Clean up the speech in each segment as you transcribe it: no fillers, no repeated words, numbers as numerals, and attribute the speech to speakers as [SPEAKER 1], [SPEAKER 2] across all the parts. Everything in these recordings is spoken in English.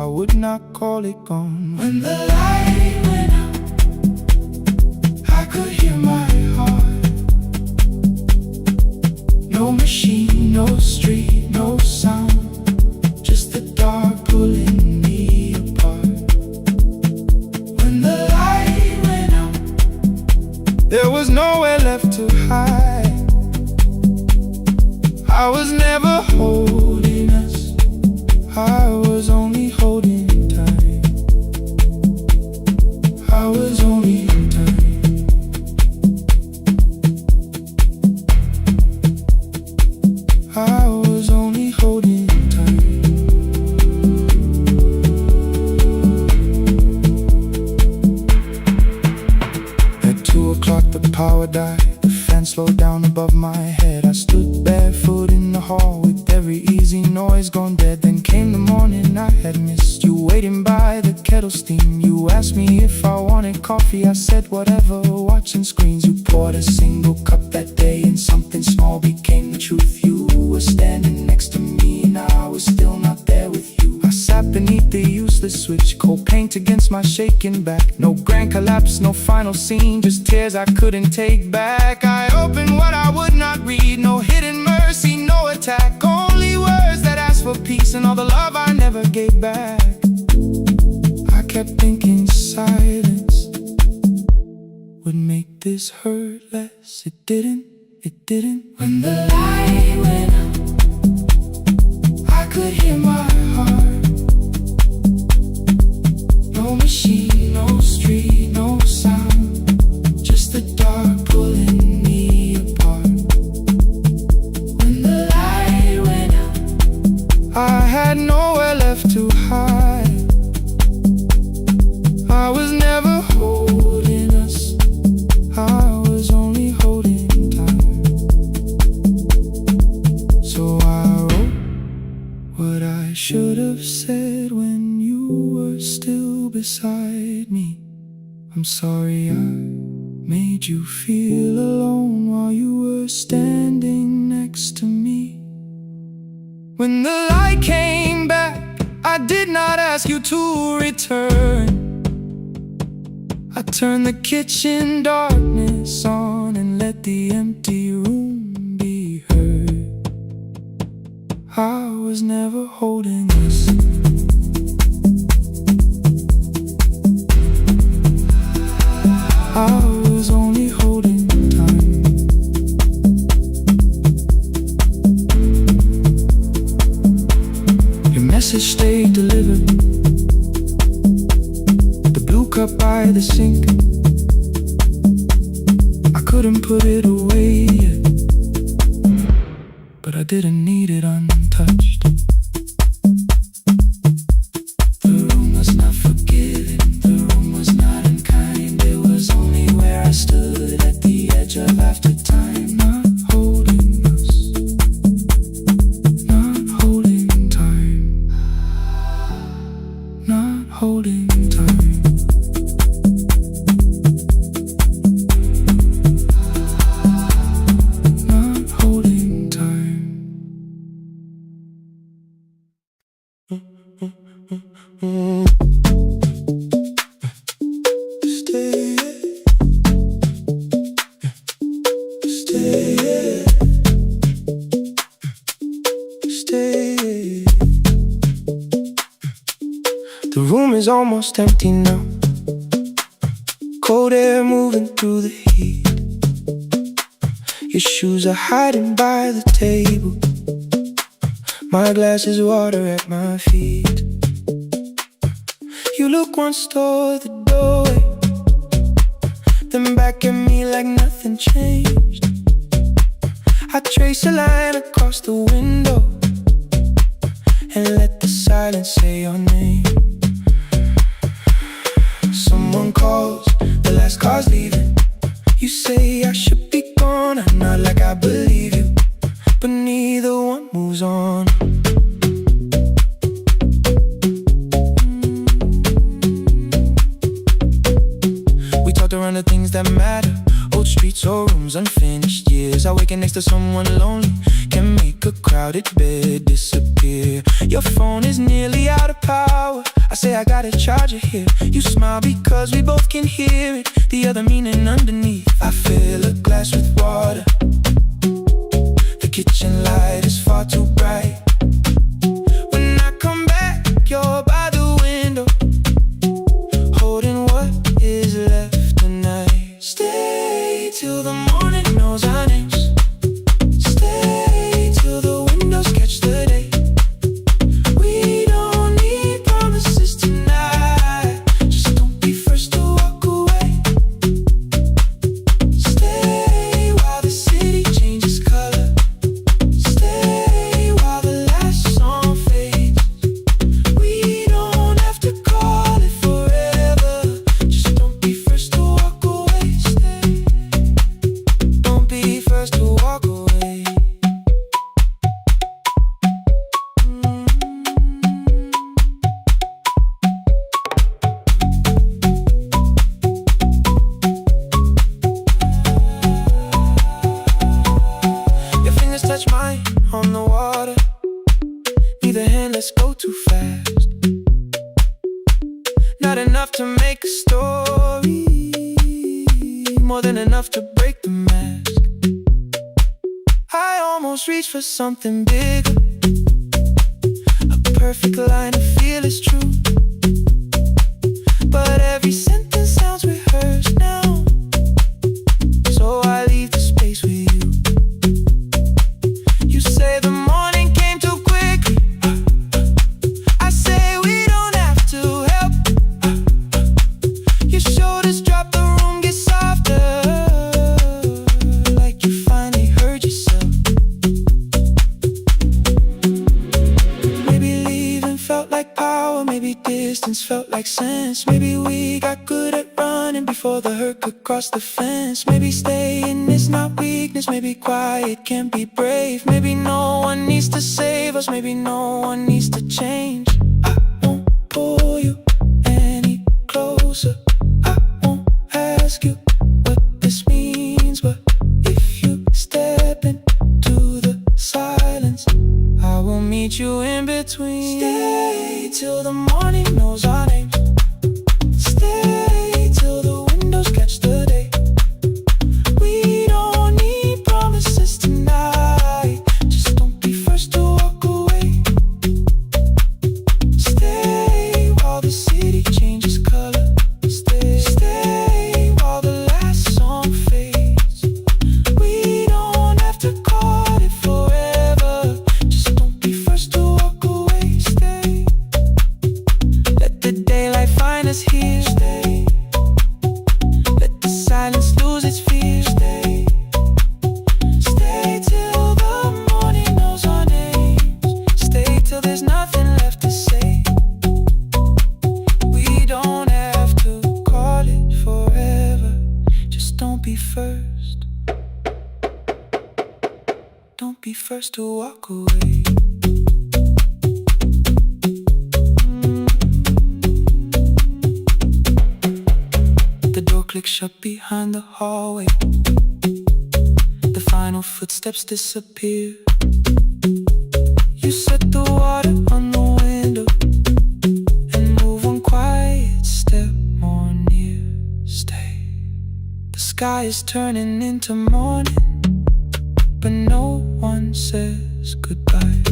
[SPEAKER 1] I would not call it gone.
[SPEAKER 2] When the light went out, I could hear my heart. No machine, no street, no sound, just the dark pulling me apart. When the light went out,
[SPEAKER 1] there was nowhere left to hide. I was never holding us, I was only holding tight. I was only tight. I was only holding tight. At 2 o'clock the power died. The fan slowed down above my head. I stood barefoot in the hall with every easy noise gone dead. Then came the morning I had missed. You waiting by the kettle steam. You asked me if I wanted coffee. I said whatever, watching screens. You poured a single cup that day, and something small became the truth. You were standing next to me, and I was still not there with you. I sat beneath the useless switch, cold paint against my shaking back. No grand collapse, no final scene, just tears I couldn't take back. I opened what I would not read, no hidden mercy, no attack, only words that asked for peace and all the love I never gave back. I kept thinking silence would make this hurt less. It didn't, it didn't.
[SPEAKER 2] When the light went out, I could hear my heart. No machine, no street, no sound, just the dark pulling me apart. When the light went out,
[SPEAKER 1] I had nowhere left to hide. I was never holding us, I was only holding time. So I wrote what I should have said when you were still beside me. I'm sorry I made you feel alone while you were standing next to me. When the light came back, I did not ask you to return. I turned the kitchen darkness on and let the empty room be heard. I was never holding us, I was only holding time. Your message stayed delivered, the blue cup by the sink. I couldn't put it away yet, but I didn't need it untouched. The room was not forgiving, the room was not unkind. It was only where I stood at the edge of after time. Not holding us, not holding time, not holding time. Not holding time. Stay, stay, stay. The room is almost empty now, cold air moving through the heat. Your shoes are hiding by the table, my glass is water at my feet. You look once toward the doorway, then back at me like nothing changed. I trace a line across the window and let the silence say your name. Someone calls, the last car's leaving. You say I should be gone, I nod like I believe you, but neither one moves on. We talked around the things that matter, old streets or rooms, unfinished years. I waking next to someone lonely, can't can make a crowded bed disappear. Your phone is nearly out of power. I say I gotta charge it here. You smile because we both can hear it. The other meaning underneath. I fill a glass with water. The kitchen light is far too bright. When I come back, you're by the window, holding what is left tonight. Stay till the morning knows our names. Stay till the windows catch the day. We don't need promises tonight. Just don't be first to walk away. Stay while the city changes color. Stay while the last song fades. We don't have to call it forever. Just don't be first to walk away. Stay. Don't be first to walk away. Your fingers touch mine on the water. Neither hand, let's go too fast. Not enough to make a story, more than enough to break the mask. I almost reached for something bigger, a perfect line to feel is true. But every sentence sounds rehearsed now, so I leave the space with you. You say the morning came too quickly. I say we don't have to help. Your shoulders drop, the room gets softer, like you finally heard yourself. Maybe leaving felt like power, maybe distance felt like sense. Maybe we got good at running before the hurt could cross the fence. Maybe staying is not weakness, maybe quiet can be brave. Maybe no one needs to save us, maybe no one needs to change. I won't pull you any closer. I won't ask you what this means, but if you step into the silence, I will meet you in between. Stay till the morning knows our names. Stay till the windows catch the day. We don't need promises tonight. Just don't be first to walk away. Stay while the city changes color. Stay while the last song fades. We don't have to call it forever. Just don't be first to walk away. Stay. Let the daylight find us here. Stay. Let the silence lose its fear. Stay. Stay till the morning knows our names. Stay till there's nothing left to say. We don't have to call it forever. Just don't be first. Don't be first to walk away. The door clicks shut behind the hallway. The final footsteps disappear. You set the water on the window and move one quiet step more near. Stay. The sky is turning into morning, but no one says goodbye.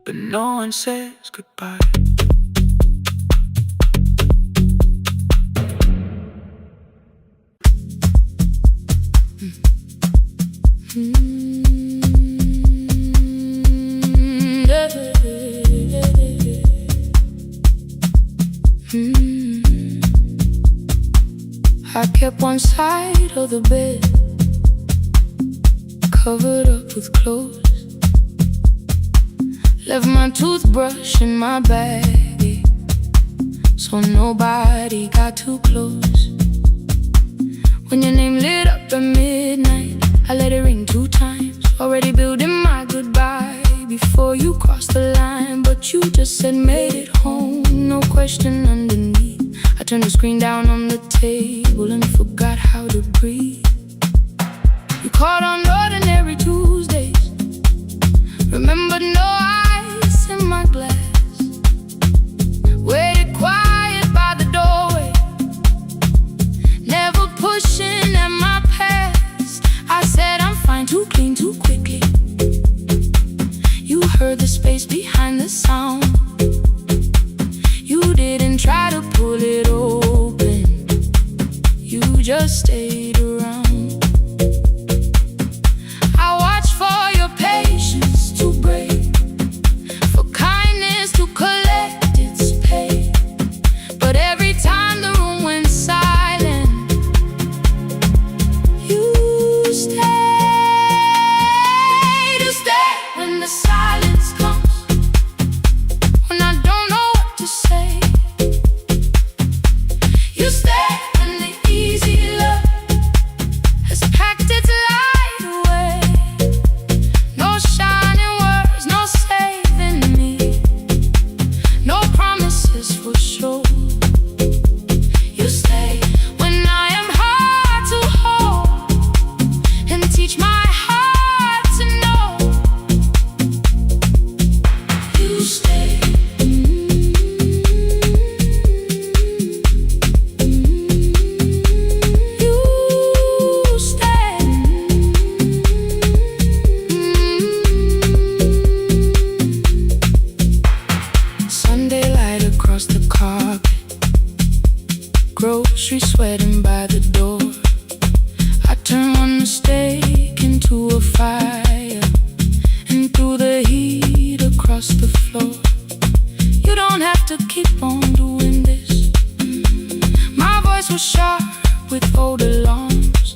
[SPEAKER 1] But no one says goodbye.
[SPEAKER 2] I kept one side of the bed covered up with clothes. Left my toothbrush in my bag, so nobody got too close. When your name lit up at midnight, I let it ring 2 times. Already building my goodbye before you crossed the screen down on the table and forgot how to breathe. You called on ordinary Tuesdays, remembered no ice in my glass. Waited quiet by the doorway, never pushing at my past. I said I'm fine, too clean, too quickly. You heard the space behind the sound. You didn't try to pull it open, you just stayed around. I watched for your patience to break, for kindness to collect its pay. But every time the room went silent, you stayed. You stay when the silence comes, when I don't know what to say. You stay when the easy love has packed its light away. No shining words, no saving me, no promises for sure. You stay when I am hard to hold and teach my heart to know. You stay. You stay. Sunday light across the carpet, grocery sweating by the door. I turn one steak into a fire, and through the heat across the floor. You don't have to keep on doing this. My voice was sharp with old alarms.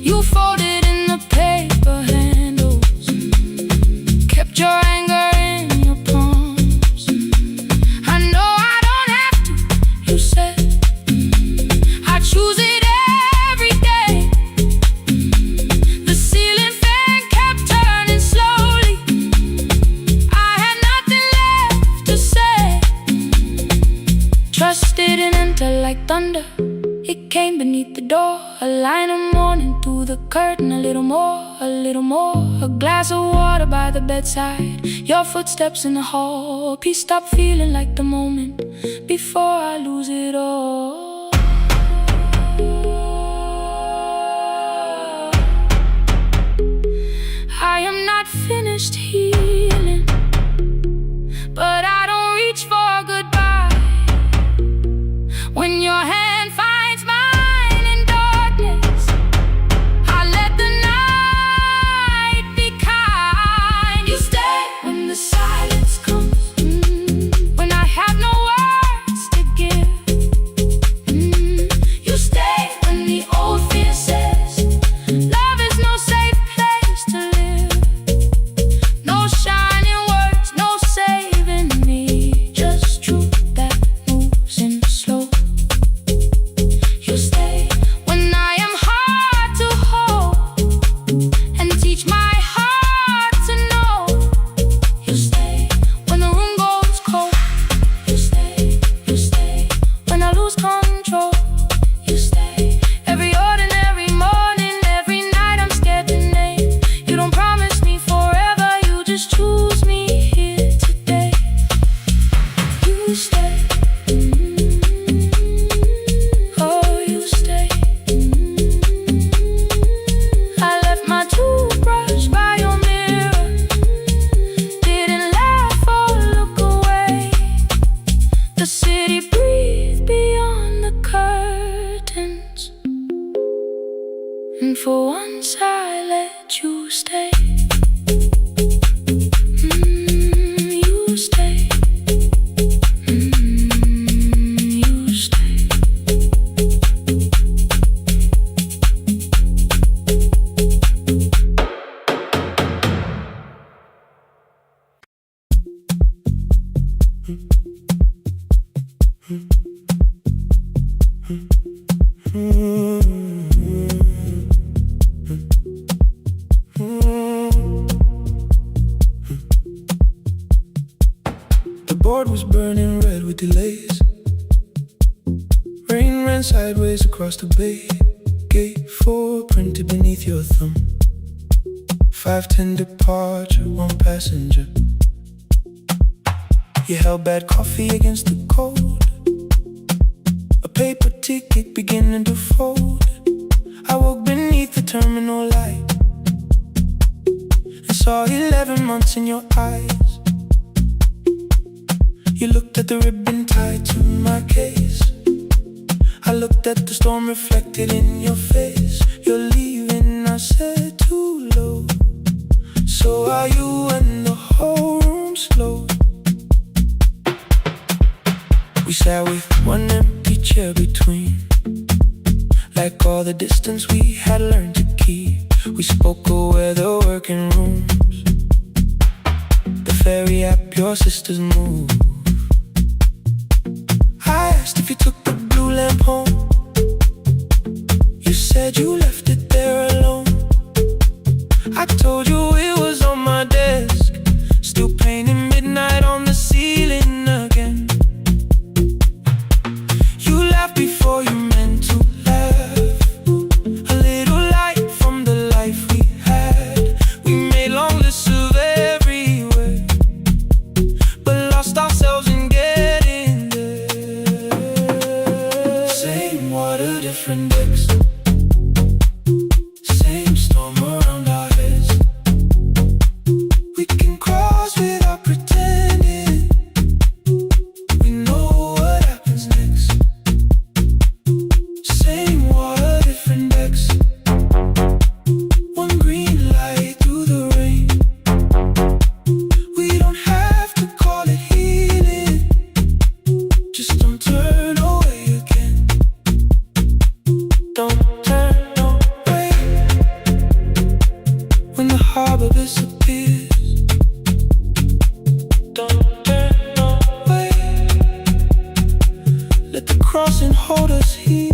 [SPEAKER 2] You folded in the paper handles, kept your anger in your palms. I know I don't have to, you said. I choose it every day. The ceiling fan kept turning slowly. I had nothing left to say. Trust didn't enter like thunder, it came beneath the door. A line of morning through the curtain, a little more, a little more. A glass of water by the bedside, your footsteps in the hall. Peace stopped feeling like the moment before I lose it all. I am not finished healing, but I don't reach for a goodbye. When your hand finds mine in darkness, I let the night be kind. You stay when the silence comes, when I have no words to give. You stay when the old fear says love is no safe place to live. No shining words, no saving me, just truth that moves in slow. You stay when I am hard to hold and teach my heart to know. You stay when the room goes cold. You stay when I lose control. You stay every ordinary morning, every night I'm scared to name. You don't promise me forever, you just choose me here today. You stay. Oh, you stay. I left my toothbrush by your mirror, didn't laugh or look away. The city breathed beyond the curtains, and for once I let you stay. You stay. You stay. The board was burning red with delays.
[SPEAKER 1] stand sideways across the bay. Gate 4 printed beneath your thumb. 5:10 departure, 1 passenger. You held bad coffee against the cold. A paper ticket beginning to fold. I woke beneath the terminal light and saw 11 months in your eyes. You looked at the ribbon tied to my case. I looked at the storm reflected in your face. You're leaving, I said, too low. So are you, and the whole room slowed. We sat with one empty chair between, like all the distance we had learned to keep. We spoke of weather, working rooms, the ferry app, your sister's move. I asked if you took the blue lamp home. You said you left it there alone. I told you it was on my desk, still painting midnight on the ceiling again. You laughed before you meant to laugh. A little light from the life we had. We made long lists of everywhere, but lost ourselves in getting there. Same water, different decks. Same storm around our heads. We can cross without pretending. We know what happens next. Same water, different decks. One green light through the rain. We don't have to call it healing. Just don't turn away again. Don't turn away. When the harbor disappears, don't turn away. Let the crossing hold us here.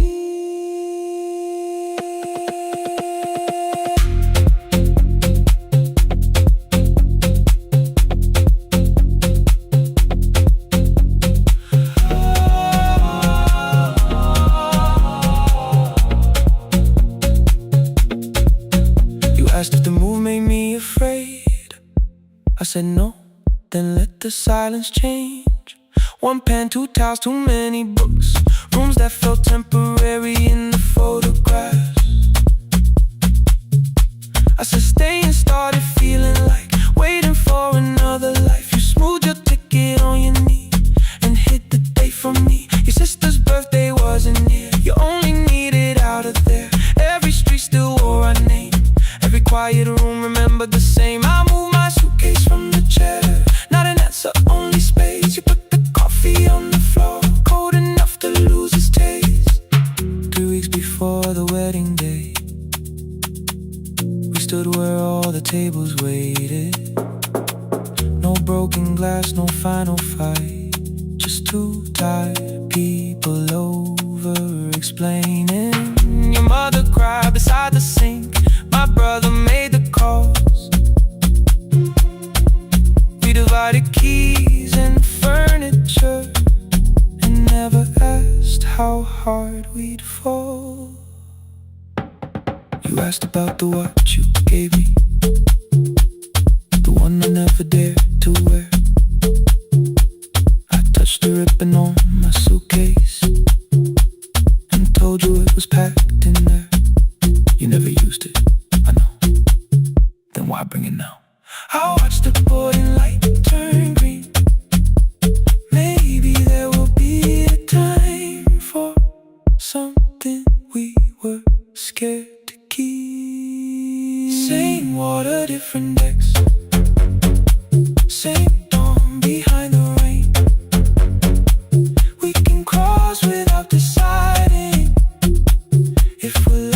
[SPEAKER 1] You asked if the move made me afraid. I said no, then let the silence change. One pen, 2 towels, too many books. Rooms that felt temporary in the photographs. I said stay and started feeling like waiting for another life. You smoothed your ticket on your knee and hid the date from me. Your sister's birthday wasn't near. You only needed out of there. Every street still wore our name. Every quiet room remembered the same. I moved my suitcase from the chair. Not an answer, only space. You put the coffee on the floor, cold enough to lose its taste. 3 weeks before the wedding day, we stood where all the tables waited. No broken glass, no final fight. Just 2 tired people over explaining. Your mother cried beside the sink. My brother made the calls. We divided keys and furniture and never asked how hard we'd fall. You asked about the watch you gave me, the one I never dared to wear. I touched the ribbon on my suitcase and told you it was packed in there. You never used it, I know. Then why bring it now? I watched the boarding light turn green. Maybe there will be a time for something we were scared to keep. Same water, different decks. Same dawn behind the rain. We can cross without deciding if we're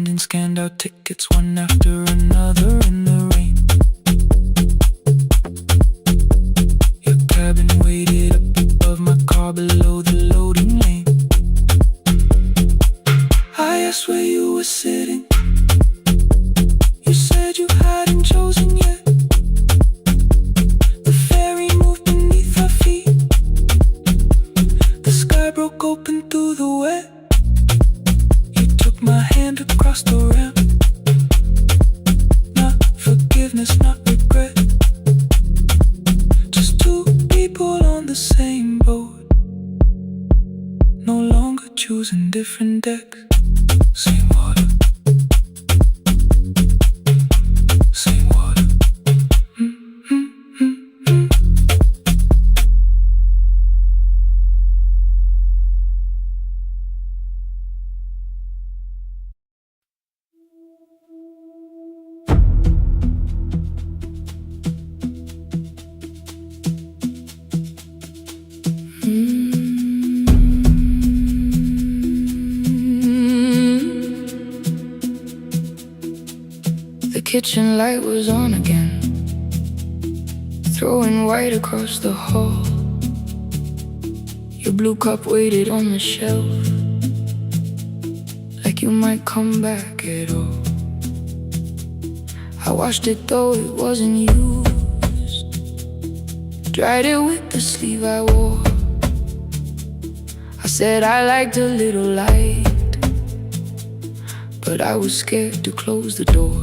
[SPEAKER 1] attendant scanned out tickets one after another in the rain. Your cabin waited up above my car below the loading lane. I asked where you were sitting. You said you hadn't chosen yet. The ferry moved beneath our feet. The sky broke open through the wet. You took my hand across the ramp. Not forgiveness, not regret. Just two people on the same boat, no longer choosing different decks. Same water, same water.
[SPEAKER 2] The kitchen light was on again, throwing white across the hall. Your blue cup waited on the shelf, like you might come back at all. I washed it though it wasn't used, dried it with the sleeve I wore. I said I liked a little light, but I was scared to close the door.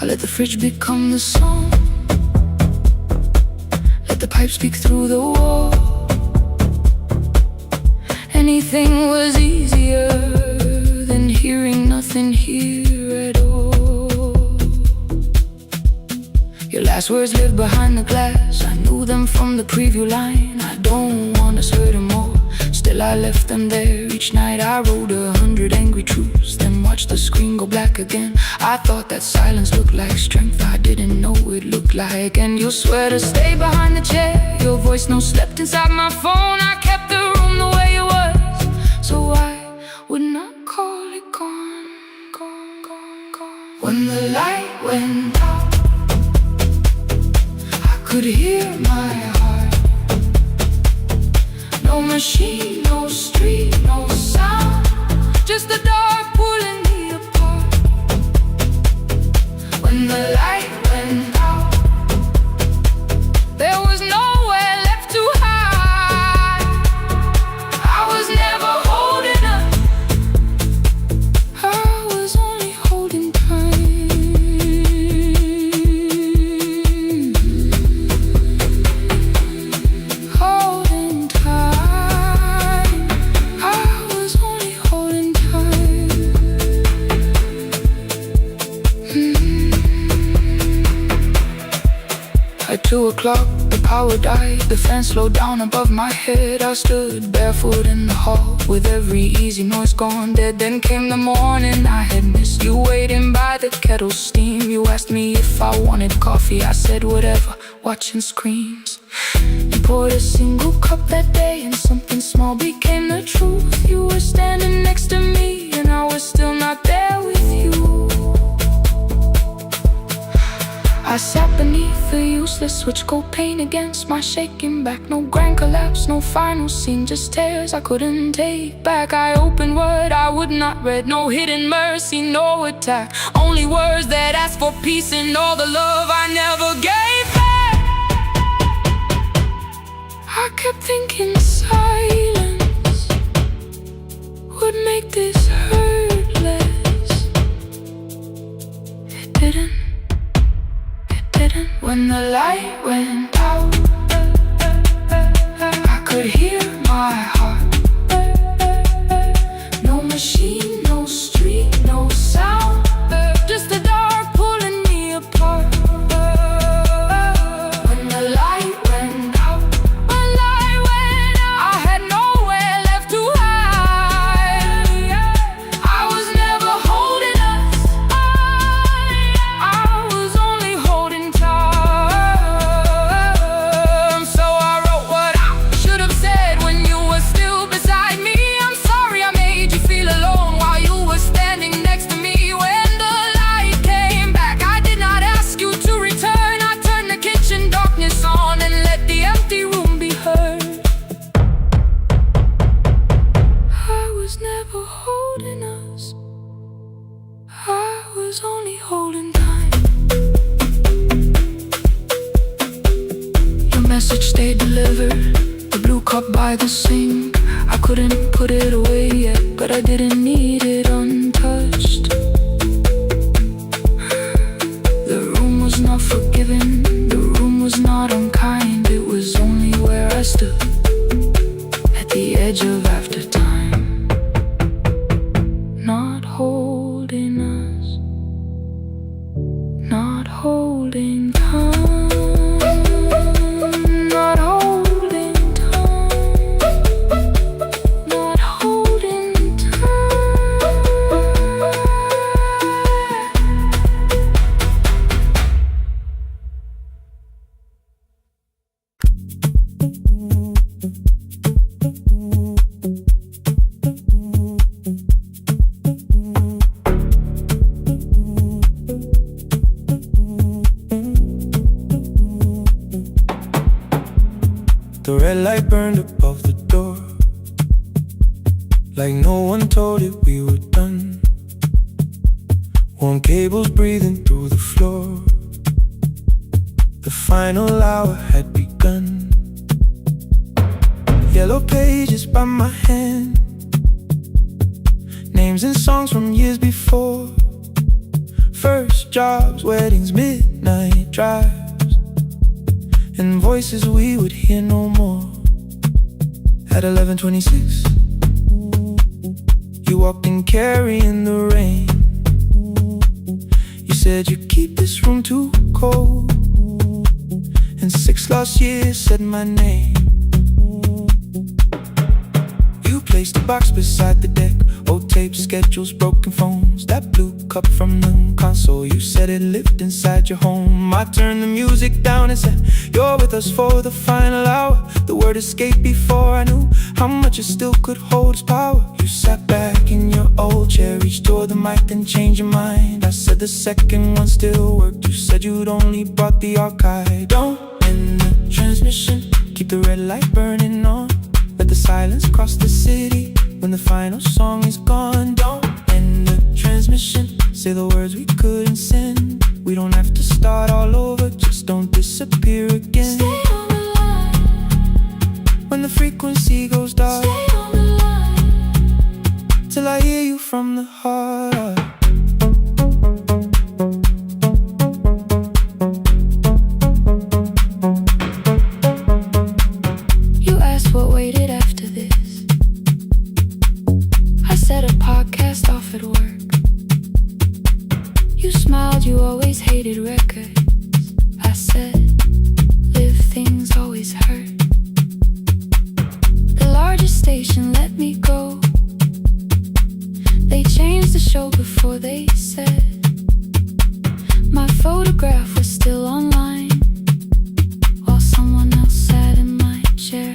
[SPEAKER 2] I let the fridge become the song, let the pipe speak through the wall. Anything was easier than hearing nothing here at all. Your last words lived behind the glass. I knew them from the preview line. I don't want us hurting more. Still I left them there. Each night I wrote 100 angry truths, then watched the screen go black again. I thought that silence looked like strength. I didn't know it looked like. And you'll swear to stay behind the chair. Your voice no slept inside my phone. I kept the room the way it was, so I would not call it gone, gone, gone, gone. When the light went out, I could hear my heart. No machine, no street, no sound, just the dark pulling me apart. When the light went out, there was nowhere left to hide. I was never holding up, I was only holding time. Holding time, I was only holding time. At 2 o'clock, the power died. The fan slowed down above my head. I stood barefoot in the hall, with every easy noise gone dead. Then came the morning. I had missed you waiting by the kettle steam. You asked me if I wanted coffee. I said whatever, watching screens. You poured a single cup that day, and something small became the truth. You were standing next to me, and I was still not there with you. I sat beneath the useless switch, cold pain against my shaking back. No grand collapse, no final scene, just tears I couldn't take back. I opened what I would not read, no hidden mercy, no attack. Only words that asked for peace and all the love I never gave back. I kept thinking silence would make this hurt less. It didn't. When the light went out, I could hear my heart. No machine, no street, no sound, just the dark pulling me apart. When the light went out, I had nowhere left to hide. I was never holding us, I was only holding tight. cup by the sink. I couldn't put it away yet, but I didn't need it untouched. The room was not forgiving, the room was not unkind. It was only where I stood at the edge of after time, not holding us, not holding time, not holding time, not holding time.
[SPEAKER 1] The red light burned above the door, like no one told it we were done. Warm cables breathing through the floor. The final hour had begun. Yellow pages by my hand, names and songs from years before. First jobs, weddings, midnight drives, and voices we would hear no more. At 11:26, you walked in carrying the rain. You said you'd keep this room too cold, and 6 lost years said my name. You placed a box beside the deck, old tapes, schedules, broken phones, that blue cup from the console. You said it lived inside your home. I turned the music down and said, you're with us for the final hour. The word escaped before I knew how much it still could hold its power. You sat back in your old chair, reached toward the mic, then changed your mind. I said the second one still worked. You said you'd only brought the archive. Don't end the transmission, keep the red light burning on. Let the silence cross the city when the final song is gone. Don't end the transmission, say the words we couldn't send. We don't have to start all over, just don't disappear again.
[SPEAKER 2] Stay on the line
[SPEAKER 1] when the frequency goes dark.
[SPEAKER 2] Stay on the line
[SPEAKER 1] till I hear you from the heart.
[SPEAKER 2] You asked what waited after this. I said a podcast off at work. You smiled, you always hated records. I said, live things always hurt. The largest station let me go. They changed the show before they said my photograph was still online, while someone else sat in my chair.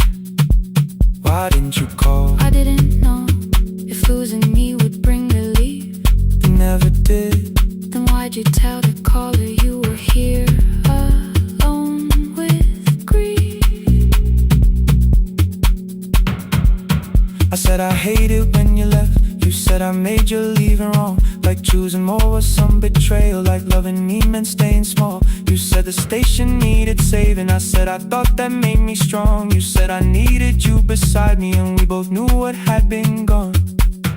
[SPEAKER 1] Why didn't you call?
[SPEAKER 2] I didn't know if losing me would bring relief.
[SPEAKER 1] You never did.
[SPEAKER 2] Then why'd you tell the caller you were here alone with grief?
[SPEAKER 1] I said I hate it when you left. You said I made you leaving wrong, like choosing more was some betrayal, like loving me meant staying small. You said the station needed saving. I said I thought that made me strong. You said I needed you beside me, and we both knew what had been gone.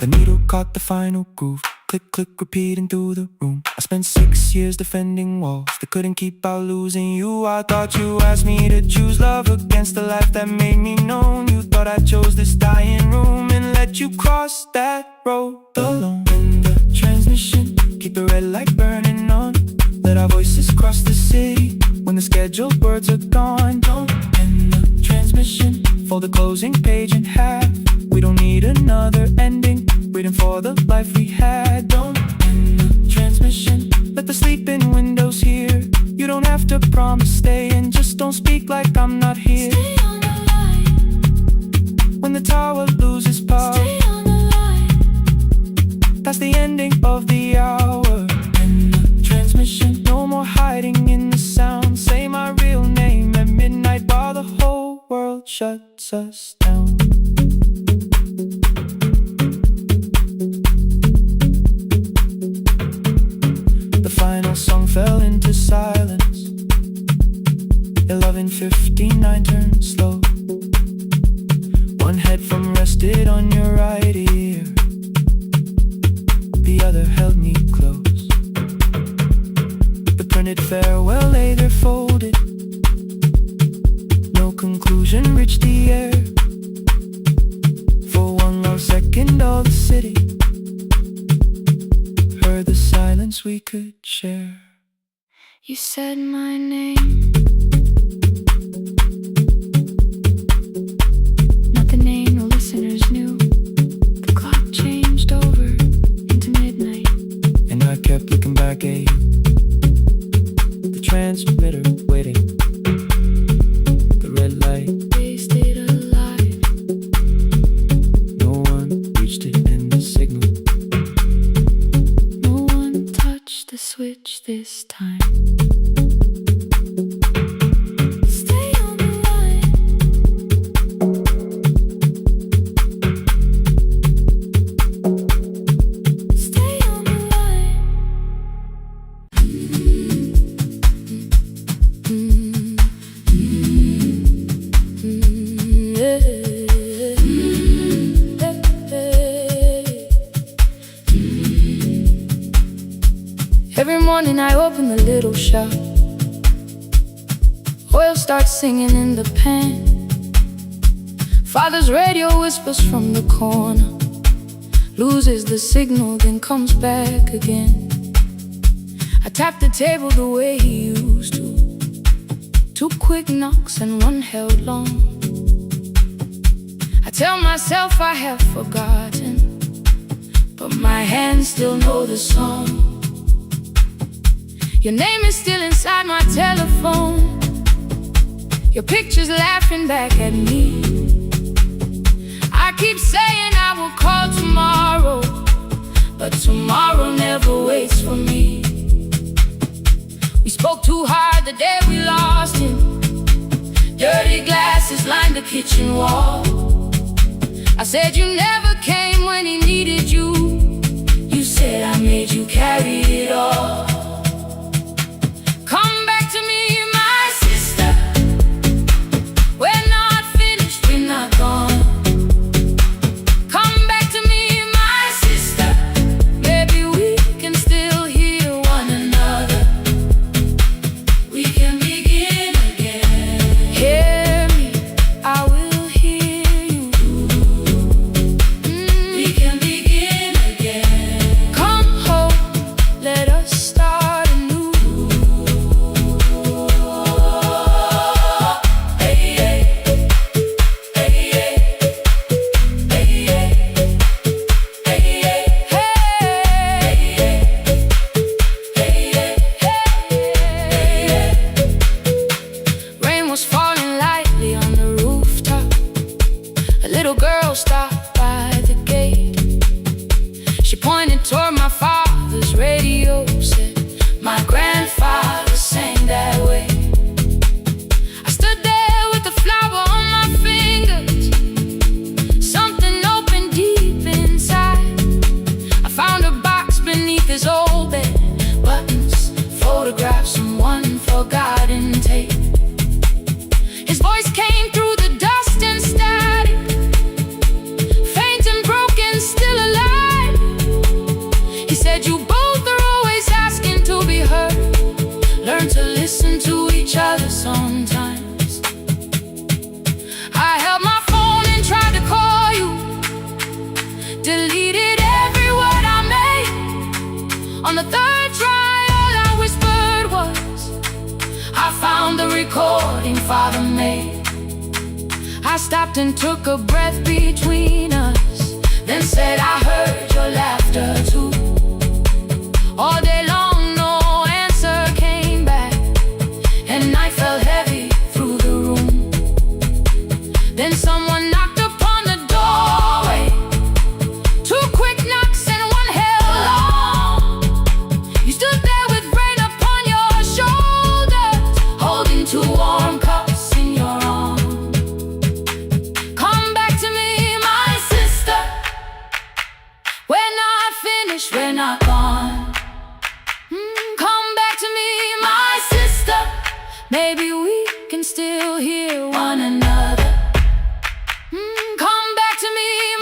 [SPEAKER 1] The needle caught the final groove, click, click, repeating through the room. I spent 6 years defending walls that couldn't keep out losing you. I thought you asked me to choose love against the life that made me known. You thought I chose this dying room and let you cross that road alone. In the transmission, keep the red light burning on. Let our voices cross the city when the scheduled words are gone. Don't end the transmission, fold the closing page in half. We don't need another ending, waiting for the life we had. Don't end the transmission, let the sleeping windows hear. You don't have to promise staying, just don't speak like I'm not here.
[SPEAKER 2] Stay on the line
[SPEAKER 1] when the tower loses power.
[SPEAKER 2] Stay on the line.
[SPEAKER 1] That's the ending of the hour. End the transmission, no more hiding in the sound. Say my real name at midnight while the whole world shuts us down. The final song fell into silence. 11:59 turned slow. rested on your right ear, the other held me close. The printed farewell lay there folded. No conclusion reached the air. For one long second all the city heard the silence we could share.
[SPEAKER 2] You said my name, not the name the listeners knew. The clock changed over into midnight,
[SPEAKER 1] and I kept looking back at you, the transmitter waiting, the red light.
[SPEAKER 2] They stayed alive.
[SPEAKER 1] No one reached it in the signal.
[SPEAKER 2] No one touched the switch this time. Stay on the line. Stay on the line. Every morning I open the little shop. Oil starts singing in the pan. Father's radio whispers from the corner, loses the signal, then comes back again. I tap the table the way he used to. 2 quick knocks and 1 held long. I tell myself I have forgotten, but my hands still know the song. Your name is still inside my telephone. Your picture's laughing back at me. I keep saying I will call tomorrow, but tomorrow never waits for me. We spoke too hard the day we lost him. Dirty glasses lined the kitchen wall. I said you never came when he needed you. You said I made you carry it all. Come back to me, my sister. We're not finished, we're not gone. Come back to me, my sister. Maybe we can still hear one another. We can begin again. Hear me, I will hear you. We can begin again. Come home, let us start anew. Rain was falling lightly on the rooftop. A little girl stopped by the gate. She pointed toward my father's radio, said my grandfather sang that way. I stood there with the flower on my fingers. Something opened deep inside. I found a box beneath his old bed. Buttons, photographs, and 1 forgotten tape. His voice came through the dust and static, faint and broken, still alive. He said you both are always asking to be heard. Learn to listen to each other sometimes. I held my phone and tried to call you, deleted every word I made. On the 3rd try, all I whispered was, I found the recording Father made. I stopped and took a breath between us, then said I heard your laughter too. All day long no answer came back, and night fell heavy through the room. Then someone knocked upon the doorway. 2 quick knocks and 1 held long. You stood there with rain upon your shoulders, holding 2 warm cups in your arms. Come back to me, my sister. We're not finished, we're not gone. Come back to me, my sister. Maybe we can still hear one another. Come back to me,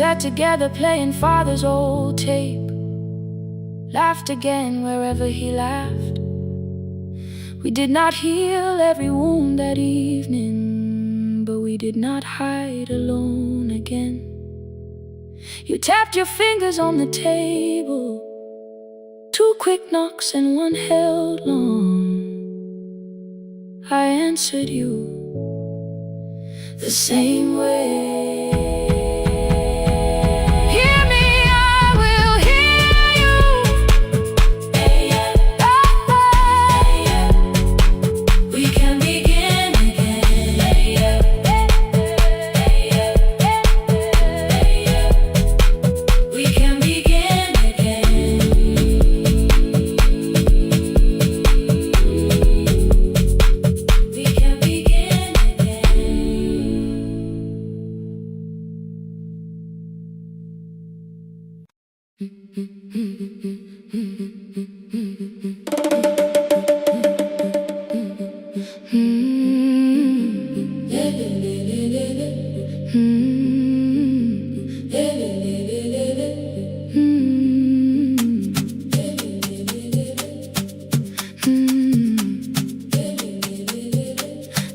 [SPEAKER 2] sat together playing father's old tape, laughed again wherever he laughed. We did not heal every wound that evening, but we did not hide alone again. You tapped your fingers on the table, 2 quick knocks and 1 held long. I answered you the same way.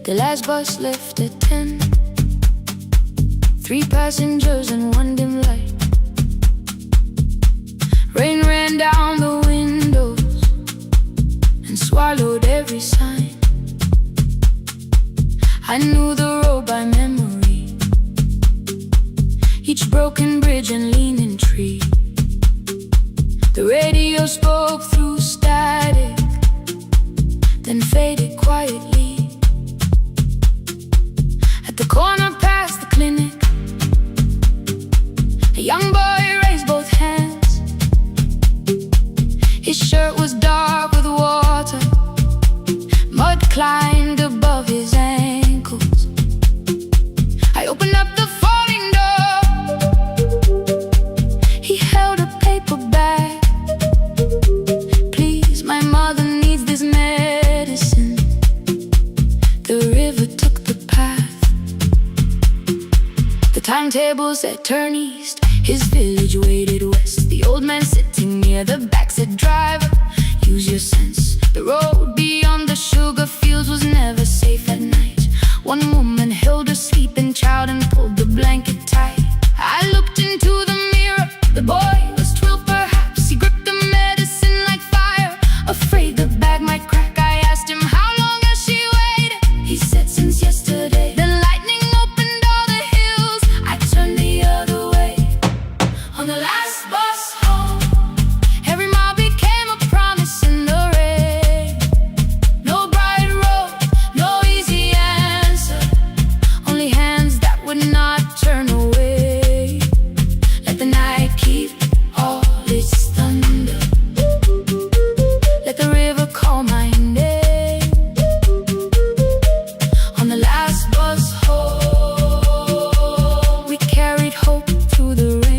[SPEAKER 1] The last bus left at 10. 3 passengers and 1 dim light. Rain ran down the windows and swallowed every sign. I knew the road by memory, each broken bridge and leaning tree. The radio spoke through static, then faded quietly. At the corner past the clinic, a young boy raised both hands. His shirt was dark with water, mud climbed above his ankles. I opened up the folding door. He held a paper bag. Please, my mother needs this medicine. The river took the path. The timetable said turn east. His village waited west. The old man sitting near the back said, driver, use your sense. The road beyond the sugar fields was never safe at night. One woman held her sleeping child and pulled the blanket tight. I looked into the mirror. The boy was 12 perhaps. He gripped the medicine like fire, afraid the bag might crack. I asked him, how long has she waited? He said, since yesterday. The lightning opened all the hills. I turned the other way. On the last bus home, every mile became a promise in the rain. No bright road, no easy answer, only hands that would not turn away. Let the night keep all its thunder. Let the river call my name. On the last bus home, we carried hope through the rain.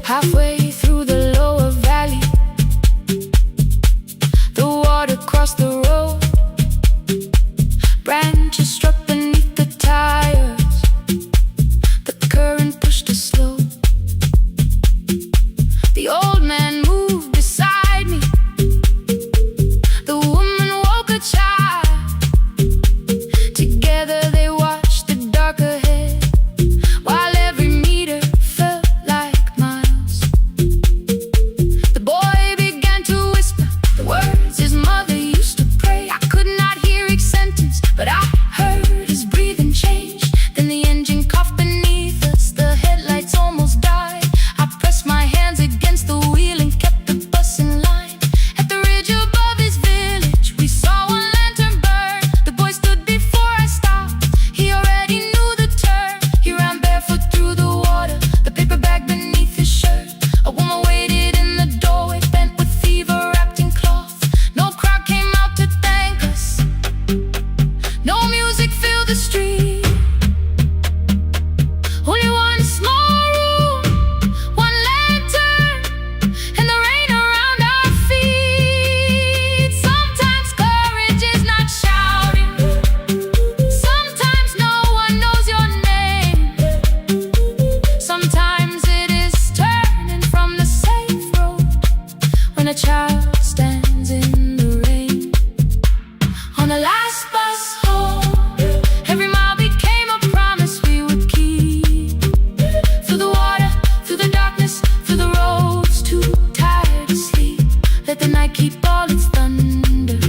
[SPEAKER 1] Halfway through the lower valley, the water crossed the road.
[SPEAKER 2] last bus home, every mile became a promise we would keep. Through the water, through the darkness, through the roads too tired to sleep. Let the night keep all its thunder.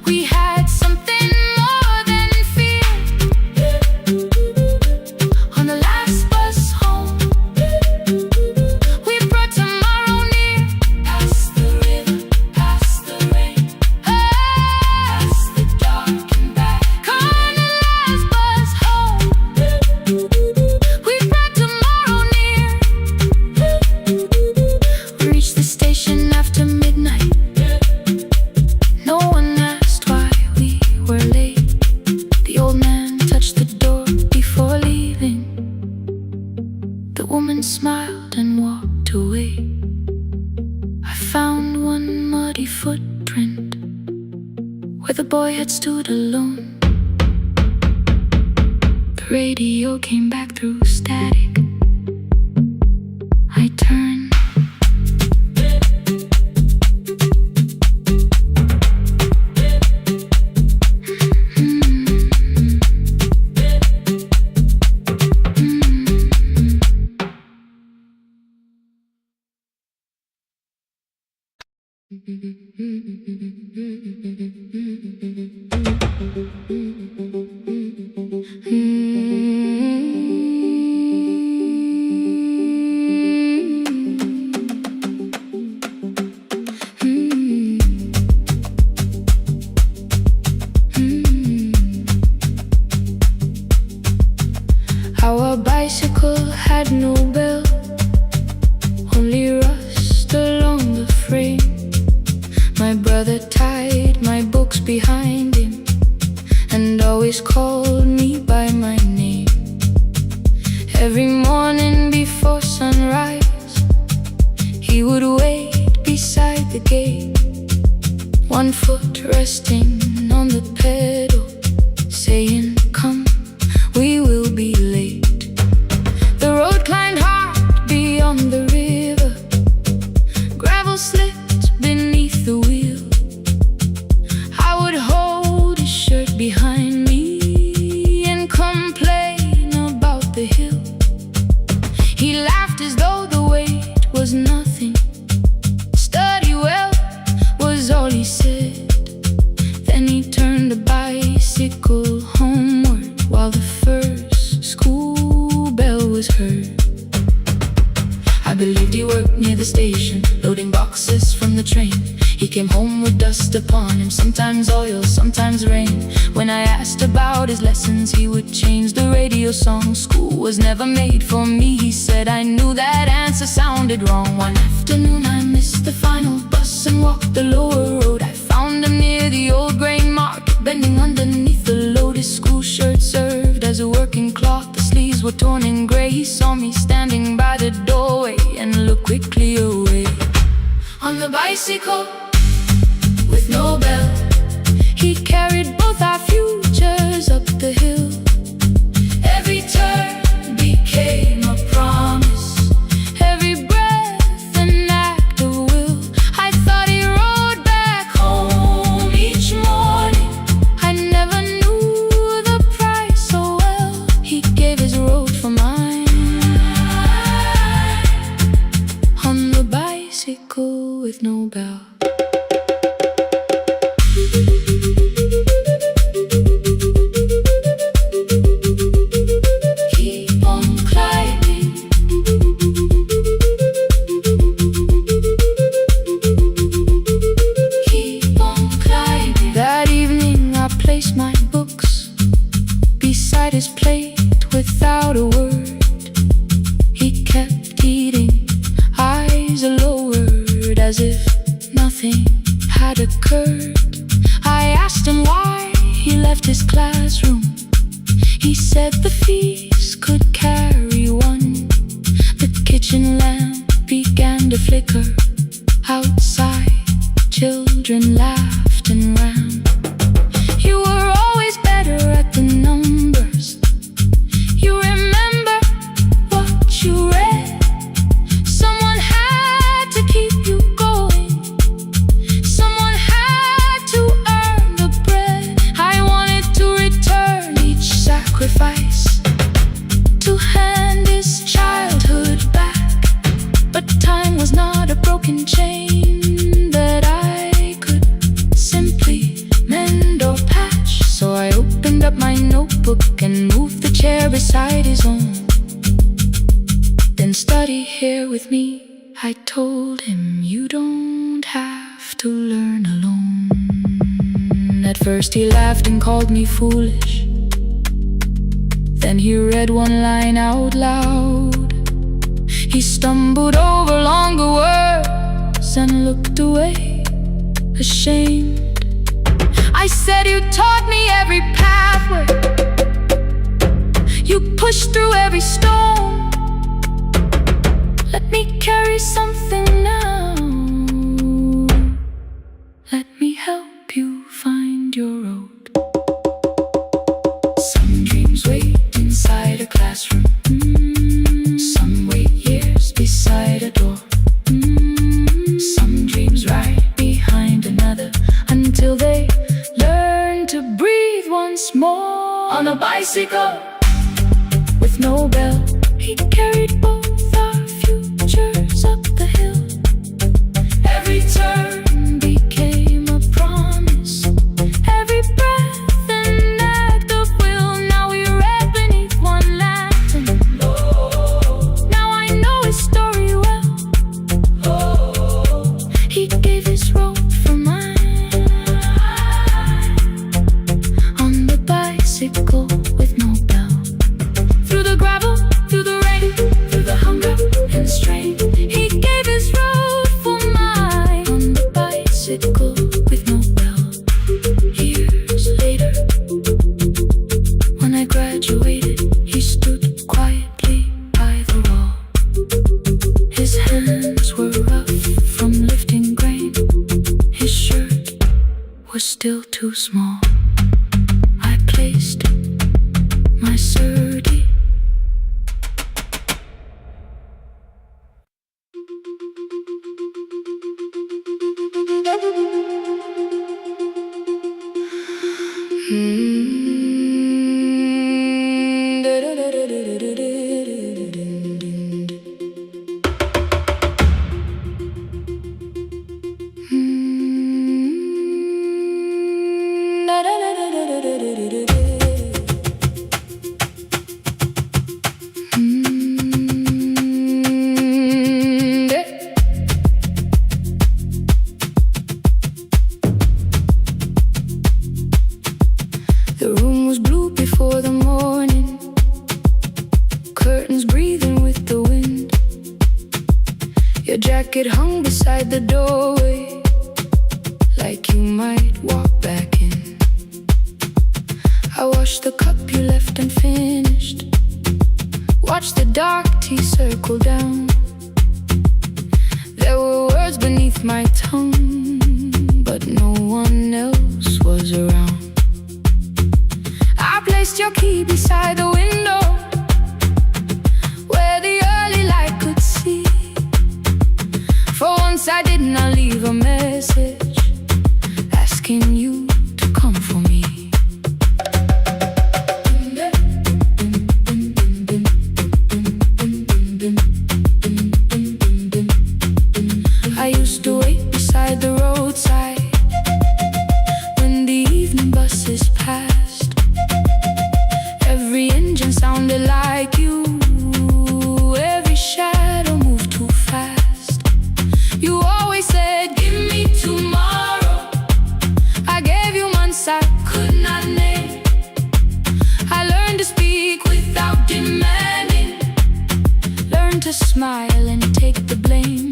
[SPEAKER 2] We had something more than fear. On the last bus home, we brought tomorrow near. Past the river, past the rain, past the dark and back. On the last bus home, we brought tomorrow near. We reached the station after midnight. No one asked why we were late. The old man touched the door before leaving. The woman smiled and walked away. I found one muddy footprint where the boy had stood alone. The radio came back through static. I turned. Our bicycle had no bell, only rust along the frame. My brother tied my books behind him and always called me by my name. Every morning before sunrise, he would wait beside the gate, one foot resting on the pedal, saying, "Come, we will be late." The road climbed hard beyond the river, gravel slipped beneath the wheel. I would hold his shirt behind me and complain about the hill. He laughed as though the weight was nothing. Study well was all he said. Then he turned the bicycle homeward while the first school bell was heard. I believed he worked near the station, loading boxes from the train. He came home with dust upon him, sometimes oil, sometimes rain. When I asked about his lessons, he would change the radio song. School was never made for me, he said. I knew that answer sounded wrong. One afternoon I missed the final bus and walked the lower road. I found him near the old grain market, bending underneath the load. His school shirt served as a working cloth, the sleeves were torn and gray. He saw me standing by the doorway and looked quickly away. On the bicycle with no bell, he carried both our futures up the hill. Every turn became a promise, every breath an act of will. I thought he rode back home each morning. I never knew the price so well. He gave his road for mine. On the bicycle with no bell. His plate without a word. He kept eating, eyes lowered, as if nothing had occurred. I asked him why he left his classroom. He said the fees could carry one. The kitchen lamp began to flicker. Outside, children laughed and ran. You were always better at the numbers. You remember what you read. Someone had to keep you going. Someone had to earn the bread. I up my notebook and moved the chair beside his own. Then study here with me, I told him. You don't have to learn alone. At first he laughed and called me foolish. Then he read one line out loud. He stumbled over longer words and looked away, ashamed. I said, you taught me every pathway, you pushed through every stone. Let me carry something now. Let me help you find your road. Some dreams wait inside a classroom. Some wait years beside a door. Some dreams right behind another until they learn to breathe once more. On a bicycle with no bell, he carried both our futures up the hill. Every turn became a promise, every breath an act of will. Now we read beneath one lantern. Now I know his story well. He gave his road for mine. On the bicycle with no bell, through the gravel, through the rain, through the hunger and strain, he gave his road for mine. On the bicycle with no bell. Years later, when I graduated, he stood quietly by the wall. His hands were rough from lifting grain. His shirt was still too small. I placed my surdy. The room was blue before the morning, curtains breathing with the wind. Your jacket hung beside the doorway, like you might walk back in. I washed the cup you left unfinished, watched the dark tea circle down. There were words beneath my tongue, but no one else was around. I placed your key beside the window, where the early light could see. For once I did not leave a message asking you to come for me. I used to wait beside the roadside when the evening buses passed. Every engine sounded like you, every shadow moved too fast. You always said, give me tomorrow. I gave you months I could not name. I learned to speak without demanding, learned to smile and take the blame.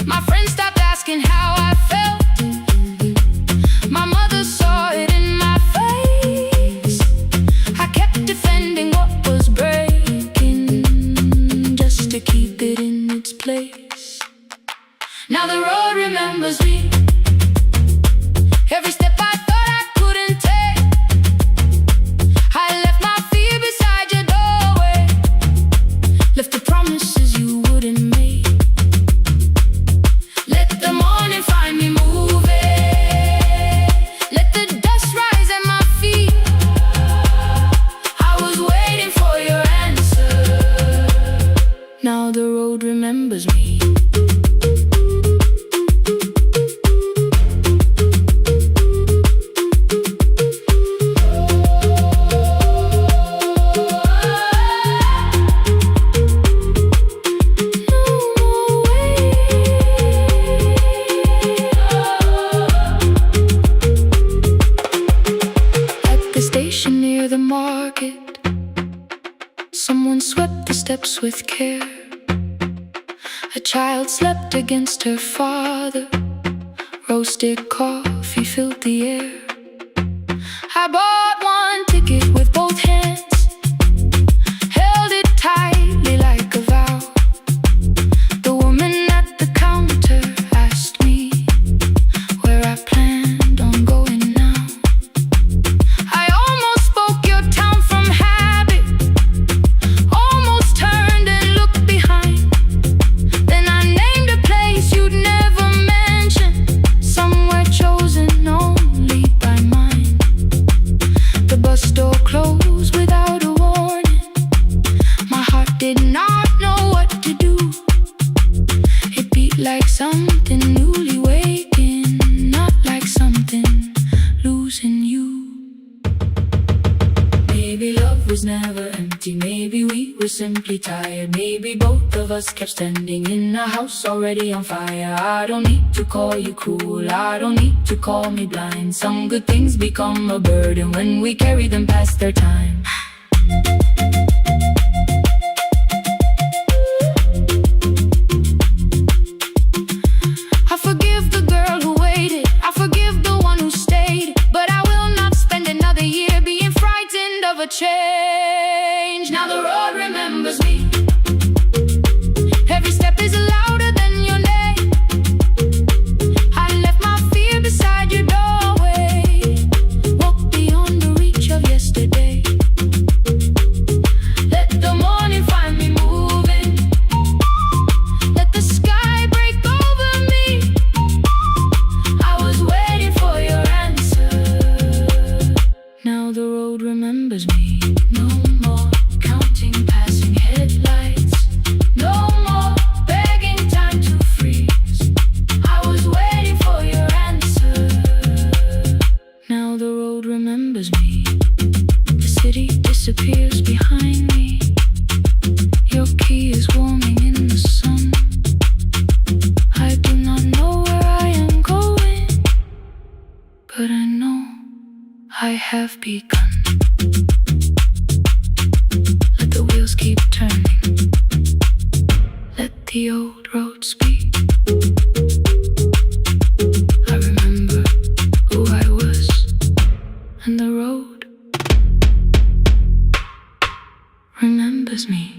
[SPEAKER 2] My friends stopped asking how I felt. My mother saw it in my face. I kept defending what was breaking, just to keep it in its place. Now the road remembers me. Every step I thought I couldn't take, I left my fear beside your doorway, left the promises you station near the market. Someone swept the steps with care. A child slept against her father. Roasted coffee filled the air. I bought one ticket with both hands, held it tightly like a vow. The woman at the counter asked me where I planned on going now. I almost spoke your town from habit, almost turned and looked behind. Then I named a place you'd never mention, somewhere chosen only by mine. The bus door closed without a warning. My heart did not know what to do. It beat like something newly waking, not like something losing you. Maybe love was never empty, maybe we were simply tired. Maybe both of us kept standing in a house already on fire. I don't need to call you cruel, I don't need to call me blind. Some good things become a burden when we carry them past their time. I forgive the girl who waited, I forgive the one who stayed, but I will not spend another year being frightened of a change. Now the road remembers me. Every step is louder than your name. I left my fear beside your doorway, walked beyond the reach of yesterday. Let the morning find me moving, let the sky break over me. I was waiting for your answer. Now the road remembers me. No more counting passing headlights, no more begging time to freeze. I was waiting for your answer. Now the road remembers me. The city disappears behind me. Your key is warming in the sun. I do not know where I am going, but I know I have begun. Let the wheels keep turning, let the old road speak. I remember who I was, and the road remembers me.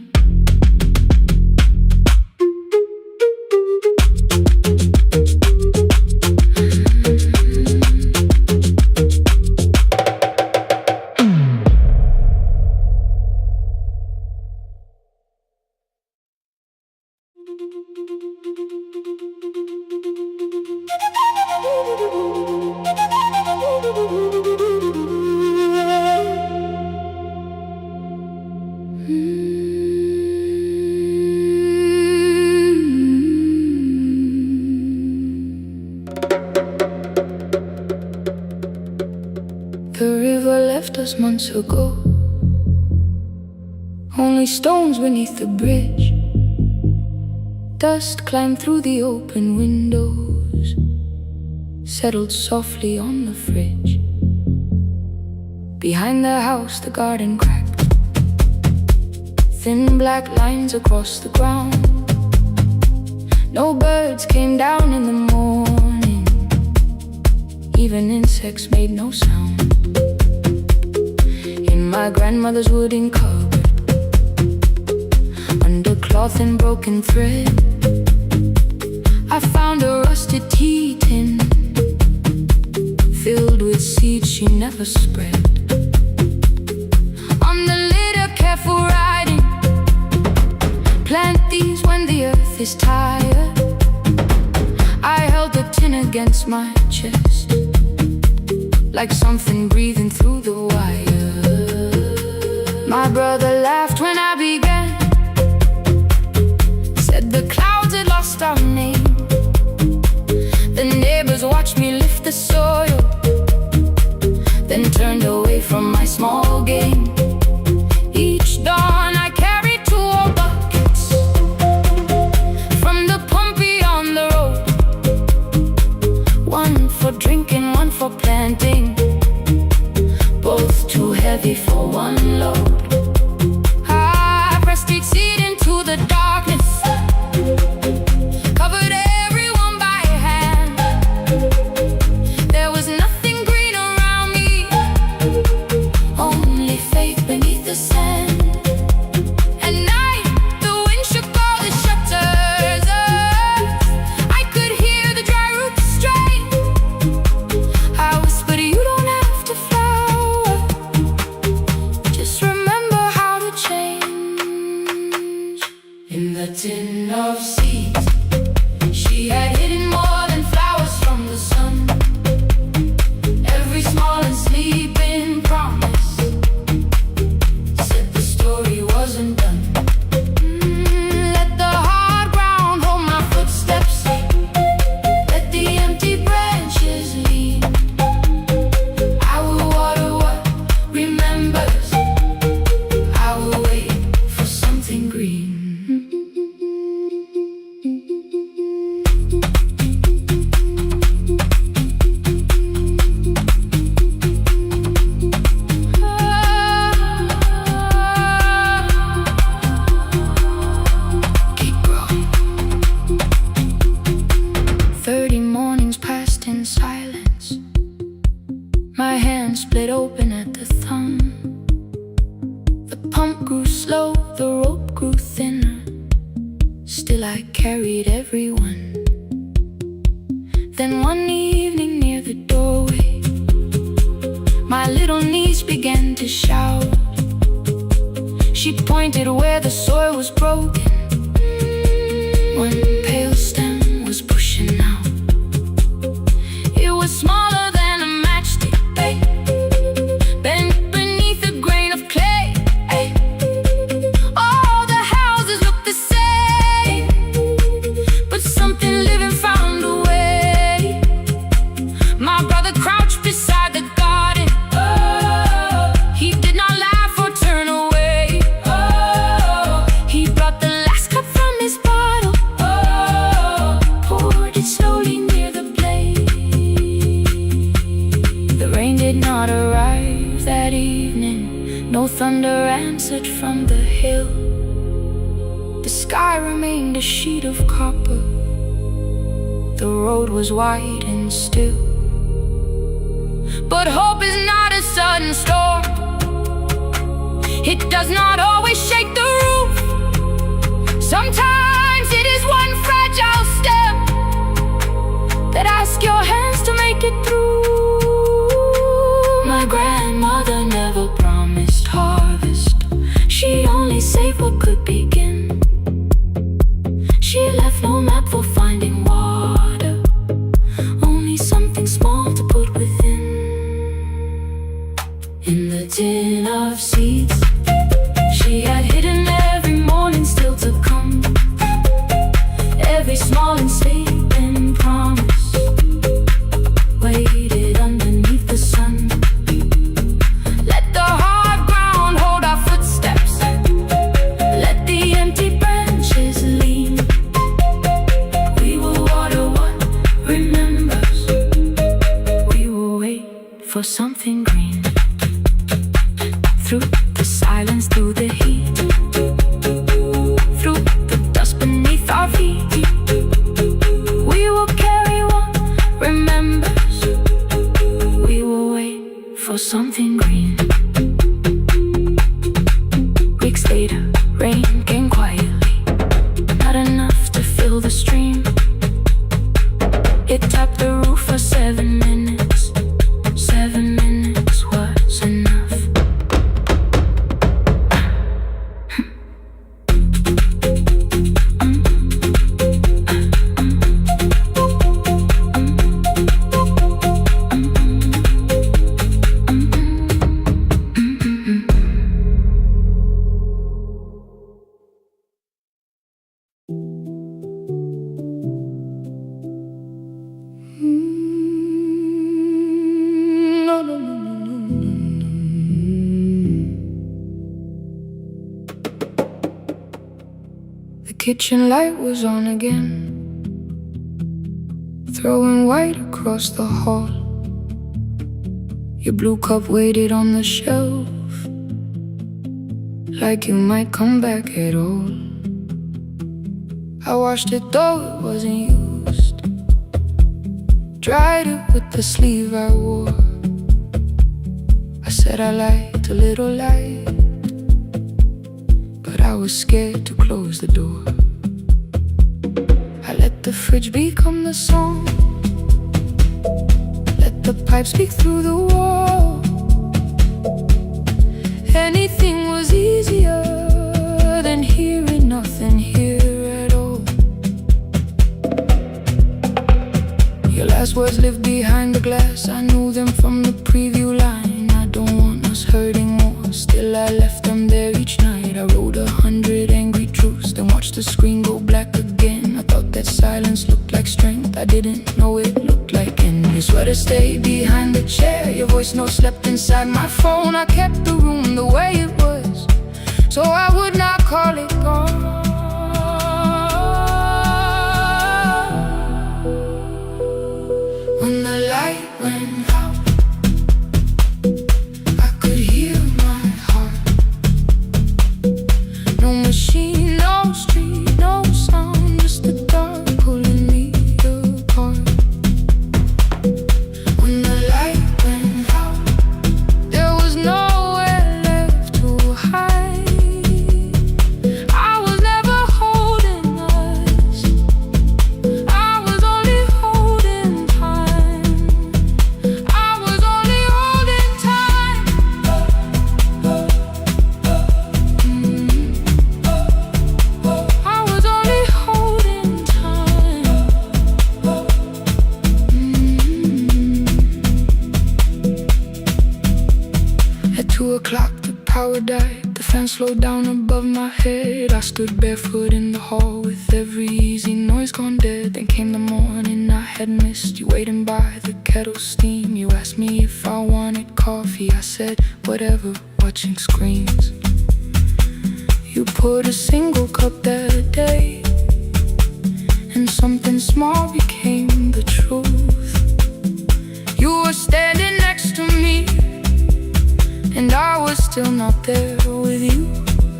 [SPEAKER 2] The river left us months ago, only stones beneath the bridge. Dust climbed through the open windows, settled softly on the fridge. Behind the house the garden cracked, thin black lines across the ground. No birds came down in the morning, even insects made no sound. In my grandmother's wooden cupboard, under cloth and broken thread, I found a rusted tea tin filled with seeds she never spread. On the lid a careful writing, plant these when the earth is tired. I held the tin against my chest, like something breathing through the wire. My brother laughed when I began, said the clouds had lost our name. The neighbors watched me lift the soil, then turned away from my small game. Each dawn I carried 2 old buckets from the pump beyond the road, one for drinking, one for planting, both too heavy heavy for one load. I pressed each seat into the darkness, covered everyone by hand. There was nothing green around me, only faith beneath the sand. At night, the wind shook all the shutters up. I could hear the dry roots strain. I whispered, you don't have to flower, just remember how to change. In the tin of seeds, she had hidden more than flowers from the sun. Every small and sleeping promise said the story wasn't done. Let the hard ground hold my footsteps, let the empty branches lean. I will water what remembers, I will wait for something green. 30 mornings passed in silence. My hand split open at the thumb. The pump grew slow, the rope grew thinner. Still I carried everyone. Then one evening near the doorway, my little niece began to shout. She pointed where the soil was broken. One pale stem was pushing out. It was smaller than a matchstick, babe, bent beneath a grain of clay. All the houses looked the same, but something living found a way. My brother crouched beside the garden. He did not laugh or turn away. He brought the last cup from his bottle, poured it slowly near the blaze. The rain did not arrive that evening. No thunder answered from the hill. The sky remained a sheet of copper. The road was wide and still. But hope is not a sudden storm. It does not always shake the roof. Sometimes it is one fragile step that asks your hands to make it through. My grandmother never promised harvest. She only saved what could begin. She left no map for finding water, only something small to put within. In the tin of seeds, she had hidden every morning still to come. Every small and sleeping promise waited underneath the sun. Let the hard ground hold our footsteps, let the empty branches lean. We will water what remembers, we will wait for something green. Through the silence, through the heat, through the dust beneath our feet, we will carry what remembers, we will wait for something green. Weeks later, rain came quietly, not enough to fill the stream. It tapped the roof for 7 minutes. 7 minutes was enough. kitchen light was on again, throwing white across the hall. Your blue cup waited on the shelf, like you might come back at all. I washed it though it wasn't used, dried it with the sleeve I wore. I said I liked a little light, but I was scared to close the door. I let the fridge become the song, let the pipe speak through the wall. Anything was easier than hearing nothing here at all. Your last words lived behind the glass, I knew them from the preview line. I don't want us hurting more, still I left them there each night. I wrote 100 angry truths, then watched the screen go black again. I thought that silence looked like strength, I didn't know it looked like end. Your sweater stayed behind the chair, your voice note slept inside my phone. I kept the room the way it was, so I would not call it gone. When the light went out, I could hear my heart. No machine, no street, no sound, just the dark pulling me apart. When the light went out, there was nowhere left to hide. I was never holding us, I was only holding time. I was only holding time. I was only holding time. At 2 o'clock the power died, the fan slowed down above my head. I stood barefoot in the hall with every easy noise gone dead. Then came the morning I had missed, you waiting by the kettle steam. You asked me if I wanted coffee, I said whatever, watching screens. You poured a single cup that day, and something small became the truth. You were standing next to me, and I was still not there with you.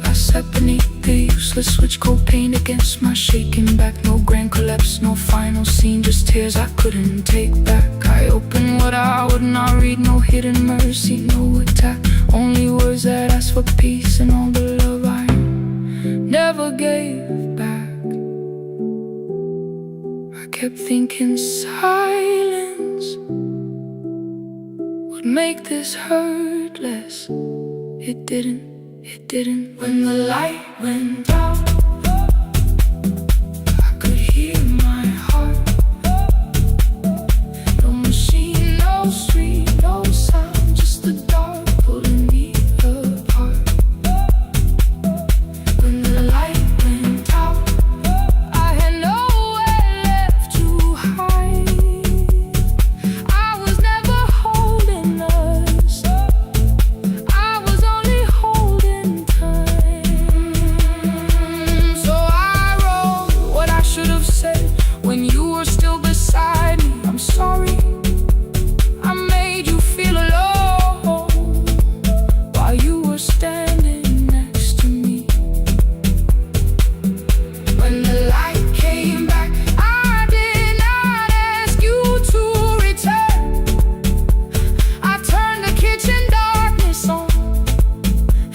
[SPEAKER 2] I sat beneath the useless switch, cold paint against my shaking back. No grand collapse, no final scene, just tears I couldn't take back. I opened what I would not read, no hidden mercy, no attack, only words that asked for peace and all the love I never gave back. I kept thinking silence would make this hurt less. It didn't. When the light went out, I could hear my heart. No machine, no street, no sound, just the dark pulling me apart. When the light went out, I had nowhere left to hide. I was never holding us, I was only holding time. So I wrote what I should have said when you were still beside me. I'm sorry, I made you feel alone while you were standing next to me. When the light came back, I did not ask you to return. I turned the kitchen darkness on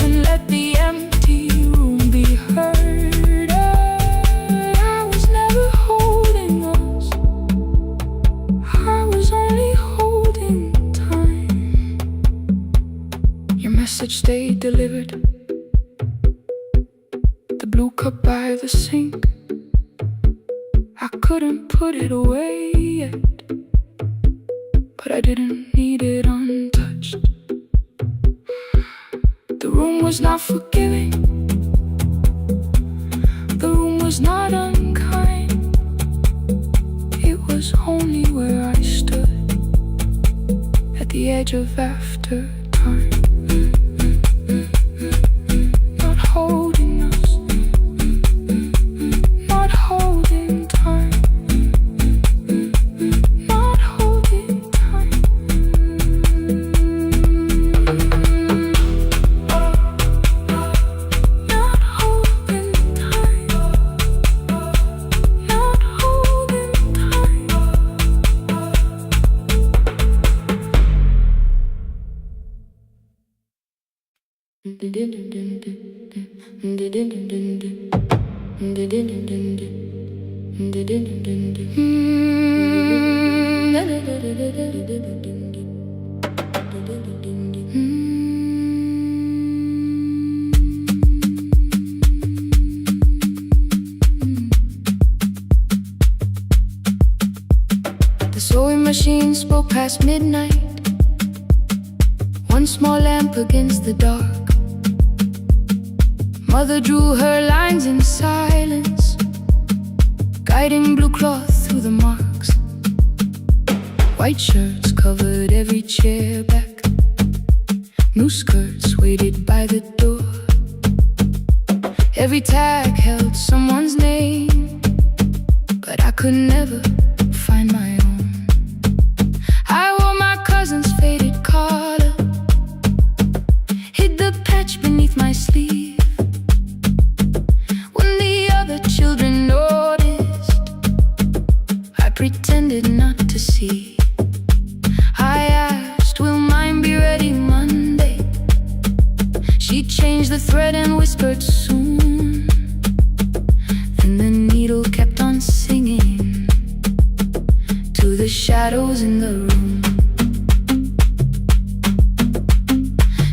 [SPEAKER 2] and let the empty room be heard. I was never holding us, I was only holding time. Your message stayed delivered, the blue cup by the sink. I couldn't put it away yet, but I didn't need it untouched. The room was not forgiving, the room was not unkind. It was only where I stood at the edge of after time. Not holding us, not holding time, not holding time. The sewing machine spoke past midnight. One small lamp against the dark. Mother drew her lines in silence, guiding blue cloth through the marks. White shirts covered every chair back. New skirts waited by the door. Every tag held someone's name, but I could never find my own. I wore my cousin's faded collar, hid the patch beneath my sleeve. When the other children noticed, I pretended not to see. I asked, will mine be ready Monday? She changed the thread and whispered soon. And the needle kept on singing to the shadows in the room.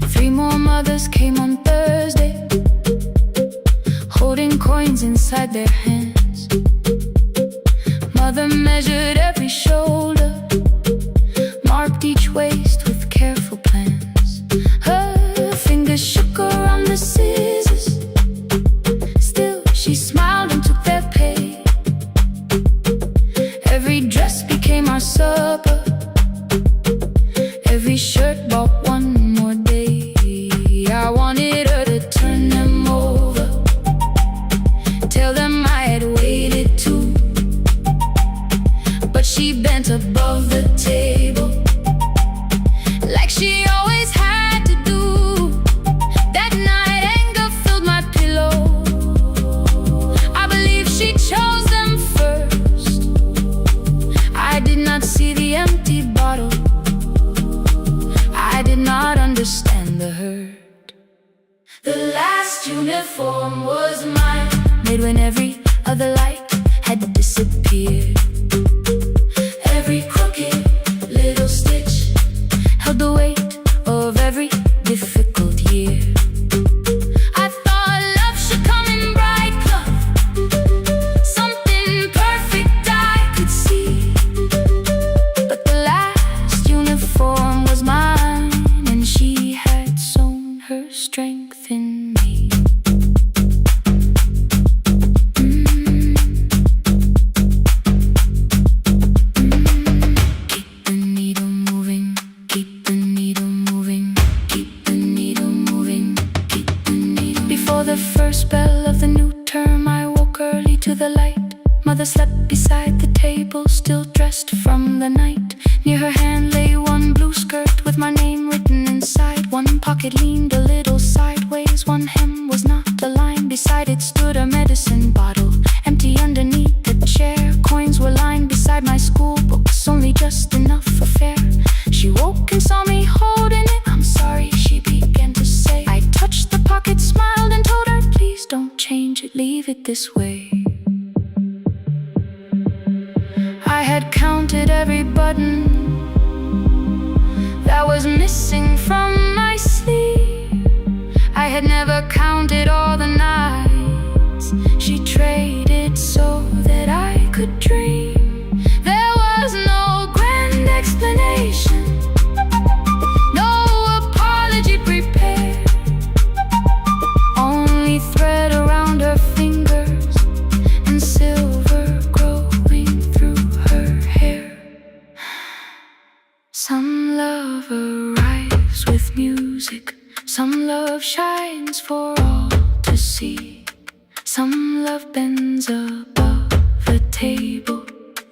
[SPEAKER 2] 3 more mothers came on Thursday, holding coins inside their hands. Mother measured every shoulder, marked each waist with careful plans. Her fingers shook around the scissors, still she smiled and took their pay. Every dress became our supper, every shirt bought one more day. I wanted her to turn them over, tell them I had waited too. But she bent above the table, like she always had to do. That night anger filled my pillow. I believe she chose them first. I did not see the empty bottle, I did not understand the hurt. The last uniform was mine, made when every other light had disappeared. Every crooked little stitch held the weight of every difficult year. I thought love should come in bright cloth, something perfect I could see. But the last uniform was mine, and she had sown her strength in me. Keep the needle moving, keep the needle moving, keep the needle moving, keep the needle. Before the first bell of the new term, I woke early to the light. Mother slept beside the table, still dressed from the night. Near her hand lay one blue skirt with my name written inside. One pocket leaned a little sideways, one hem was not aligned. Beside it stood a medicine bottle, empty underneath the chair. Coins were lined beside my school books, only just enough for fare. She woke and saw me holding it. I'm sorry, she began to say. I touched the pocket, smiled and told her, please don't change it, leave it this way. I had counted every button that was missing from my sleeve. I had never counted all the nights she traded so that I could dream. There was no grand explanation, no apology prepared, only thread around her fingers and silver growing through her hair. Some love arrives with music, some love shines for all to see. Some love bends above the table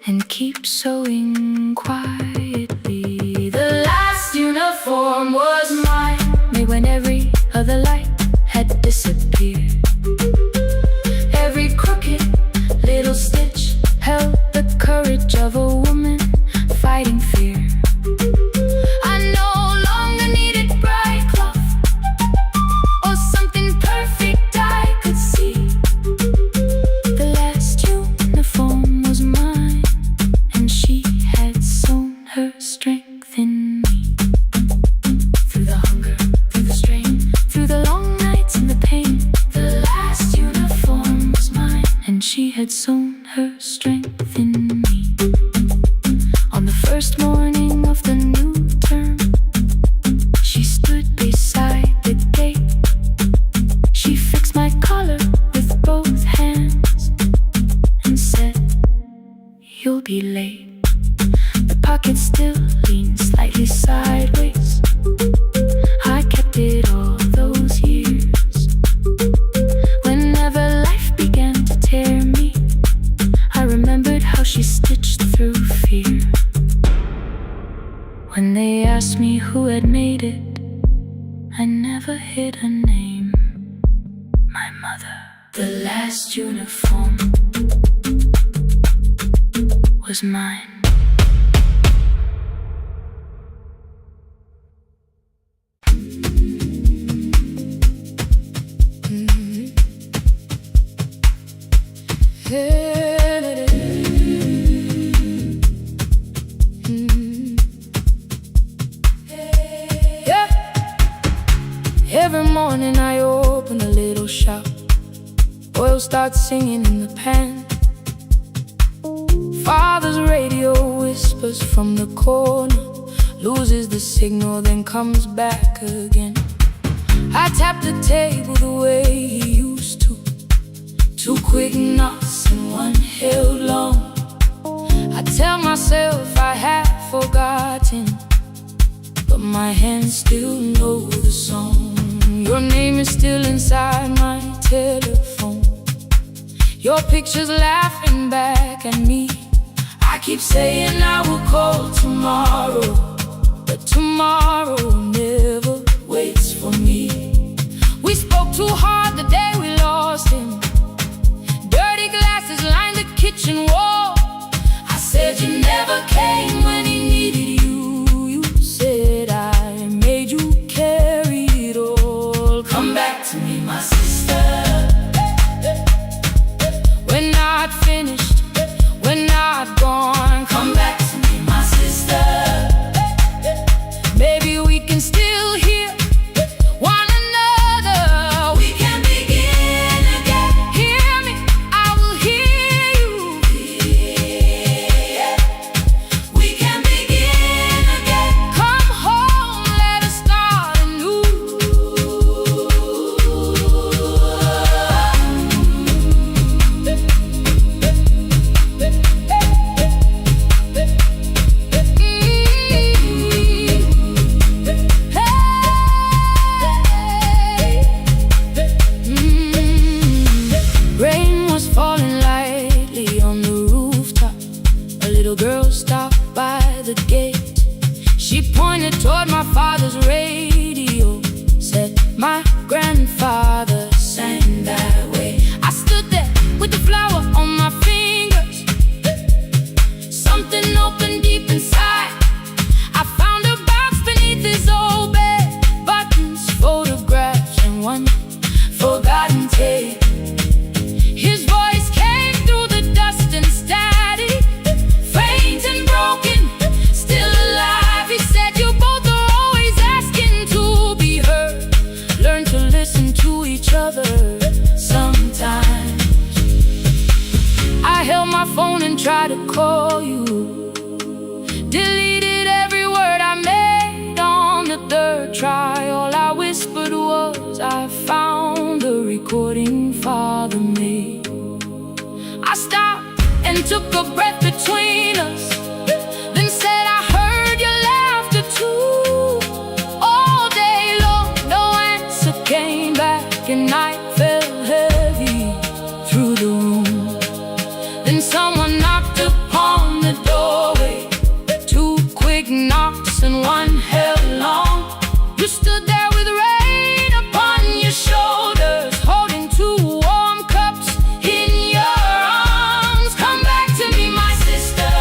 [SPEAKER 2] and keeps sewing quietly. The last uniform was mine, made when every other light had disappeared. Every crooked little stitch held the courage of a woman fighting fear. I no longer needed bright cloth, had sown her strength in me. On the first morning of the new term, she stood beside the gate. She fixed my collar with both hands and said, "You'll be late." The pocket still leaned slightly sideways. I kept it all those years. Whenever life began to tear me, I remembered how she stitched through fear. When they asked me who had made it, I never hid her name. My mother. The last uniform was mine.
[SPEAKER 1] Every morning I open a little shop. Oil starts singing in the pan. Father's radio whispers from the corner, loses the signal, then comes back again. I tap the table the way he used to. 2 quick knocks and 1 held long. I tell myself I have forgotten, but my hands still know the song. Your name is still inside my telephone. Your picture's laughing back at me. I keep saying I will call tomorrow, but tomorrow never waits for me. We spoke too hard the day we lost him. Dirty glasses lined the kitchen wall. I said you never came when he needed you. You said I made you carry it all. Come back to me, my sister. We're not finished, we're not gone. Come back to me, my sister. Maybe we can still hear one another. We can begin again. Hear me, I will hear you. Yeah. We can begin again. Come home, let us start anew. Rain was falling lightly on the rooftop. A little girl stopped by the gate. She pointed toward my father's radio, said my grandfather sang that way. I stood there with the flower on my fingers. Something opened deep inside. I found a box beneath his old bed. Buttons, photographs, and 1 forgotten tape. His voice came through the dust and static, faint and broken, still alive. He said, "You both are always asking to be heard. Learn to listen to each other sometimes." I held my phone and tried to call you. Deleted every word I made on the 3rd try. All I whispered was, I found the recording Father made. I stopped and took a breath between us, then said I heard your laughter too. All day long, no answer came back, and night fell heavy through the room. Then someone knocked upon the doorway. 2 quick knocks and 1 held long. You stood there with rain upon your shoulders, holding 2 warm cups in your arms. Come back to me, my sister.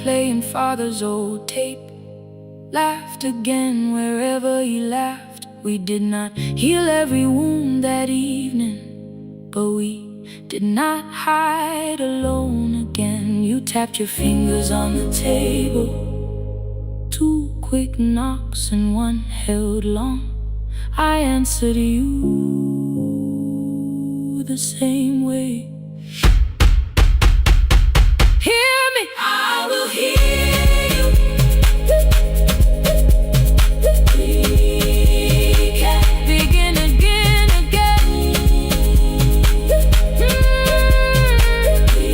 [SPEAKER 2] playing father's old tape. Laughed again wherever he laughed. We did not heal every wound that evening, but we did not hide alone again. You tapped your fingers on the table, 2 quick knocks and 1 held long. I answered you the same way. Hear me, I will hear you. We can begin again, again. We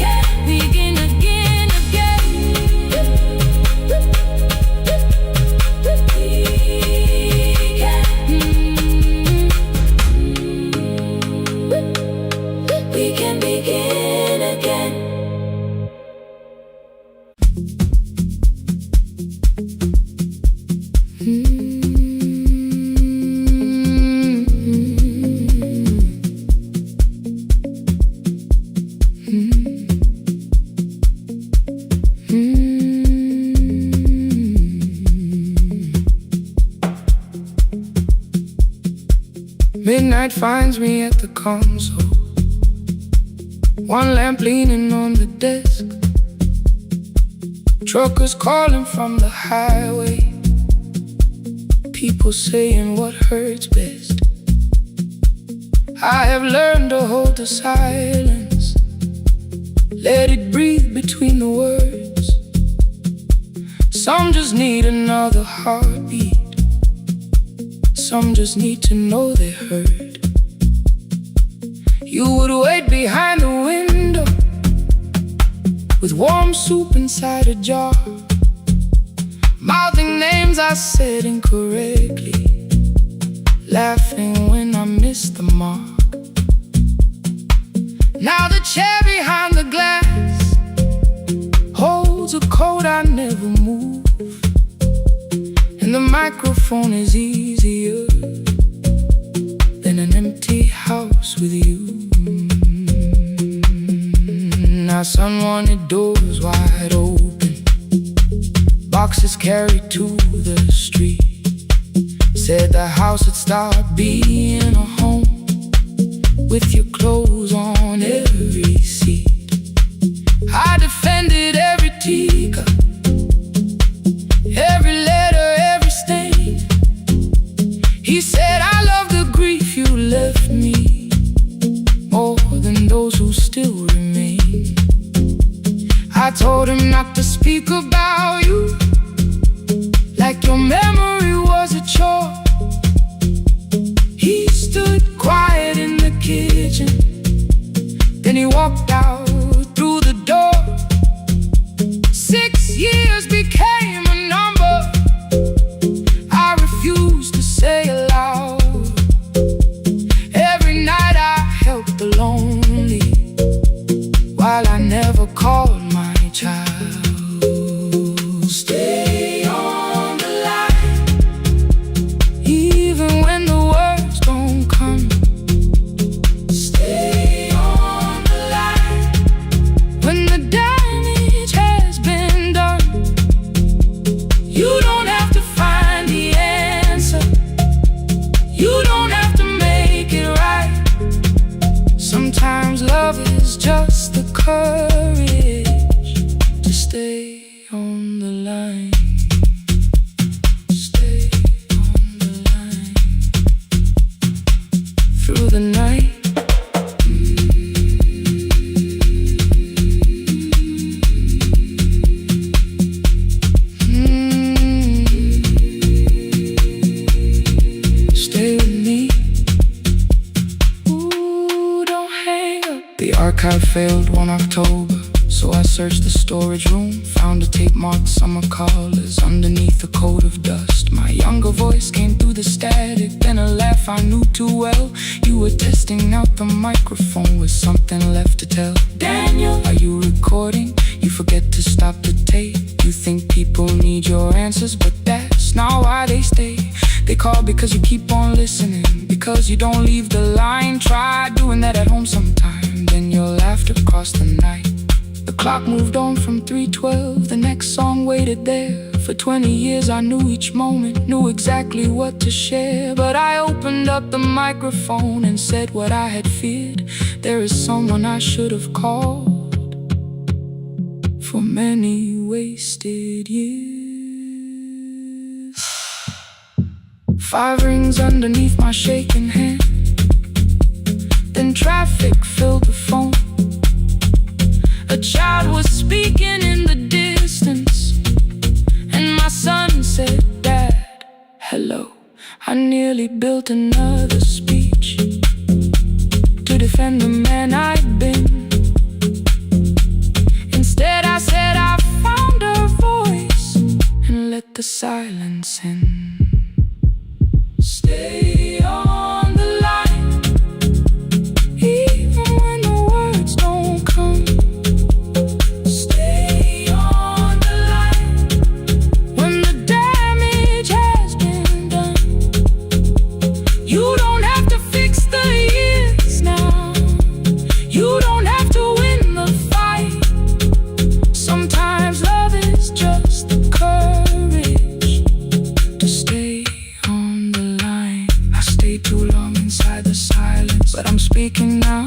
[SPEAKER 2] can begin again, again. We can begin again.
[SPEAKER 1] Midnight finds me at the console, 1 lamp leaning on the desk. Truckers calling from the highway, people saying what hurts best. I have learned to hold the silence, let it breathe between the words. Some just need another heartbeat, some just need to know they're heard. You would wait behind the window with warm soup inside a jar, mouthing names I said incorrectly, laughing when I missed the mark. Now the chair behind the glass holds a coat I never move, and the microphone is easier than an empty house with you. Our son wanted doors wide open, boxes carried to the street. Said the house would start being a home with your clothes on every seat. I defended every teacup, every letter, every stain. He said I love the grief you left me more than those who still remain. I told him not to speak about you like your memory was a chore. He stood quiet in the kitchen, then he walked out through the door. 6 years became a number I refused to say aloud. Every night I helped the lonely while I never called my child. Stay on the line, even when the words don't come. Stay on the line, when the damage has been done. You don't have to find the answer, you don't have to make it right. Sometimes love is just the courage to stay on the line. Stay on the line through the night. Stay with me. Ooh, don't hang up. The archive failed 1 October, so I searched the storage room, found a tape marked summer callers underneath a coat of dust. My younger voice came through the static, then a laugh I knew too well. You were testing out the microphone with something left to tell. Daniel, are you recording? You forget to stop the tape. You think people need your answers, but that's not why they stay. They call because you keep on listening, because you don't leave the line. Try doing that at home sometime, then you'll laugh across the night. The clock moved on from 3:12. The next song waited there. For 20 years I knew each moment, knew exactly what to share. But I opened up the microphone and said what I had feared. There is someone I should have called for many wasted years. 5 rings underneath my shaking hand. Then traffic filled the phone. A child was speaking in the distance, and my son said, "Dad, hello." I nearly built another speech to defend the man I'd been. Instead I said I found a voice and let the silence in. Stay on the line, even when the words don't come. Stay on the line when the damage has been done. You don't have to fix the years now. You don't have to win the fight. Sometimes love is just the courage to stay on the line. I stayed too long inside the silence, but I'm speaking now.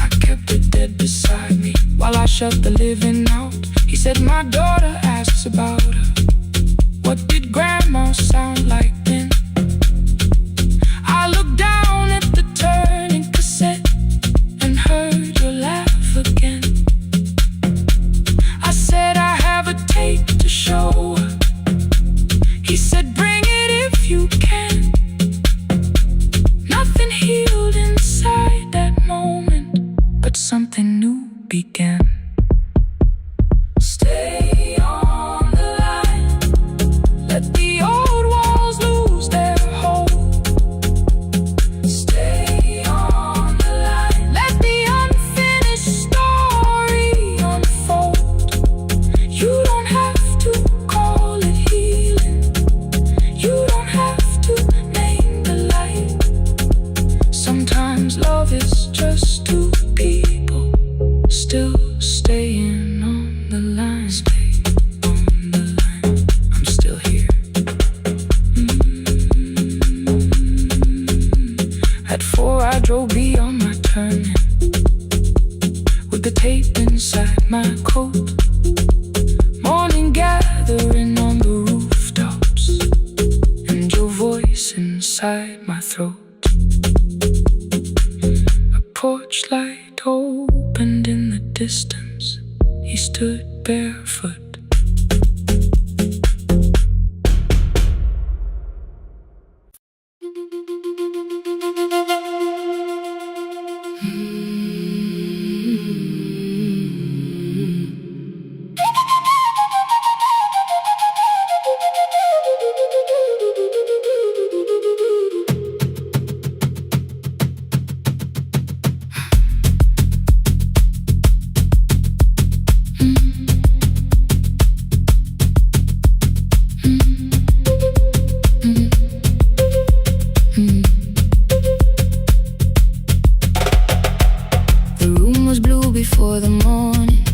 [SPEAKER 1] I kept it dead beside me while I shut the living out. He said, "My daughter asks about her. What did grandma sound like then?" I looked down at the turning cassette and heard your laugh again. I said, "I have a tape to show her." He said, "Bring it if you can." Nothing healed inside that moment, but something new began. Stay on the line, let the old walls lose their hold. Stay on the line, let the unfinished story unfold. You don't have to call it healing. You don't have to name the light. Sometimes love is just two people still staying on the line. Stay on the line, I'm still here. At 4 I drove beyond my turning with the tape inside my coat. Morning gathering on the rooftops and your voice inside my throat. A porch light opened in the distance. He stood barefoot. Before the morning,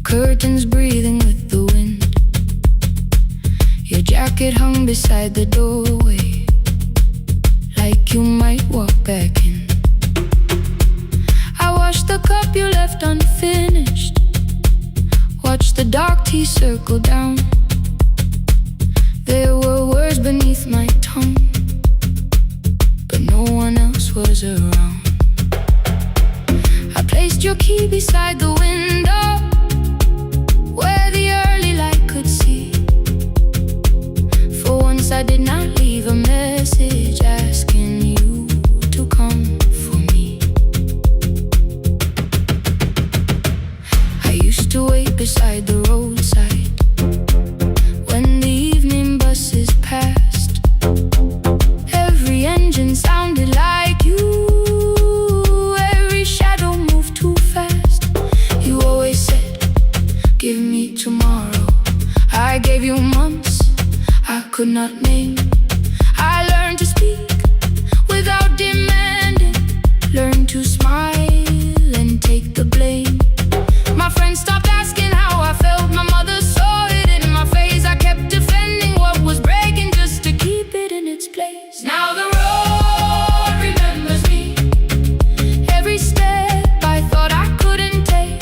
[SPEAKER 1] curtains breathing with the wind. Your jacket hung beside the doorway, like you might walk back in. I washed the cup you left unfinished, watched the dark tea circle down. There were words beneath my tongue, but no one else was around. Placed your key beside the window where the early light could see. For once I did not leave a message asking you to come for me. I used to wait beside the roadside when the evening buses passed. Every engine sounded like you. Give me tomorrow. I gave you months I could not name. I learned to speak without demanding. Learned to smile and take the blame.
[SPEAKER 2] My friends stopped asking how I felt. My mother saw it in my face. I kept defending what was breaking just to keep it in its place. Now the road remembers me. Every step I thought I couldn't take,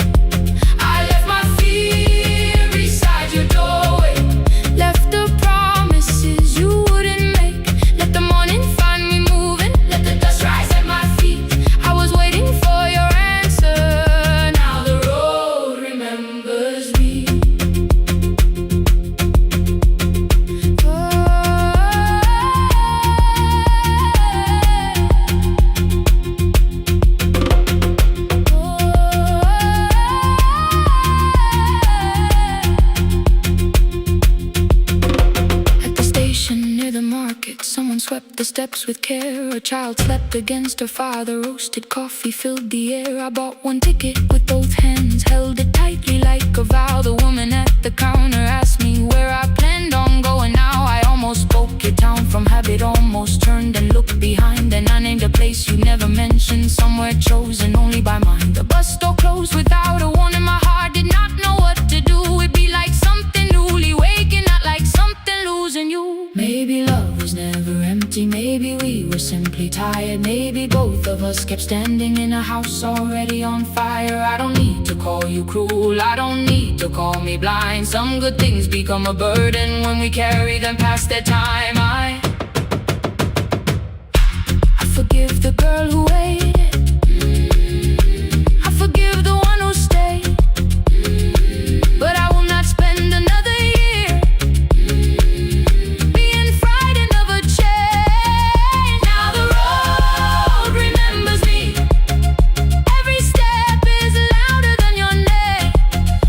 [SPEAKER 2] I left my fear beside your doorway. Left the promises you wouldn't make. Let the morning find me moving. Let the dust rise at my feet. I was waiting for your answer. Now the road remembers me. At the station near the market, someone swept the steps with care. A child slept against her father. Roasted coffee filled the air. I bought one ticket with both hands, held it tightly like a vow. The woman at the counter asked me where I planned on going. Now I almost spoke your town from habit, almost turned and looked behind. And I named a place you never mentioned, somewhere chosen only by mine. The bus door closed without a warning. My heart did not know what to do. It'd be like something newly waking, not like something losing you. Maybe love was never empty. Maybe we were simply tired. Maybe both of us kept standing in a house already on fire. I don't need to call you cruel. I don't need to call me blind. Some good things become a burden when we carry them past their time. I forgive the girl who waited. I forgive the one who stayed. But I will not spend another year being frightened of a change. Now the road remembers me. Every step is louder than your name.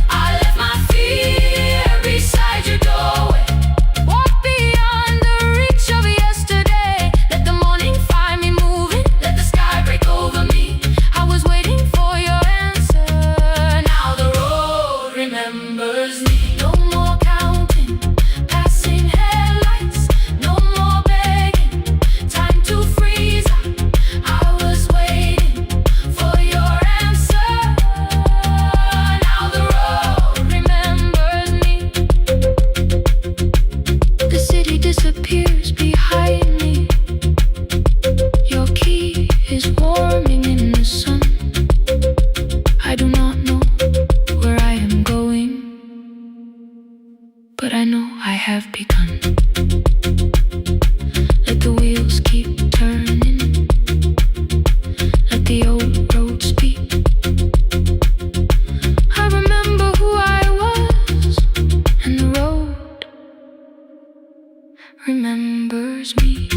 [SPEAKER 2] I left my fear beside your doorway. Walk beyond the reach of yesterday. Let the morning find me moving. Let the sky break over me. I was waiting for your answer. Now the road remembers me. No more counting, passing headlights. No more begging, time to freeze up. I was waiting for your answer. Now the road remembers me. The city disappears behind me. Your key is warming in the sun. I do not know where I am going, but I know I have begun. Let the wheels keep turning. Let the old road speak. I remember who I was, and the road remembers me.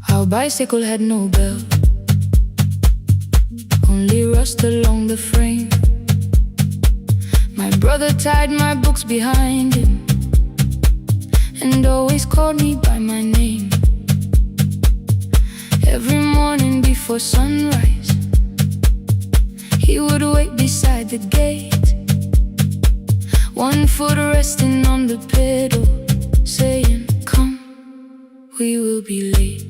[SPEAKER 2] Our bicycle had no bell, only rust along the frame. My brother tied my books behind him and always called me by my name. Every morning before sunrise, he would wait beside the gate, one foot resting on the pedal, saying, "Come, we will be late."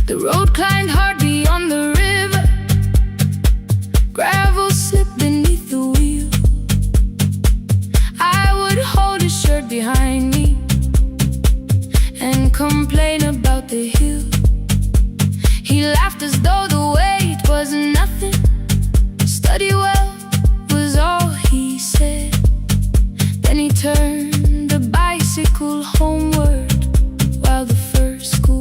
[SPEAKER 2] The road climbed hard beyond the river, gravel slipped beneath the wheel. I would hold his shirt behind me and complain about the hill. He laughed as though the weight was nothing. Study well was all he said. Then he turned the bicycle homeward while the first school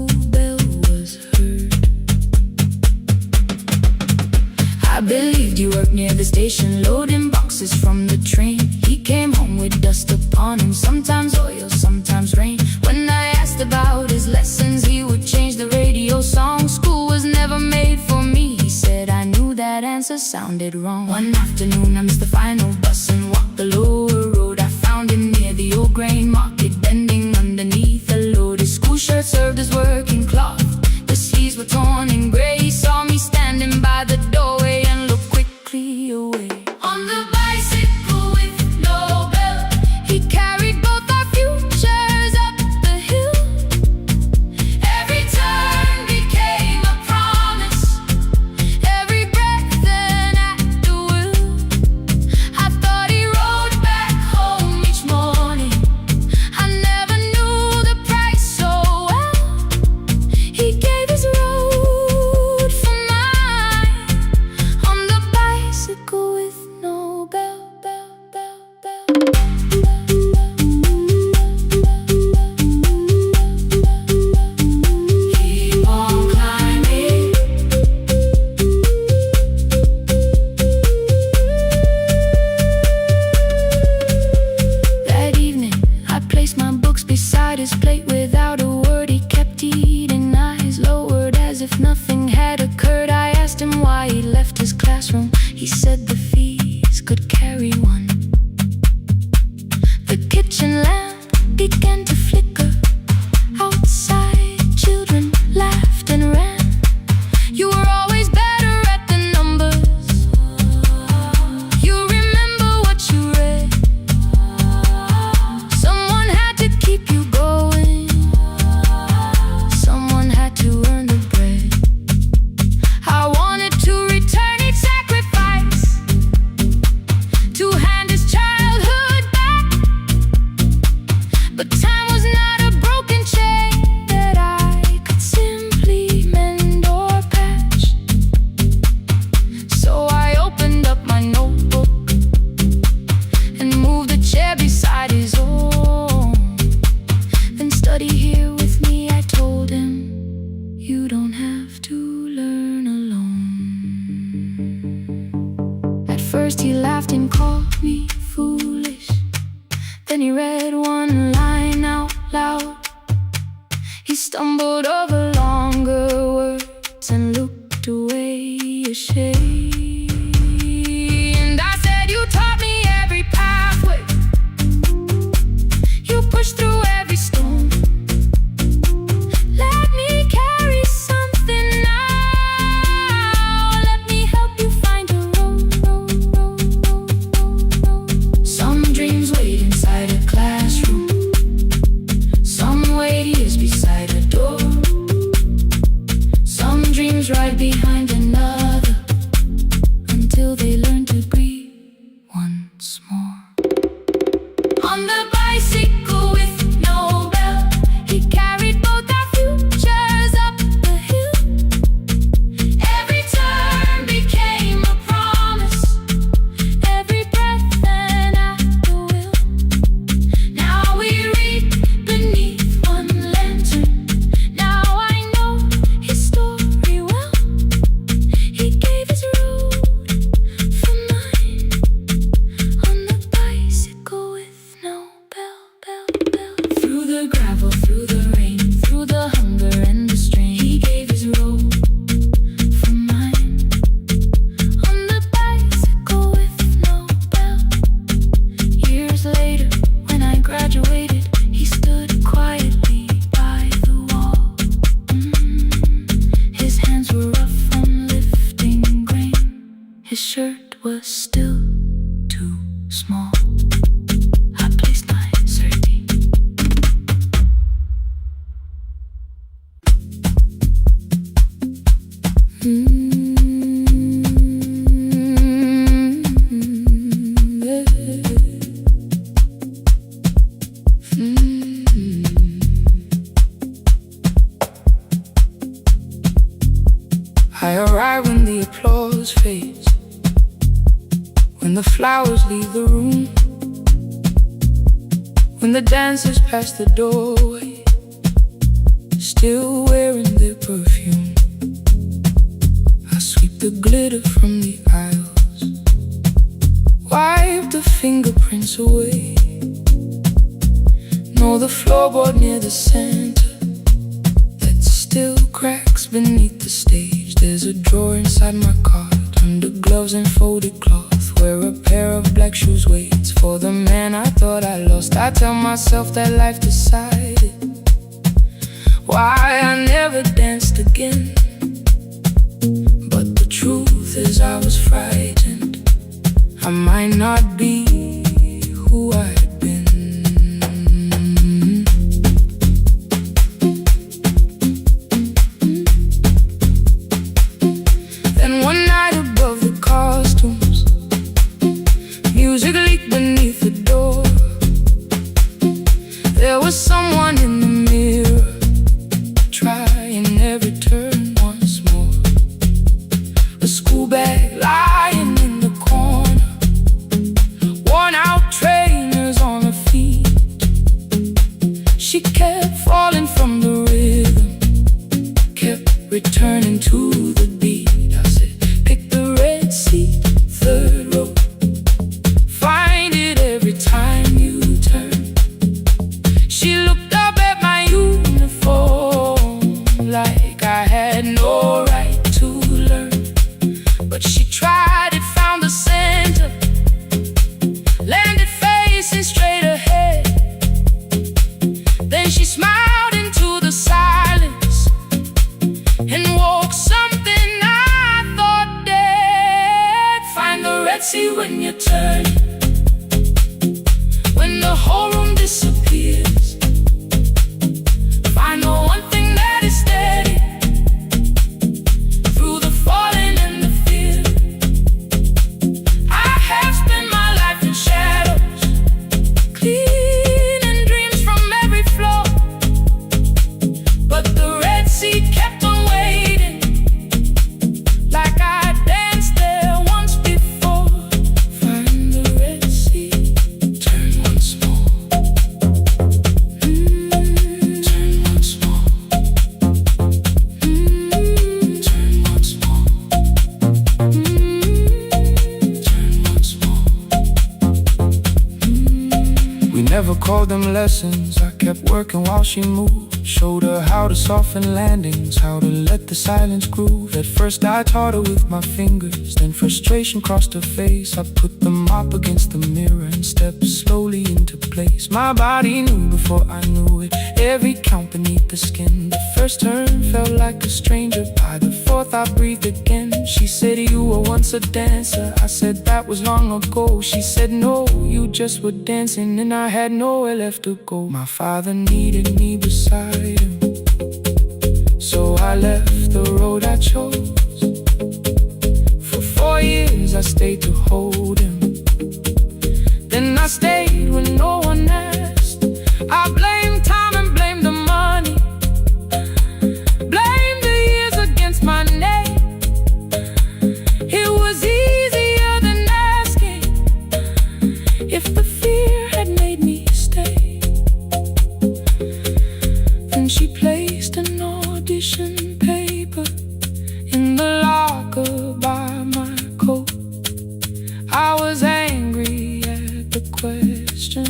[SPEAKER 2] I believed you worked near the station, loading boxes from the train. He came home with dust upon him, sometimes oil, sometimes rain. When I asked about his lessons, he would change the radio song. School was never made for me, he said. I knew that answer sounded wrong. One afternoon I missed the final bus and walked the lower road. I found him near the old grain market, bending underneath a load. His school shirt served as working cloth, the sleeves were torn and gray. He saw me standing by the doorway and looked quickly away. On the bicycle with no belt, he carried both our futures up the hill. Every turn became a promise, every breath an act of will. I thought he rode back home each morning, I never knew the price so well. He gave his road for mine, on the bicycle with no bell. Keep on climbing. That evening, I placed my books beside his plate. Without a word, he kept eating, eyes lowered as if nothing had occurred. I asked him why he left his classroom. He said the fees could carry one. The kitchen lamp began to flicker. Outside, children laughed and ran. You were always better at the numbers. You remember what you read. Someone had to keep you going, someone had to earn the bread. I wanted to return each sacrifice, to hand his childhood back. But time was not a broken chain that I could simply mend or patch. So I opened up my notebook and moved the chair beside his own. Then study here with me, I told him. You don't have to learn alone. At first he laughed and called me foolish. Then he read one line out loud. He stumbled over longer words and looked away ashamed. And I said, you taught me every pathway, you pushed through every stone. Let me carry something now, let me help you find a road. Some dreams wait inside a classroom, some wait years beside a door. Some dreams right behind another, until they learn to breathe once more. On the bicycle with no bell, he carried both our futures up the hill. Every turn became a promise, every breath an act of will. Now we read beneath one lantern, now I know his story well. He gave his road for mine, on the bicycle with no bell. Through the gravel, through the rain, through the hunger and the strain, he gave his road for mine, on the bicycle with no bell. Years later, when I graduated, he stood quietly by the wall. His hands were rough from lifting grain, his shirt was still too small. I placed my sardine. I arrive when the applause fades, when the flowers leave the room, when the dancers pass the doorway, still wearing their perfume. I sweep
[SPEAKER 1] the glitter from the aisles, wipe the fingerprints away. No, the floorboard near the center that still cracks beneath the stage. There's a drawer inside my cart, under gloves and folded cloth, where a pair of black shoes waits for the man I thought I lost. I tell myself that life decided why I never danced again. But the truth is I was frightened I might not be who I had been. Then one night above the costumes, music leaked beneath the door. There was someone in the mirror, trying every turn once more. A school bag lying in the corner, worn out trainers on her feet. She kept falling from the rhythm, kept returning to the beat. I said, pick the red seat, third row, find it every time you turn. She looked up at my uniform like I had no right to learn. But she tried it, found the center, landed facing straight ahead. Then she smiled into the silence and woke something I thought dead. Find the red sea when you turn, when the whole room disappears. Find the one thing that is steady through the falling and the fear. I have spent my life in shadows, cleaning dreams from every floor. But the red sea kept on waiting, like I danced there once before. Find the red sea, turn once more. Turn once more. Turn once more. Turn once more. We never called them lessons. I kept working while she moved, showed her how to soften landings, how to let the silence groove. At first I taught her with my fingers, then frustration crossed her face. I put the mop against the mirror and stepped slowly into place. My body knew before I knew it, every count beneath the skin. The first turn felt like a stranger, by the fourth I breathed again. She said, you were once a dancer. I said, that was long ago. She said, no, you just were dancing, and I had nowhere left to go. My father needed me beside him, so I left the road I chose. For 4 years I stayed to hold him, then I stayed when no one asked. I blamed time and blamed the money, blamed the years against my name. It was easier than asking if the fear had made me stay. Then she placed an audition paper in the locker by my coat. I was angry at the question,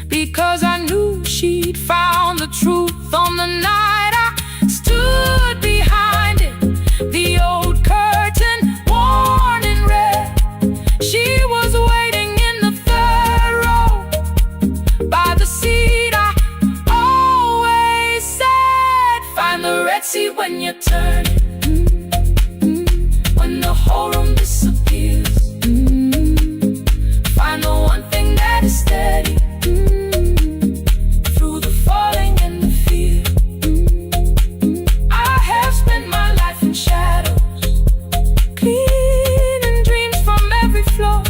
[SPEAKER 1] because I knew she'd found the truth on the night I stood behind it. The old curtain, worn in red. She was waiting in the third row, by the seat I always said. Find the red sea when you turn it, when the whole room disappears. Find the one thing that is steady through the falling and the fear. I have spent my life in shadows, cleaning dreams from every floor.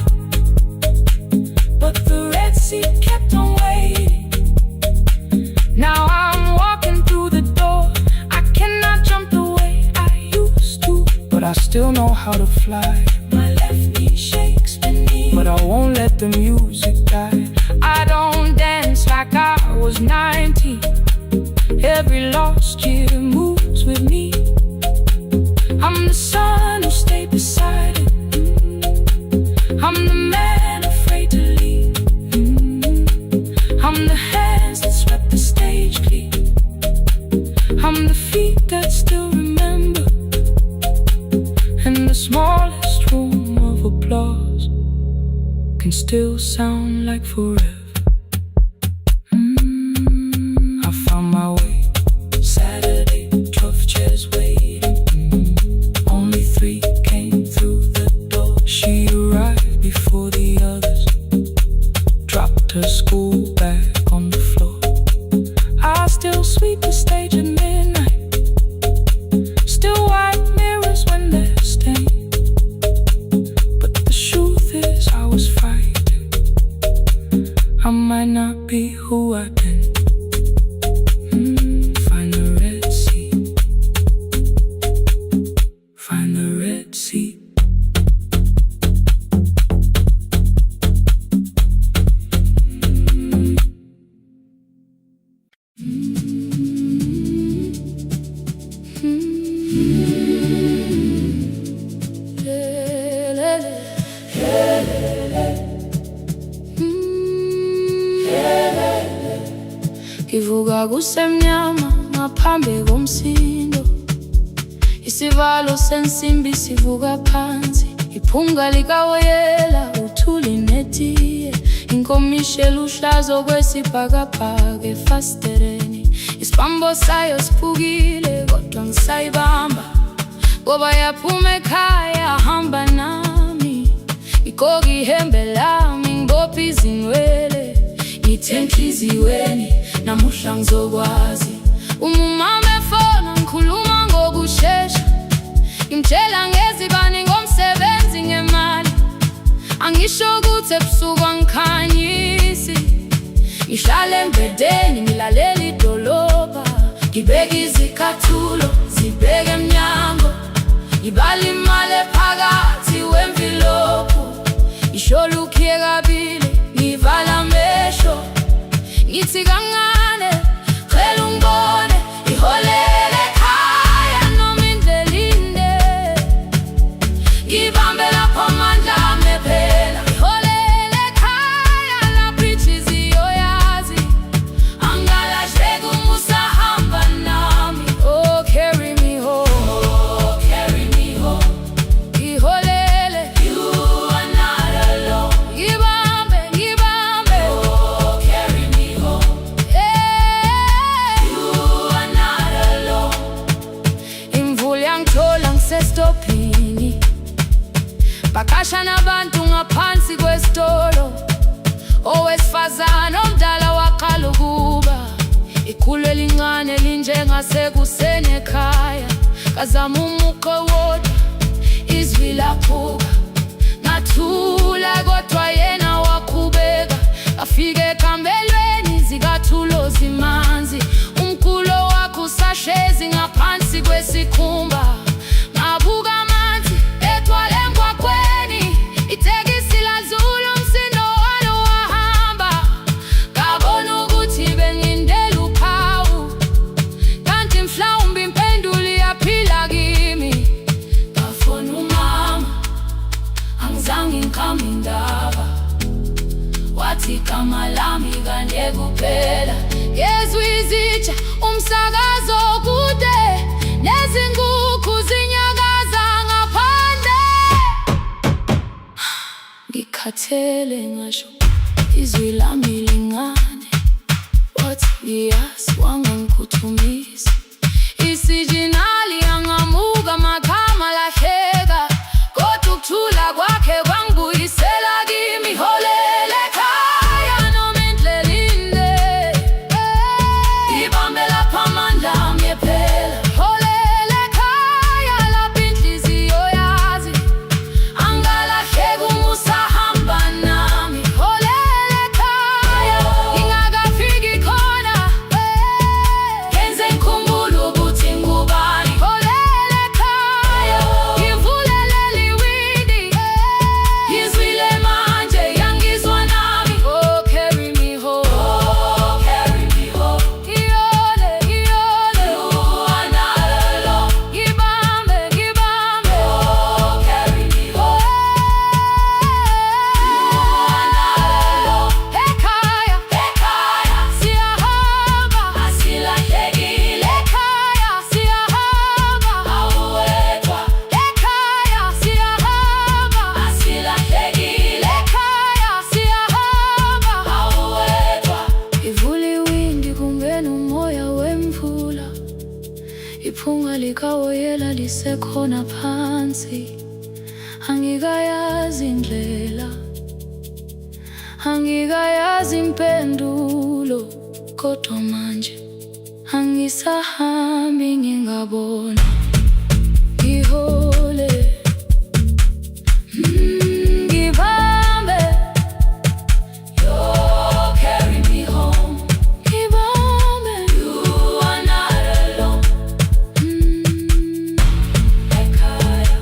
[SPEAKER 1] But the red sea kept on waiting. Now I'm walking through the door. I cannot jump the way I used to, but I still know how to fly. My left knee shakes beneath, but I won't let the music die. I don't dance like I was 19. Every lost year moves with me. I'm the son who stayed
[SPEAKER 2] I'm the man afraid to leave. I'm the hands that swept the stage clean. I'm the feet that still remember, and the smallest room of applause can still sound like forever. I found my way Saturday, 12 chairs waiting. Only 3 came through the door. She arrived before the others, dropped her school bag on the floor. I still sweep the stage at midnight, still wipe mirrors when they're stained. But the truth is I was frightened. I might not be who I've been. Find the red sea. Find the red sea. Ngivuka kusemnyama ngaphambi komsindo, isivalo sensimbi sivuka phansi, iphunga likawoyela uthuli netiye, inkomishi eluhlaza okwesibhakabhaka efasitereni. Isibambo sayo siphukile kodwa ngisayibamba, ngoba yaphuma ekhaya hamba nami. Ngigqoka ihembe lami ngibophe izinwele, ngithe enhliziyweni namuhla ngizokwazi. Umama efona ngikhuluma ngokushesha, ngimtshela ngezibani ngomsebenzi ngemali. Angisho ukuthi ebusuku angikhanyisi, ngihlala embedeni ngilalela idolobha, ngibeka izicathulo zibheke emnyango, ngibala imali ephakathi wemvilophu. Isho lukhiye kabili ngivala amehlo, ngithi kancane cela ungibone, iholele ekhaya noma indlela inde. Ngibambe lapho amandla ami ephela, iholele ekhaya lapho inhliziyo yazi angalahleki uma usahamba nami. Oh carry me home, oh carry me home, iholele, you are not alone. Ngibambe, ngibambe, oh carry me home, you are not alone. Imvula yangithola ngisestopini, bakasha nabantu ngaphansi kwesitolo. Owesifazane omdala waqala ukuba, ikhulu elincane linjengasekuseni ekhaya. Kazama umuqo wodwa, izwi laphuka, ngathula kodwa yena waqhubeka. Afike ekambelweni zikathulo zimanzi, umkhulo wakho usahlezi ngaphansi kwesikhumba. Ngabuka amanzi ethwala emgwaqweni, itekisi ladlula umsindo walo wahamba. Ngabona ukuthi bengindela uphawu, kanti mhlawumbe impendulo iyaphila kimi. Ngafona umama, angizange ngikhambe indaba, wathi igama lami kanye kuphela. Ngezwe izitsha umsakazo kude, nezinkukhu zinyakaza ngaphandle. Ngikhathele ngasho izwi lami lingane, wathi ngiyazi wangangikhuthumisa. Isijinali yangamuka magama lahleka, kodwa ukuthula kwakhe kwangibuyisela kimi. Iholele ekhaya noma indlela inde, ngibambe lapho amandla ami ephela. Iholele ekhaya lapho inhliziyo yazi angalahleki uma usahamba nami. Iholele ekhaya ngingakafiki khona, ngenze ngikhumbule ukuthi ngubani. Iholele ekhaya ngivulelele iwindi, ngisekhona phansi, angikayazi indlela, angikayazi impendulo, kodwa manje angisahambi ngingabona, ngihole, ngibambe, you carry me home, ngibambe, you are not alone, ekhaya,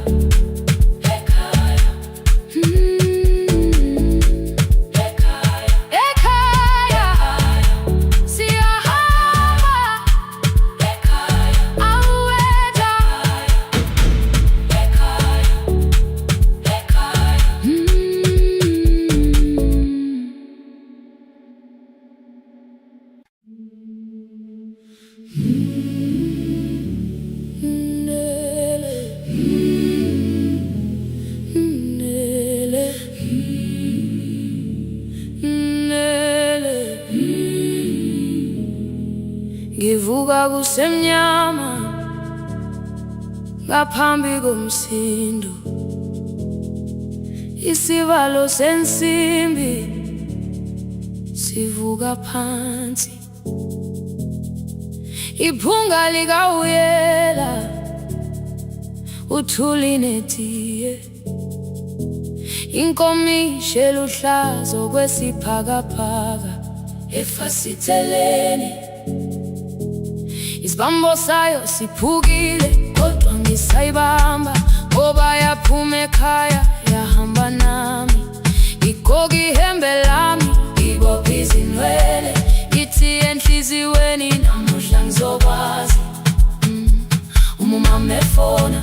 [SPEAKER 2] ekhaya, ekhaya, ekhaya, siyahamba, ekhaya, awetha, ekhaya, ngivuka kusemnyama ngaphambi komsindo, isivalo sensimbi sivuka phansi, iphunga likawuyela uthuli netiye, inkomishi eluhlaza okwesiphakapaka efasiteleni, isibambo sayo siphukile kodwa ngisayibamba, ngoba yaphuma ekhaya yahamba nami, igqoka ihembe lami, ibopha izinwele, ithi enhliziyweni namuhla ngizokwazi. Umama efona,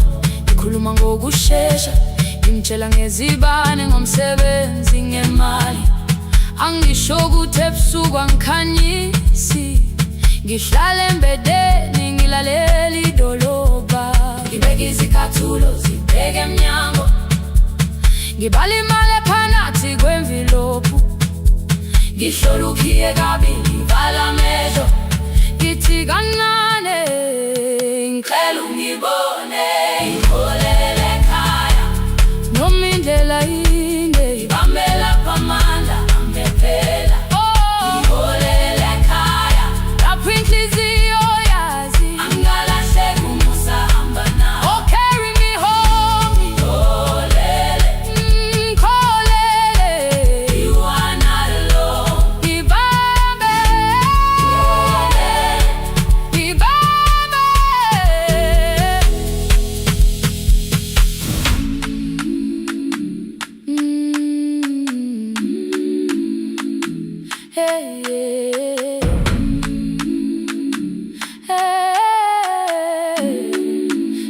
[SPEAKER 2] ikhuluma ngokushesha, imtshela ngezibane, ngomsebenzi, ngemali, angisho ukuthi ebusuku angikhanyisi, ngihlala embedeni ngilalela idolobha, ngibeka izicathulo zibheke emnyango, ngibala imali ephakathi kwemvilophu, ngihlola ukhiye kabili, ngivala amehlo, ngithi kancane ngicela ungibone, ngiholele ekhaya, noma indlela inde, ngibambela phamandla angephela, ngiholele ekhaya, lapho inhliziyo yazi angalahleki umusa hamba nawe. Oh, carry me home, ngiholele, ngikholele, you are not alone, ngibambe, ngiholele, ngibambe, hey, hey,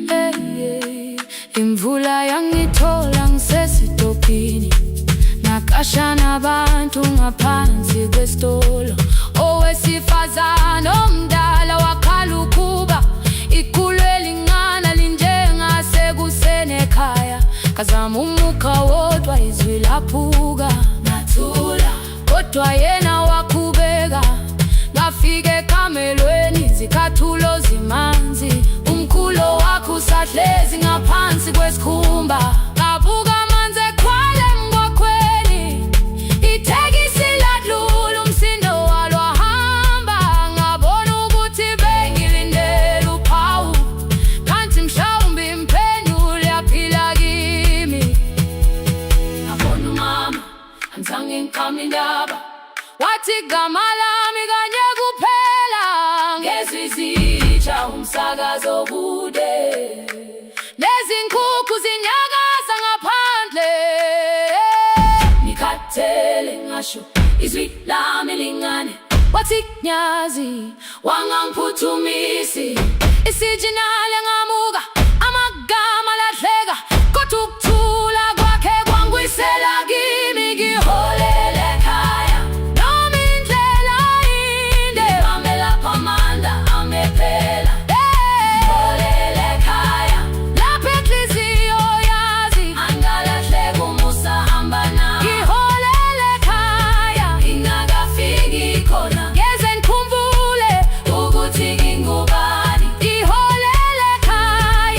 [SPEAKER 2] hey, hey. Imvula yangithola ngisesitopini, nakasha nabantu ngaphansi kwesitolo, owesifazane omdala wakhala ukuba ikhulu elingana linjengasekuseni ekhaya, kazama umukha wodwa izwi laphuka, nathula kodwa yena wakhubeka, ngafika ekamelweni izicathulo zimanzi, umkhulo wakho usahlezi ngaphansi kwesikhumba, ngabuka amanzi ekhwale emgwaqweni, ithekisi ladlula umsindo walo wahamba, ngabona ukuthi bengilindele uphawu, kanti mhlawumbe impendulo yaphila kimi, ngabona umama angizange ngiqame indaba, wathi igama lami kanye kuphela, ngezwi izitsha umsakazo kude, nezinkukhu zinyakaza ngaphandle, ngikhathele ngasho izwi lami lingane, wathi nyazi wangangiphuthumisi, isijinali ngamuka, amagama lahleka, kodwa ukuthula kwakhe kwangwisela kimi, ngiholele ekhaya, noma indlela inde, ngibambela phamandla angephela, ngiholele ekhaya, lapho inhliziyo yazi angalahleki umusa hamba nawe, ngiholele ekhaya, ingakafiki khona, ngeze ngikhumbule ukuthi ngingubani, ngiholele ekhaya.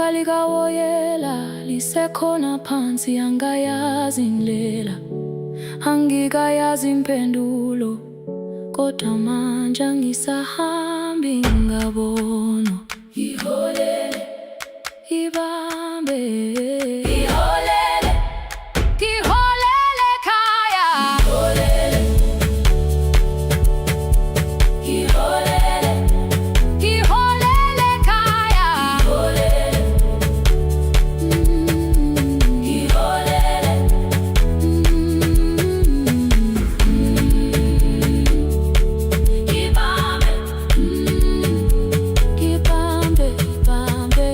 [SPEAKER 2] Ilanga likawoyela lisekhona phansi, angayazi indlela, angikayazi impendulo, kodwa manje angisahambi ngabona. Ngiholele, ibambe, ngiholele, ngiholele ekhaya. Ngiholele, ngiholele, ngiholele ekhaya. Ngiholele, ngiholele, ibambe, ibambe, ibambe,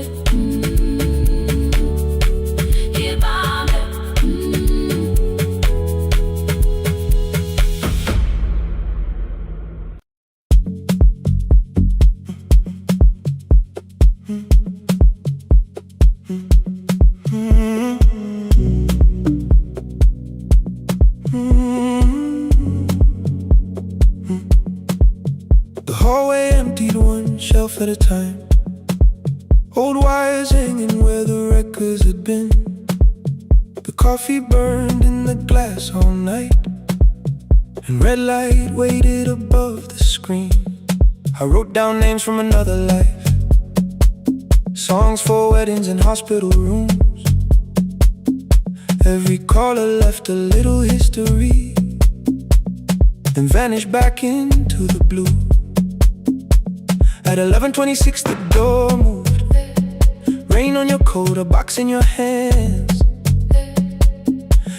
[SPEAKER 2] ibambe.
[SPEAKER 1] The hallway emptied one shelf at a time. Old wires hanging where the records had been. The coffee burned in the glass all night, and red light waited above the screen. I wrote down names from another life, songs for weddings and hospital rooms. Every caller left a little history, then vanished back into the blue. At 11:26 the door moved. Rain on your coat, a box in your hands.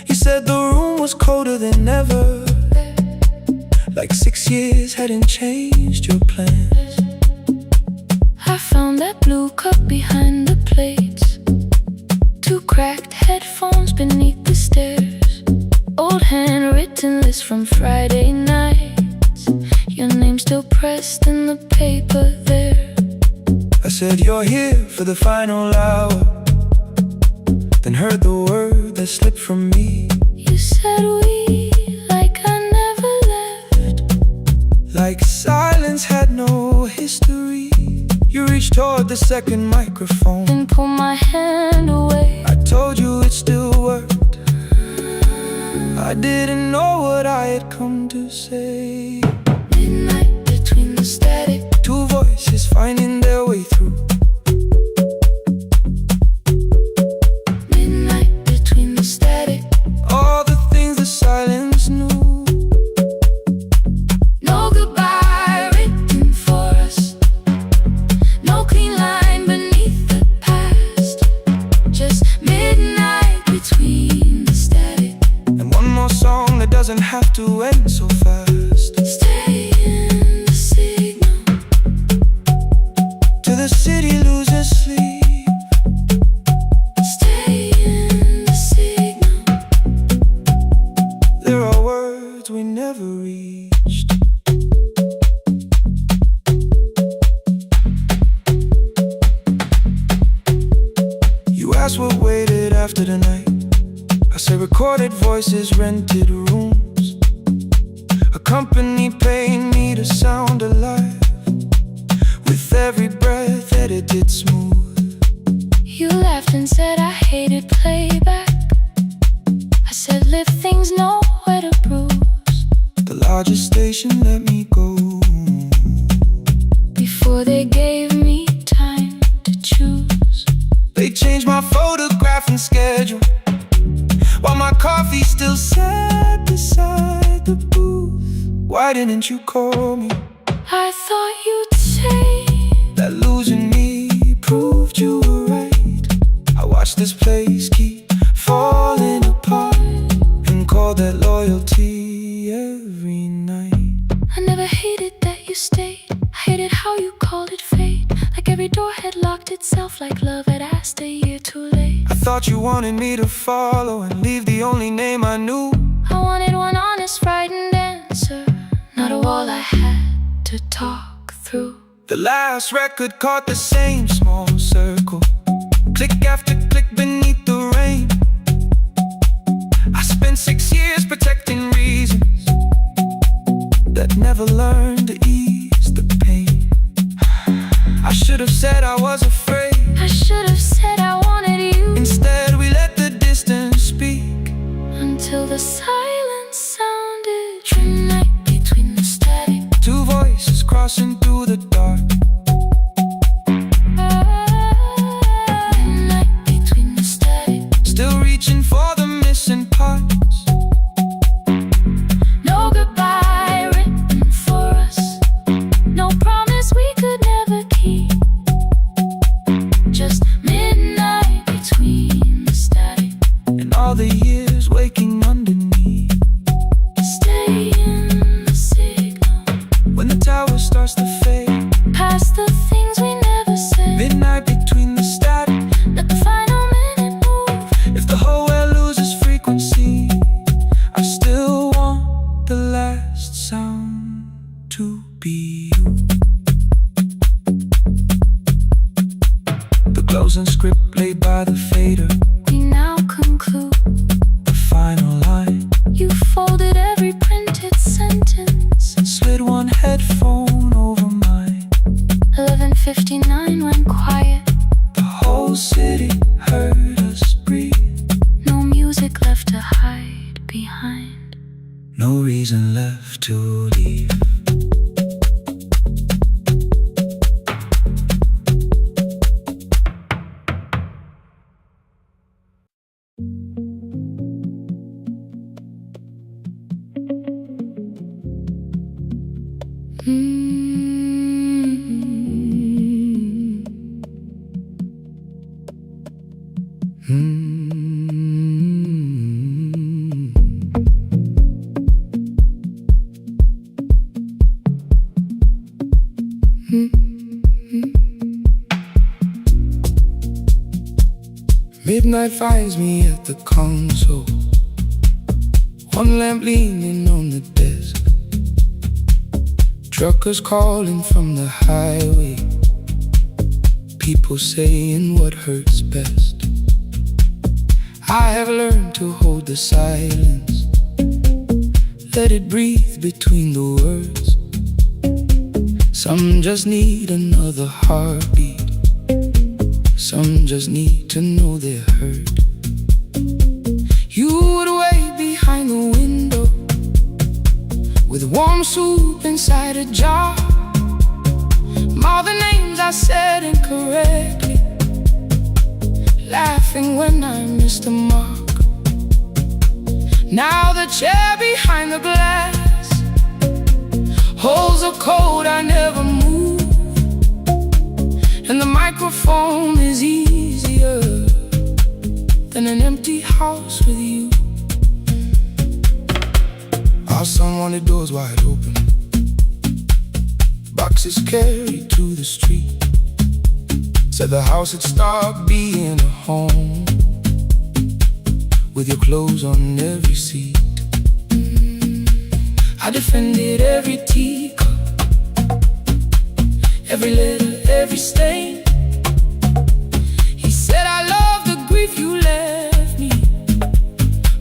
[SPEAKER 1] You said the room was colder than ever, like 6 years hadn't changed your plans.
[SPEAKER 2] I found that blue cup behind the plates, 2 cracked headphones beneath the stairs, old handwritten list from Friday nights, your name still pressed in the paper there.
[SPEAKER 1] I said you're here for the final hour, then heard the word that slipped from me.
[SPEAKER 2] You said we, like I never left,
[SPEAKER 1] like silence had no history. You reached toward the second microphone,
[SPEAKER 2] then pulled my hand away.
[SPEAKER 1] I told you it still worked. I didn't know what I had come to say.
[SPEAKER 2] Midnight between the static,
[SPEAKER 1] 2 voices finding their way through.
[SPEAKER 2] midnight between the static.
[SPEAKER 1] All the things the silence knew.
[SPEAKER 2] No goodbye written for us, no clean line beneath the past, just midnight between the static.
[SPEAKER 1] And one more song that doesn't have to end so fast.
[SPEAKER 2] Stay in the signal,
[SPEAKER 1] Till the city loses sleep.
[SPEAKER 2] stay in the signal.
[SPEAKER 1] There are words we never reached. You asked what waited after the night. I say recorded voices, rented rooms, a company paying me to sound alive, with every breath edited smooth.
[SPEAKER 2] You laughed and said I hated playback. I said live things nowhere to bruise,
[SPEAKER 1] The largest station let me go.
[SPEAKER 2] before they gave me time to choose.
[SPEAKER 1] They changed my photograph and schedule, while my coffee still sat beside the booth. Why didn't you call me?
[SPEAKER 2] I thought you'd say
[SPEAKER 1] That losing me proved you were right. I watched this place keep falling apart, and called that loyalty every night.
[SPEAKER 2] I never hated that you stayed, I hated how you called it fate, like every door had locked itself, like love had asked a year too late.
[SPEAKER 1] I thought you wanted me to follow and leave the only name I knew.
[SPEAKER 2] I wanted one honest, frightened answer, not a wall I had to talk through.
[SPEAKER 1] The last record caught the same small circle, click after click beneath the rain. I spent 6 years protecting reasons that never learned to ease the pain. I should have said I was afraid.
[SPEAKER 2] I should have said Midnight between the static.
[SPEAKER 1] Two voices crossing through the dark.
[SPEAKER 2] Midnight between the static.
[SPEAKER 1] Still reaching for the missing parts.
[SPEAKER 2] No goodbye written for us. No promise we could never keep. Just midnight between the static.
[SPEAKER 1] And all the years waking underneath.
[SPEAKER 2] Stay in the signal.
[SPEAKER 1] When the tower starts to fade.
[SPEAKER 2] Past the things we never said.
[SPEAKER 1] Midnight between the static.
[SPEAKER 2] Let the final minute move.
[SPEAKER 1] If the whole world loses frequency, I still want the last sound to be you. The closing script played by the fader.
[SPEAKER 2] We now conclude.
[SPEAKER 1] The final line.
[SPEAKER 2] You folded every printed sentence.
[SPEAKER 1] And slid one headphone over mine.
[SPEAKER 2] 11:59 went quiet.
[SPEAKER 1] The whole city heard us breathe.
[SPEAKER 2] No music left to hide behind.
[SPEAKER 1] No reason left to leave. Midnight finds me at the console. One lamp leaning on the desk. Truckers calling from the highway. People saying what hurts best. I have learned to hold the silence. Let it breathe between the words. Some just need another heartbeat. Some just need to know they're heard. You would wait behind the window with warm soup inside a jar. All the names I said incorrectly, laughing when I missed the mark. Now the chair behind the glass holds a code I never moved. And the microphone is easier than an empty house with you. Our son wanted doors wide open, boxes carried to the street. Said the house had stopped being a home, with your clothes on every seat. I defended every teacup, every letter, every stain. He said I love the grief you left me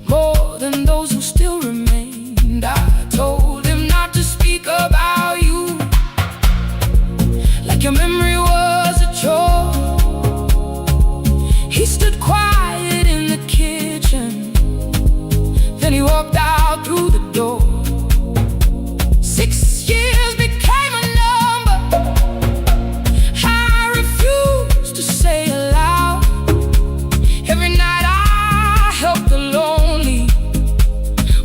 [SPEAKER 1] more than those who still remained. I told him not to speak about you like your memory was a chore. He stood quiet in the kitchen, then he walked out through the door. 6 years became a number I refused to say aloud. Every night I helped the lonely,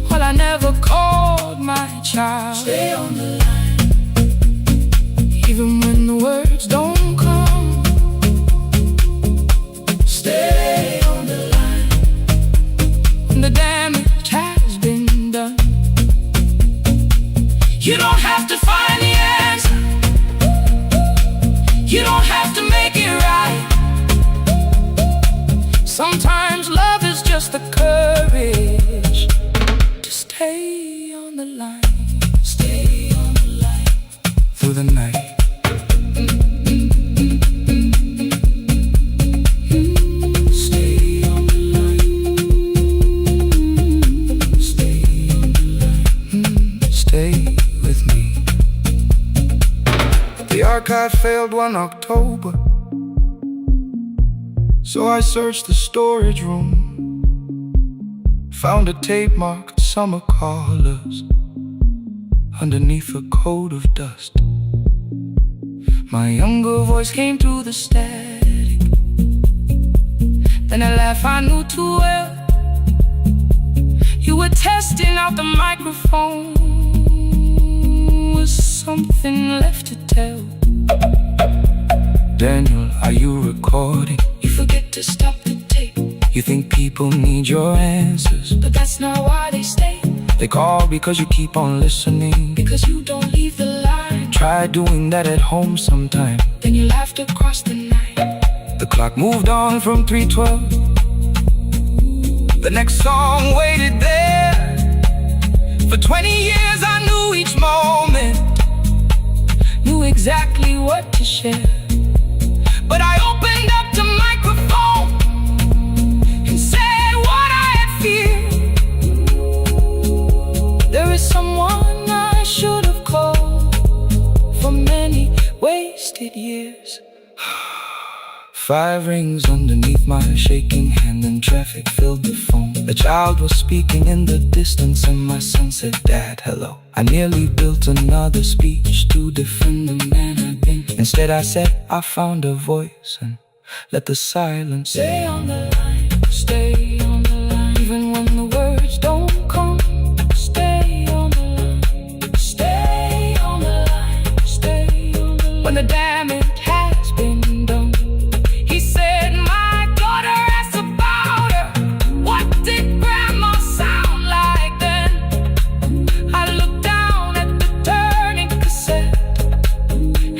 [SPEAKER 1] while I never called my child. Stay on the line, even when the words don't come. Stay on the line, when the damage has been done. You don't have to find the answer, you don't have to make it right. Sometimes love is just the courage to stay on the line. Stay on the line through the night. Stay on the line. Stay on the line. Stay with me. The archive failed one October, so I searched the storage room, found a tape marked summer callers. underneath a coat of dust. My younger voice came through the static. Then a laugh I knew too well. You were testing out the microphone. Was something left to tell? Daniel, are you recording?
[SPEAKER 2] You forget to stop the tape.
[SPEAKER 1] You think people need your answers,
[SPEAKER 2] But that's not why they stay.
[SPEAKER 1] they call because you keep on listening.
[SPEAKER 2] Because you don't leave the line.
[SPEAKER 1] Try doing that at home sometime.
[SPEAKER 2] Then you laughed across the night.
[SPEAKER 1] The clock moved on from 3:12. The next song waited there. For 20 years I knew each moment, knew exactly what to share. But I opened up the microphone and said what I had feared. There is someone I should have called for many wasted years. 5 rings underneath my shaking hand, and traffic filled the phone. A child was speaking in the distance, and my son said, "Dad, hello." I nearly built another speech to defend the man I'd been. Instead I said, I found a voice, and let the silence
[SPEAKER 2] Stay on the line, stay on the line.
[SPEAKER 1] even when the words don't come.
[SPEAKER 2] Stay on the line, stay on the line, stay on the line.
[SPEAKER 1] When the damage has been done,
[SPEAKER 2] He said, my daughter asked about her. What did grandma sound like then?
[SPEAKER 1] I looked down at the turning cassette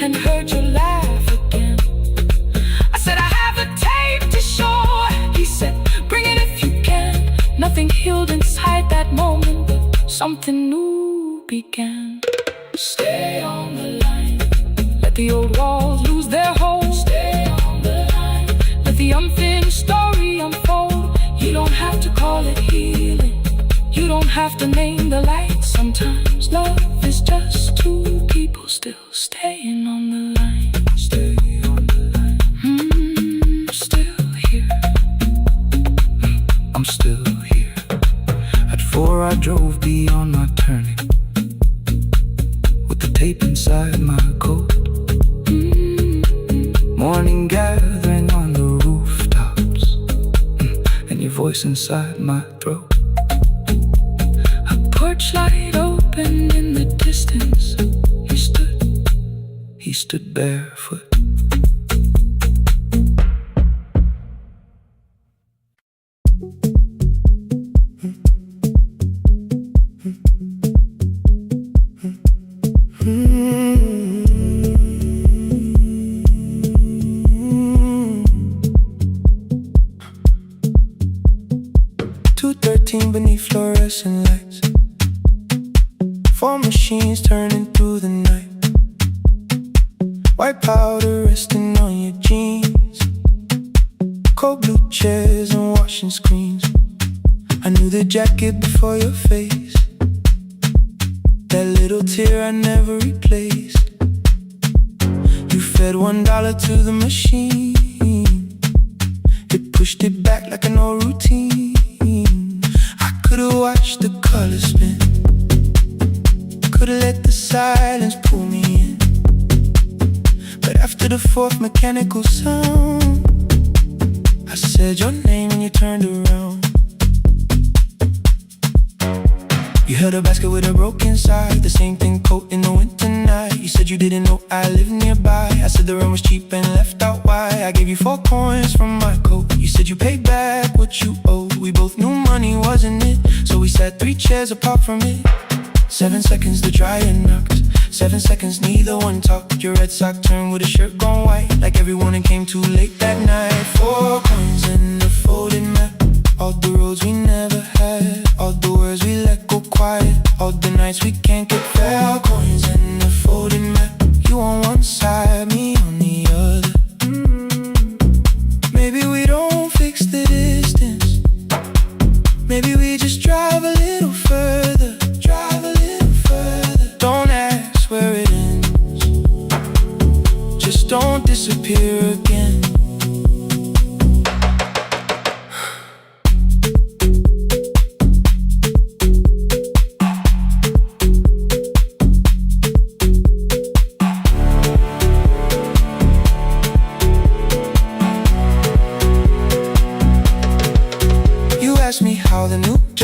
[SPEAKER 2] And heard you laugh again.
[SPEAKER 1] I said, I have a tape to show.
[SPEAKER 2] He said, bring it if you can.
[SPEAKER 1] Nothing healed inside that moment, but something new began.
[SPEAKER 2] Stay on the line,
[SPEAKER 1] Let the old walls lose their hold.
[SPEAKER 2] stay on the line.
[SPEAKER 1] Let the unfinished story unfold.
[SPEAKER 2] You don't have to call it healing.
[SPEAKER 1] You don't have to name the light. Sometimes love is just two people still staying on the line. Stay on the line. Still here. I'm still here. At 4 I drove beyond my turning, with the tape inside my coat. Morning gathering on the rooftops, and your voice inside my throat. A porch light opened in the distance. He stood barefoot. Beneath fluorescent lights, 4 machines turning through the night. White powder resting on your jeans, cold blue chairs and washing screens. I knew the jacket before your face, that little tear I never replaced. You fed $1 to the machine, it pushed it back like an old routine. Could've watched the colors spin, could've let the silence pull me in. But after the 4th mechanical sound, I said your name and you turned around. You held a basket with a broken side, the same thing coat in the winter night. You said you didn't know I lived nearby. I said the rent was cheap and left out why. I gave you 4 coins from my coat. You said you paid back what you owed. We both knew money wasn't it, so we sat 3 chairs apart from it. 7 seconds the dryer knocked, 7 seconds neither one talked. Your red sock turned with a shirt gone white, like everyone that came too late that night. 4 coins and a folded map, all the roads we never had, all the words we let go quiet, all the nights we can't get fair. Coins and a folded map, you on one side, me on the other. Maybe we don't fix the distance, maybe we just drive a little further. Don't ask where it ends, just don't disappear again.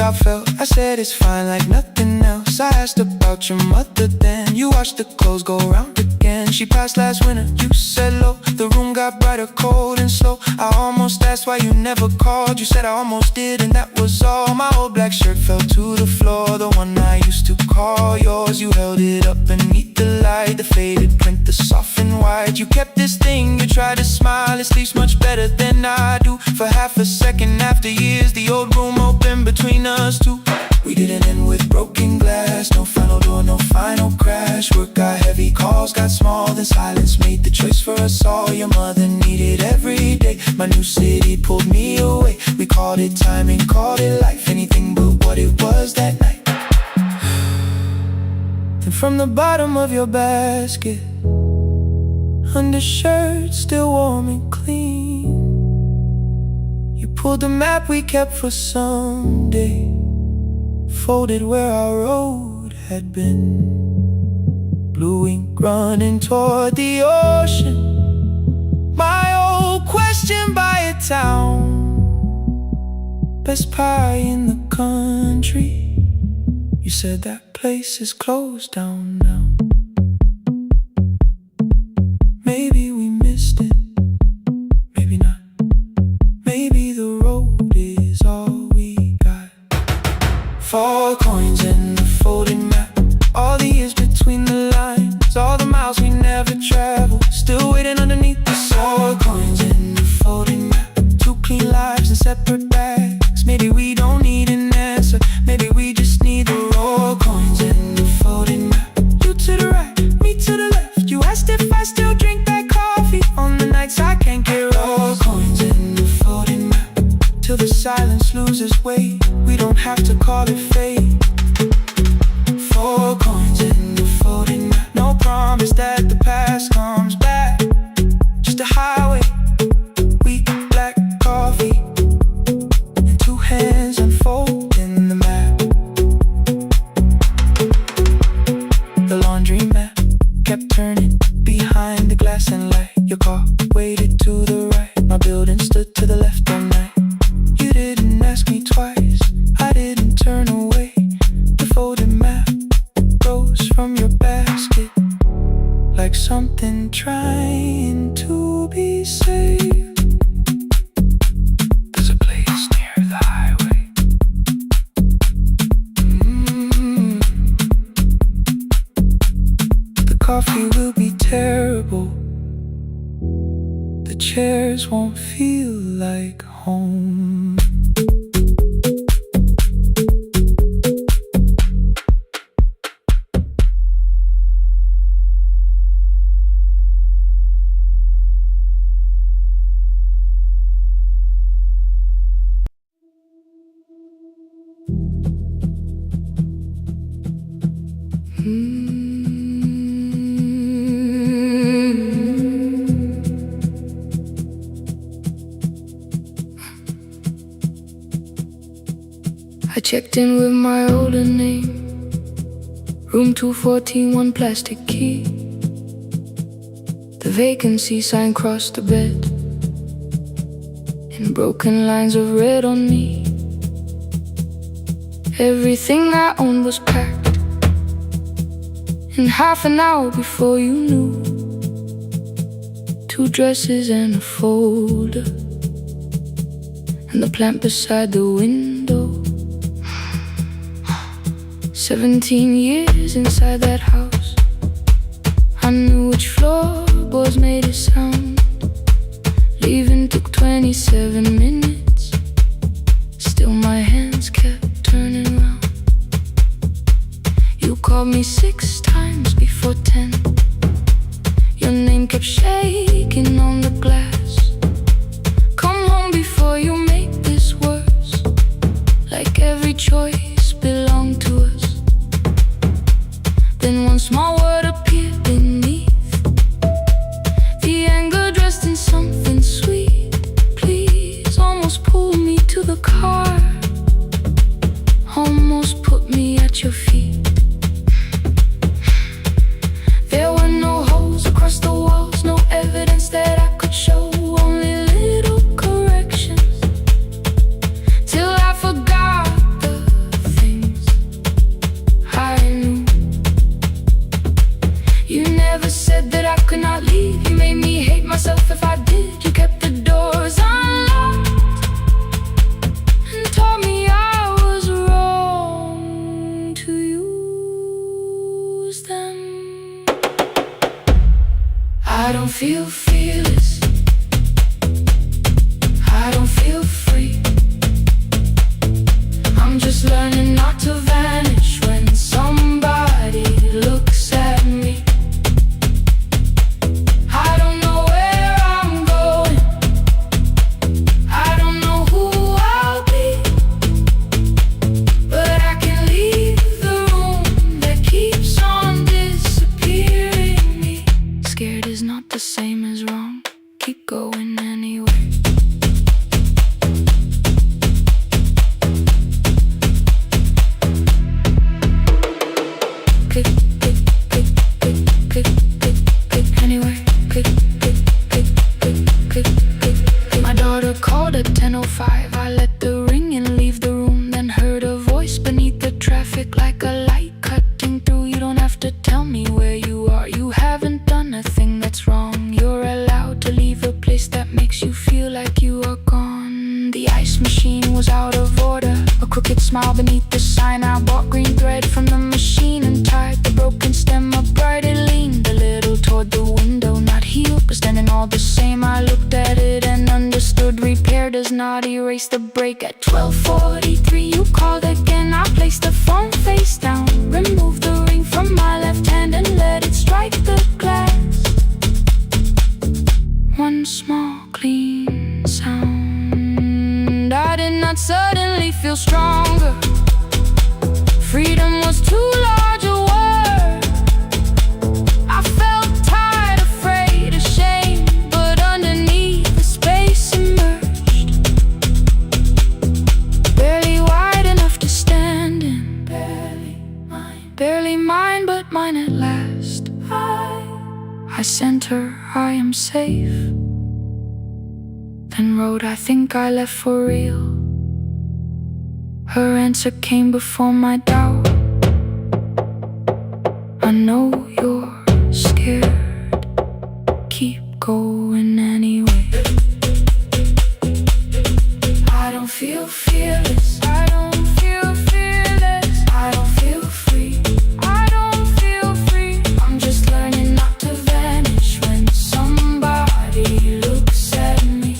[SPEAKER 1] drop fell. I said it's fine like nothing else. I asked about your mother then. You watched the clothes go round again. She passed last winter, you said low. The room got brighter, cold and slow. I almost asked why you never called. You said I almost did and that was all. My old black shirt fell to the floor, the one I used to call yours. You held it up beneath the light, the faded print, the soft and white. You kept this thing, you tried to smile. It sleeps much better than I do. For half a second after years, the old room opened between us two. We didn't end with broken glass. No final door, no final crash. Work got heavy, calls got small. Then silence made the choice for us all. Your mother needed every day. My new city pulled me away. We called it timing, called it life. Anything but what it was that night. Then from the bottom of your basket, undershirt still warm and clean, you pulled the map we kept for someday, folded where our road had been. Blue ink running toward the ocean. My old question by a town. Best pie in the country. You said that place is closed down now. Maybe we missed it, maybe not. Maybe the road is all we got. 4 coins in the folded map. All the years between the lines, all the miles we never traveled, still waiting underneath the 4 coins in the folded map. 2 clean lives in separate bags. Maybe we don't need an answer, maybe we just need the raw coins in the folded map. You to the right, me to the left. You asked if I still drink that coffee on the nights I can't get raw coins in the folded map. Till the silence loses weight, we don't have to call it fate. 4 coins in the folded map. No promise that the past comes back, just a highway, weak black coffee, and 2 hands unfolding the map. The laundry mat kept turning behind the glass and light. Your car waited to the right, my building stood to the left all night. You didn't ask me twice, I didn't turn away. The folded map rose from your basket, like something trying to be saved. There's a place near the highway. The coffee will be terrible, the chairs won't feel like home. I checked in with my older name, room 214, 1 plastic key. The vacancy sign crossed the bed, and broken lines of red on me. Everything I owned was packed in half an hour before you knew. 2 dresses and a folder, and the plant beside the window. 17 years inside that house, I knew which floorboards made a sound. Leaving took 27 minutes, still my hands kept turning round. You called me 6 times before 10. Your name kept shaking on the glass. Come home before you make this worse, like every choice belonged to us. Then one small word appeared beneath, the anger dressed in something sweet. Please, almost pulled me to the car, almost put me at your feet. There were no holes across the walls, no evidence that I could show, only little corrections, till I forgot the
[SPEAKER 2] myself if I did. You kept the doors unlocked and told me I was wrong to use them. I don't feel fearless, I don't feel free. I'm just learning not to vanish when somebody looks at me. I don't know where I'm going, I don't know who I'll be, but I can leave the room that keeps on disappearing me. Scared is not the same as wrong, keep going anyway. My daughter called at 10:05. I let the ring and leave the room, then heard a voice beneath the traffic like a light cutting through. You don't have to tell me where you are, you haven't done a thing that's wrong. You're allowed to leave a place that makes you feel like you are gone. The ice machine was out of order, a crooked smile beneath the sign. I bought green thread from the machine and tied the broken stem upright. It leaned a little toward the window, not healed but standing all the same. I looked at it and understood repair does not erase the break. At 12:43 you called again. I placed the phone face down, removed the ring from my left hand and let it strike the glass. One small clean sound. I did not suddenly feel stronger. Freedom was too large a word. I felt tired, afraid, ashamed, but underneath the space emerged, barely wide enough to stand in. Barely mine, but mine at last. I sent her, I am safe, then wrote, I think I left for real. Her answer came before my doubt. I know you're scared, keep going anyway. I don't feel fearless, I don't feel fearless, I don't feel free, I don't feel free. I'm just learning not to vanish when somebody looks at me.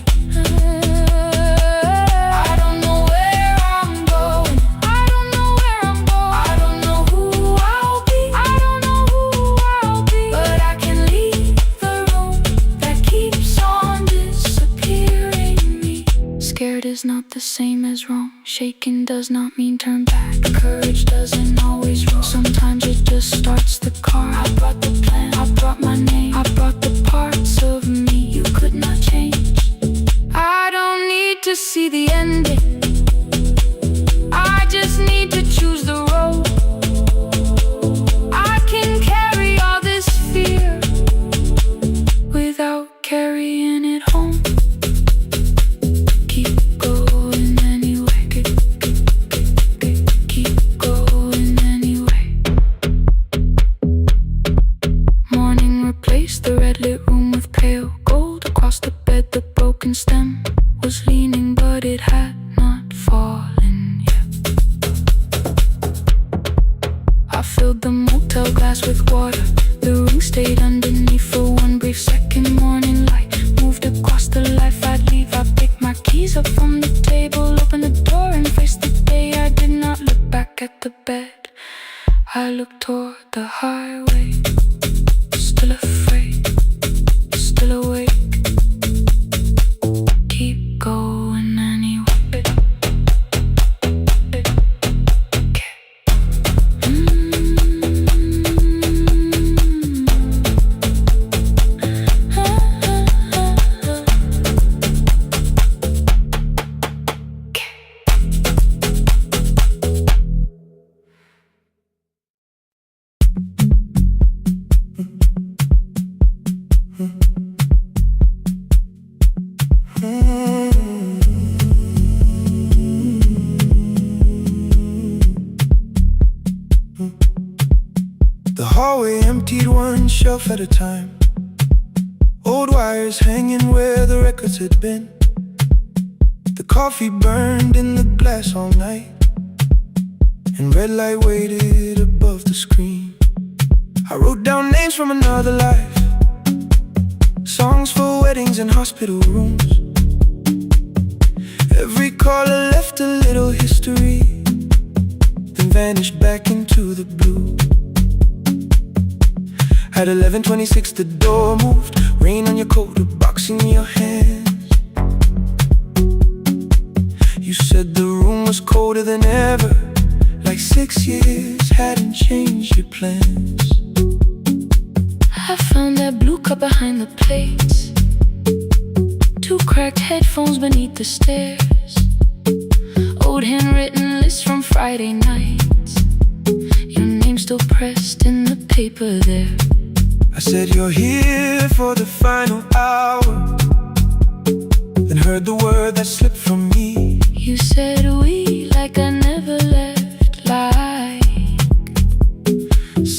[SPEAKER 2] I don't know where I'm going, I don't know where I'm going, I don't know who I'll be, I don't know who I'll be, but I can leave the room that keeps on disappearing me. Scared is not the same as wrong, shaken does not mean turn back. Courage doesn't always roll, sometimes it just starts the car. I brought the plan, I brought my name, I brought the parts of me you could not change. I don't need to see the ending, I just need to choose the road. I can carry all this fear without carrying it home. Keep going anyway, keep going anyway. Morning replaced the red lit room with pale gold. Across the bed the broken stem was leaning, but it had not fallen yet. I filled the motel glass with water, the ring stayed underneath for one brief second. Morning light moved across the life I'd leave. I picked my keys up from the table, opened the door and faced the day. I did not look back at the bed, I looked toward the highway. Still afraid, still awake, keep going anyway. The hallway emptied one shelf at a time.
[SPEAKER 1] Old wires hanging where the records had been. The coffee burned in the glass all night, and red light waited above the screen. I wrote down names from another life, songs for weddings and hospital rooms. Every caller left a little history, then vanished back into the blue. At 11:26 the door moved, rain on your coat, a box in your hands. You said the room was colder than ever, like 6 years hadn't changed your plans.
[SPEAKER 2] I found that blue cup behind the plates, 2 cracked headphones beneath the stairs, old handwritten lists from Friday nights, your name still pressed in the paper there.
[SPEAKER 1] I said you're here for the final hour, then heard the word that slipped from me.
[SPEAKER 2] You said we like I never left, like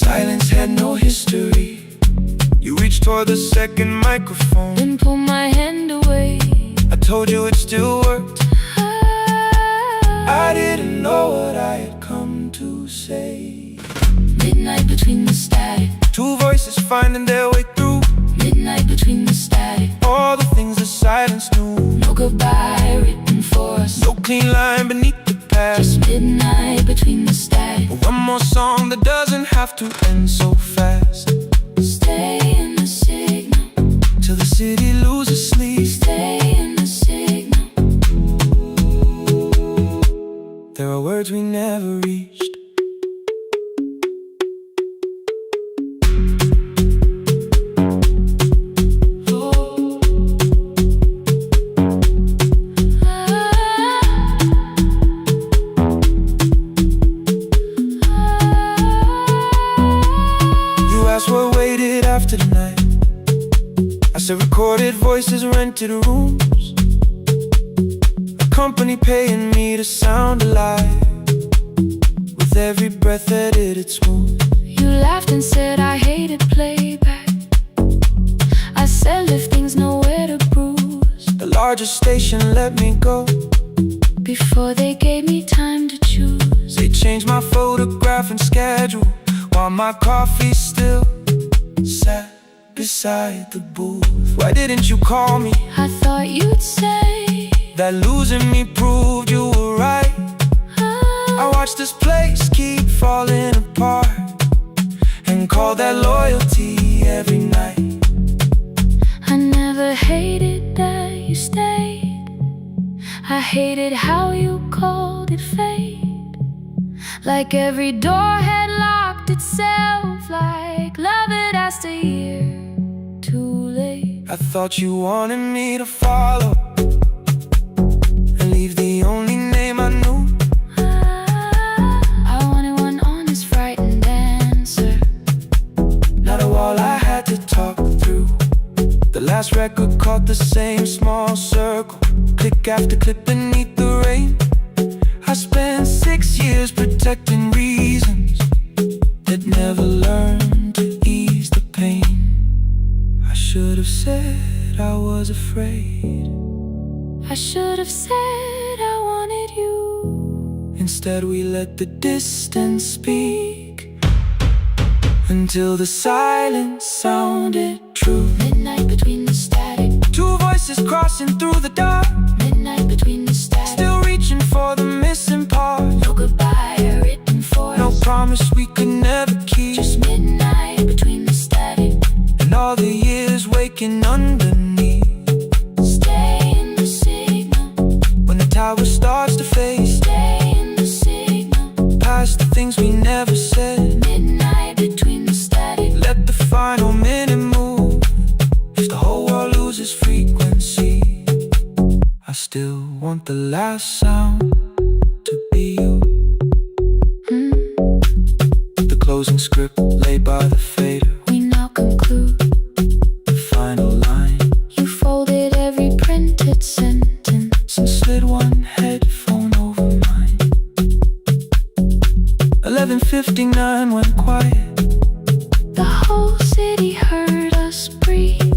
[SPEAKER 1] silence had no history. You reached for the second microphone,
[SPEAKER 2] then pulled my hand away.
[SPEAKER 1] I told you it still worked. I didn't know what I had come to say.
[SPEAKER 2] Midnight between the static,
[SPEAKER 1] 2 voices finding their way through.
[SPEAKER 2] midnight between the static,
[SPEAKER 1] All the things the silence knew.
[SPEAKER 2] no goodbye written for us,
[SPEAKER 1] No clean line beneath the past.
[SPEAKER 2] just midnight between the static.
[SPEAKER 1] One more song that doesn't have to end so fast.
[SPEAKER 2] Stay in the signal,
[SPEAKER 1] Till the city loses sleep.
[SPEAKER 2] stay in the signal.
[SPEAKER 1] There are words we never reached. What waited after the night? I said recorded voices, rented rooms, a company paying me to sound alive, with every breath edited smooth.
[SPEAKER 2] You laughed and said I hated playback. I said lifting's nowhere to bruise,
[SPEAKER 1] The largest station let me go
[SPEAKER 2] before they gave me time to choose.
[SPEAKER 1] They changed my photograph and schedule, while my coffee still sat beside the booth. Why didn't you call me?
[SPEAKER 2] I thought you'd say
[SPEAKER 1] that losing me proved you were right. I watched this place keep falling apart, and call that loyalty every night.
[SPEAKER 2] I never hated that you stayed, I hated how you called it fate, like every door had locked itself, like love had asked a year too late.
[SPEAKER 1] I thought you wanted me to follow and leave the only name I knew.
[SPEAKER 2] I wanted one honest, frightened answer,
[SPEAKER 1] Not a wall I had to talk through. The last record caught the same small circle, click after click beneath the rain. I spent 6 years protecting reasons that never learned to ease the pain. I should have said I was afraid.
[SPEAKER 2] I should have said I wanted you.
[SPEAKER 1] Instead we let the distance speak, until the silence sounded true.
[SPEAKER 2] Midnight between the static,
[SPEAKER 1] 2 voices crossing through the dark,
[SPEAKER 2] midnight between the static,
[SPEAKER 1] still reaching for the missing part.
[SPEAKER 2] no goodbye written for
[SPEAKER 1] No
[SPEAKER 2] us,
[SPEAKER 1] promise we could never keep.
[SPEAKER 2] just midnight between the static.
[SPEAKER 1] And all the years waking underneath.
[SPEAKER 2] Stay in the signal,
[SPEAKER 1] When the tower starts to fade,
[SPEAKER 2] stay in the signal,
[SPEAKER 1] past the things we never said.
[SPEAKER 2] midnight between the static.
[SPEAKER 1] Let the final minute move. If the whole world loses frequency, I still want the last sound to be you. The closing script laid by the fader,
[SPEAKER 2] We now conclude,
[SPEAKER 1] the final line.
[SPEAKER 2] you folded every printed sentence,
[SPEAKER 1] And slid one headphone over mine. 11:59 went quiet.
[SPEAKER 2] the whole city heard us breathe.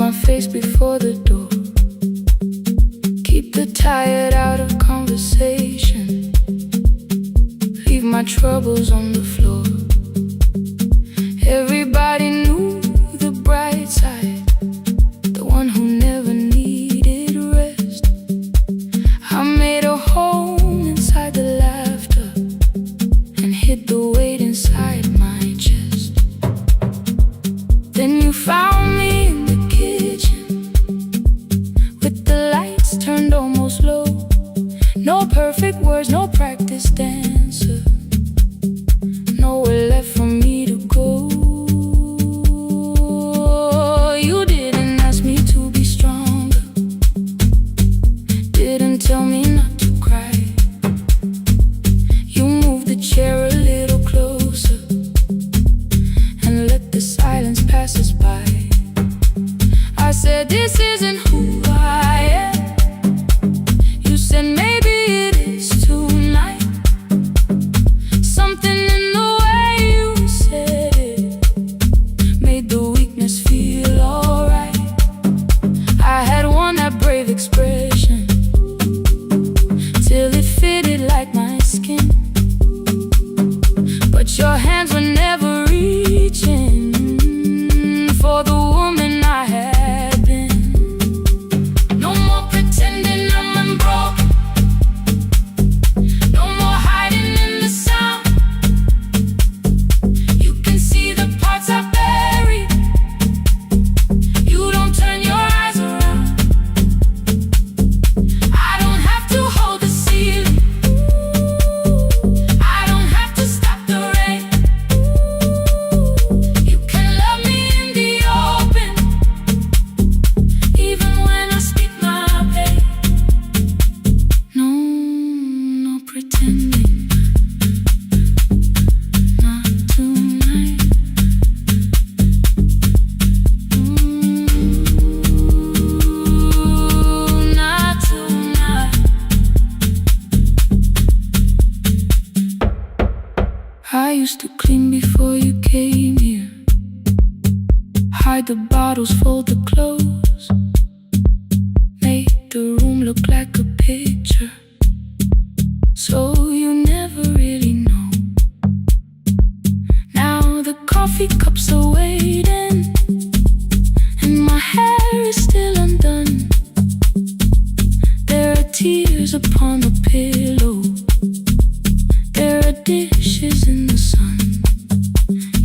[SPEAKER 2] my face before the door. Keep the tired out of conversation. Leave my troubles on the floor. Everybody knew the bright side, the one who never needed rest. I made a home inside the laughter and hid the weight inside my chest. Then you found me in the kitchen with the lights turned almost low. No perfect words, no practice dancer, nowhere left for me to go. You didn't ask me to be stronger, didn't tell me not to cry. You moved the chair a little closer and let the silence pass us by. I said, this isn't who I am. You said, maybe it is tonight. Something in the way you said it made the weakness feel alright. I had worn that brave expression till it fitted like my skin, but your hands were never reaching for the woman I had been. No more pretending I'm unbroken, no more hiding in the sound. You can see the parts I buried. You don't turn your eyes around. I don't have to hold the ceiling, I don't have to stop the rain. You can love me in the open, even when I speak my pain. No, no pretending, not tonight. Not tonight. I used to clean before you came here, hide the bottles, fold the clothes, make the room look like a picture, so you never really know. Now the coffee cups are waiting and my hair is still undone. There are tears upon the pillow, there are dishes in the sun.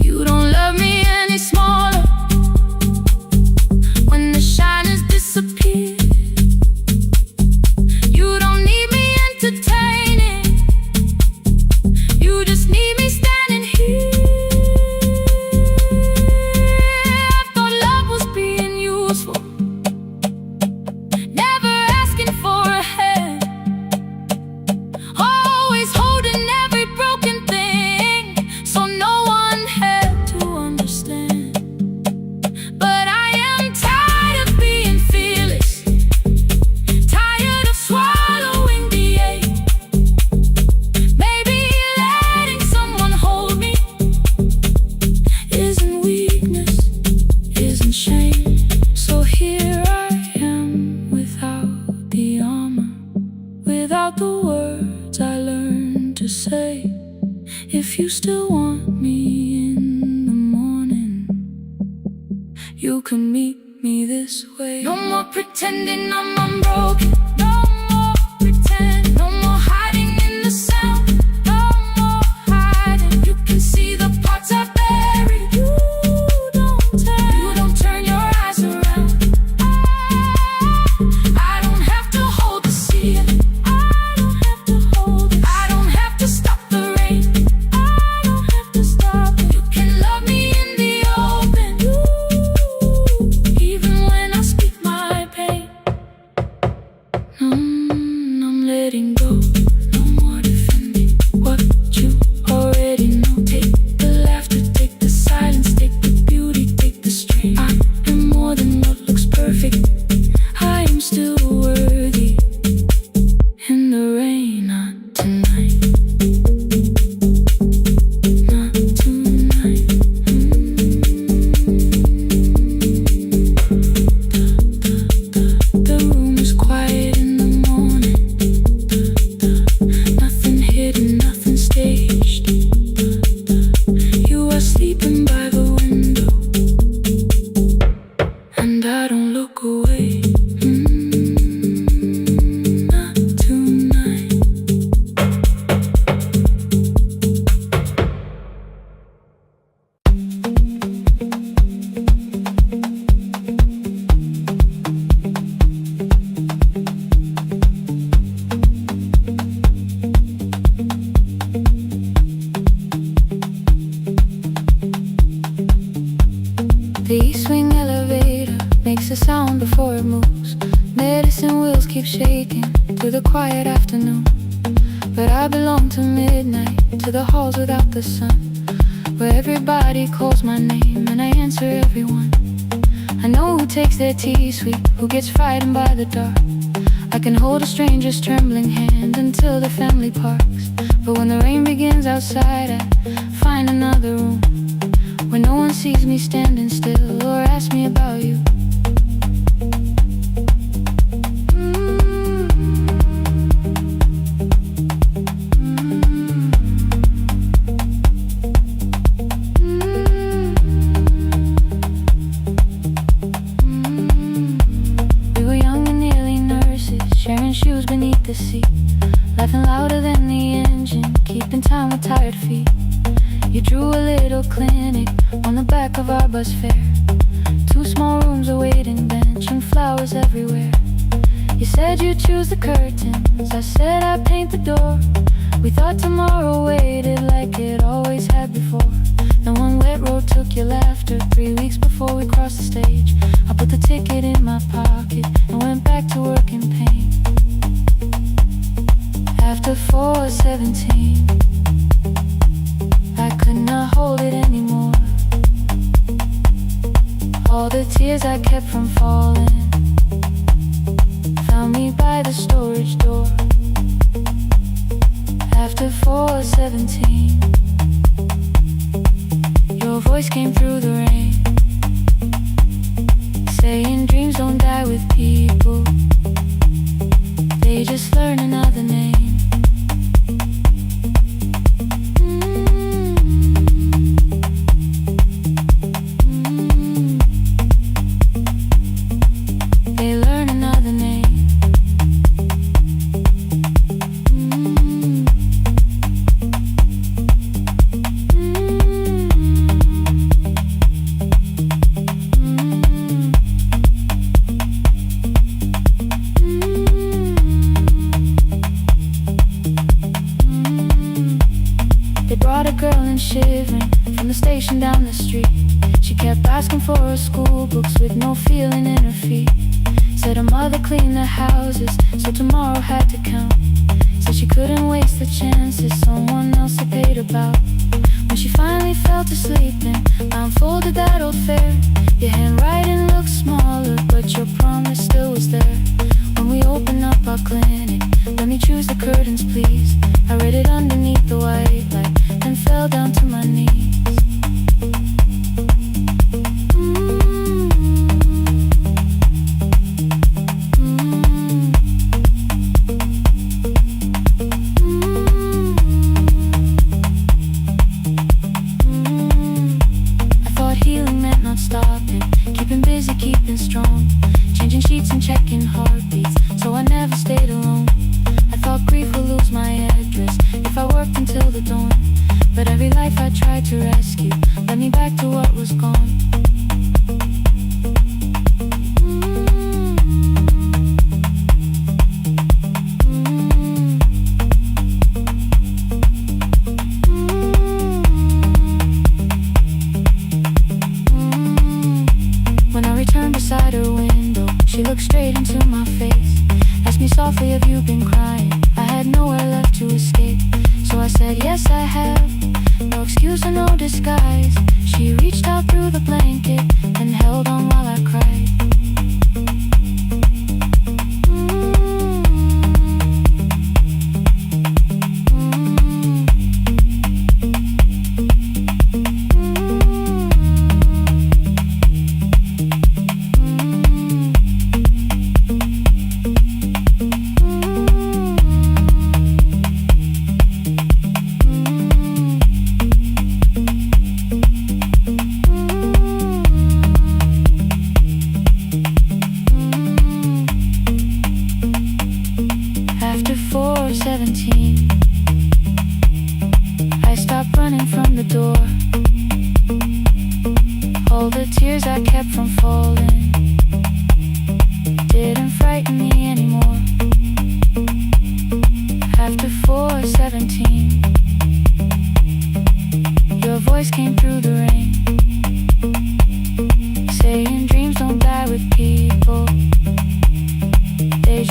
[SPEAKER 2] You don't love me any smaller when the shine has disappeared. You don't need me entertaining, you just need me standing here. I thought love was being useful, never asking for a hand, always holding every broken thing, so no one had to understand. But I am tired of being fearless, tired of swallowing the ache. Maybe letting someone hold me isn't weakness, isn't shame. So here I am without the armor, without the words I learned to say. If you still want me in the morning, you can meet me this way. No more pretending I'm unbroken, no more pretend, no more hiding in the sound, no more hiding. You can see the parts I buried. You don't turn your eyes around. I don't have to hold the ceiling, I don't have to hold it, I don't have to stop the rain, I don't have to stop it. You can love me in the open, even when I speak my pain. I'm letting go, no more defending what you already know. Take the laughter, take the silence, take the beauty, take the strain. I am more than what looks perfect, I am still worthy. In the rain, not tonight, not tonight. sound before it moves. Medicine wheels keep shaking through the quiet afternoon. But I belong to midnight, to the halls without the sun, where everybody calls my name and I answer everyone. I know who takes their tea sweet, who gets frightened by the dark. I can hold a stranger's trembling hand until the family parks. But when the rain begins outside, I find another room where no one sees me standing still or asks me about you. Sharing shoes beneath the seat, laughing louder than the engine, keeping time with tired feet. You drew a little clinic on the back of our bus fare. 2 small rooms, a waiting bench, and flowers everywhere. You said you'd choose the curtains, I said I'd paint the door. We thought tomorrow waited like it always had before. Then one wet road took your laughter. 3 weeks before we crossed the stage, I put the ticket in my pocket and went back to work in pain. After 4:17, I could not hold it anymore. All the tears I kept from falling found me by the storage door. After 4:17, your voice came through the rain, saying dreams don't die with people, they just learn another name. They learn another name. They brought a girl in shivering from the station down the street. She kept asking for her school books with no feeling in her feet. Said her mother cleaned the houses, so tomorrow had to count. Said she couldn't waste the chances someone else had paid about. When she finally fell to sleeping, I unfolded that old fare. Your handwriting looked smaller, but your promise still was there. When we opened up our clinic, let me choose the curtains please. I read it underneath the white light, then fell down to my knees. I thought healing meant not stopping, keeping busy, keeping strong, changing sheets and checking heartbeats, so I never stayed alone. I thought grief would lose my address if I worked until the dawn. But every life I tried to rescue led me back to what was gone. When I returned beside her window, she looked straight into my face, asked me softly, have you been crying? I had nowhere left to escape, so I said, yes I have, no excuse or no disguise. She reached out through the blanket and held on while I cried.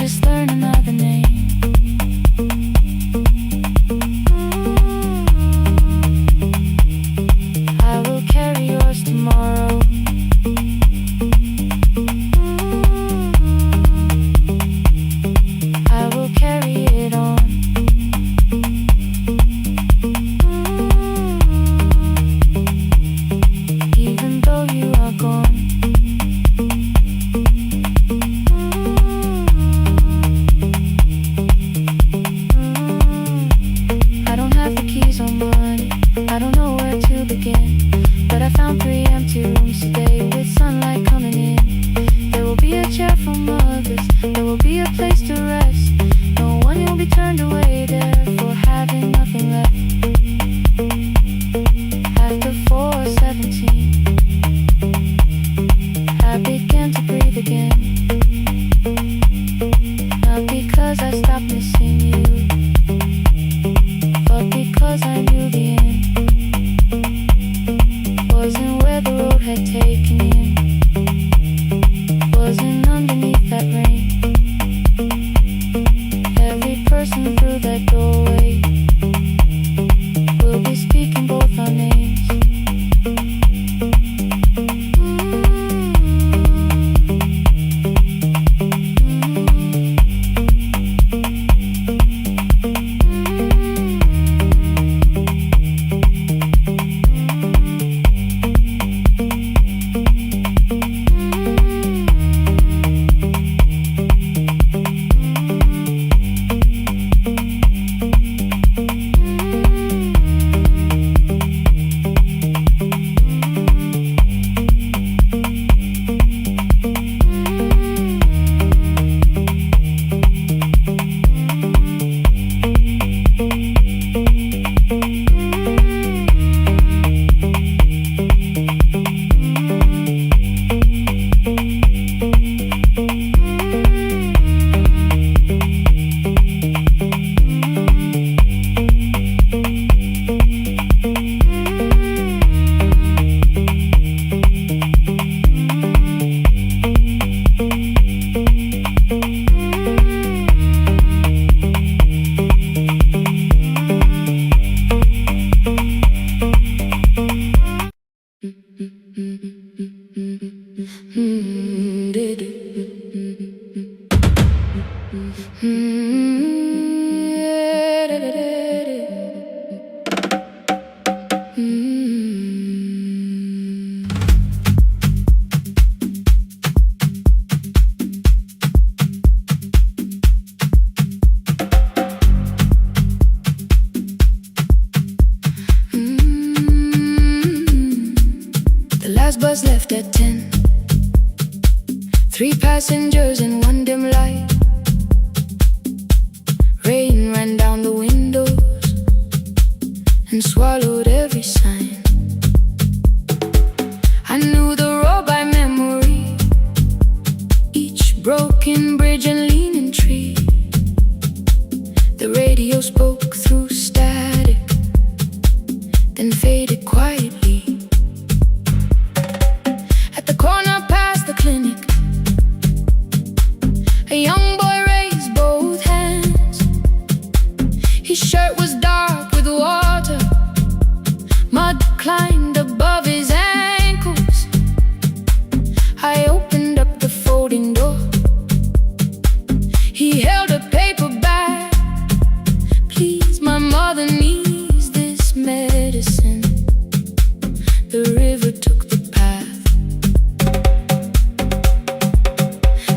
[SPEAKER 2] just learn another name. I will carry yours tomorrow. I will carry it on. Even though you are gone. I don't have the keys on money, I don't know where to begin. But I found 3 empty rooms today with sunlight coming in. There will be a chair for mothers, there will be a place to rest. No one will be turned away there for having nothing left. After 4:17, I began to breathe again. Not because I stopped missing you, but because I knew the end wasn't where the road had taken in, wasn't underneath that rain. Every person through that doorway will be speaking both our names. The last bus left at 10. 3 passengers and 1 dim light. Rain ran down the windows and swallowed every sign. I knew the road by memory, each broken bridge and leaning tree. The radio spoke through static, then faded quietly. At the corner past the clinic, a young boy raised both hands. His shirt was dark with water, mud climbed above his ankles. I opened up the folding door. He held a paper bag. Please, my mother needs this medicine. The river took the path.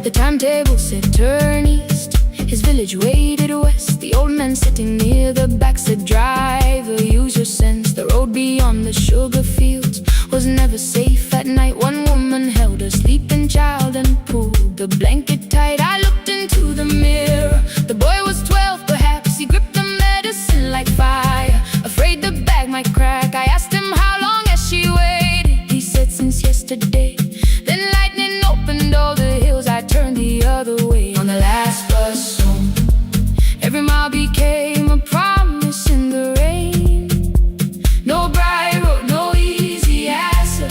[SPEAKER 2] The timetable said turn east. His village waded west. The old man sitting near the back said driver, use your sense. The road beyond the sugar fields was never safe at night. One woman held her sleeping child and pulled the blanket tight. I looked into the mirror. The boy was 12 perhaps. He gripped the medicine like fire, afraid the bag might crack. I asked him how long has she waited. He said since yesterday. Then lightning opened all the hills. I turned the other way on the last bus home. Every mile became a promise in the rain. No bright road, no easy answer,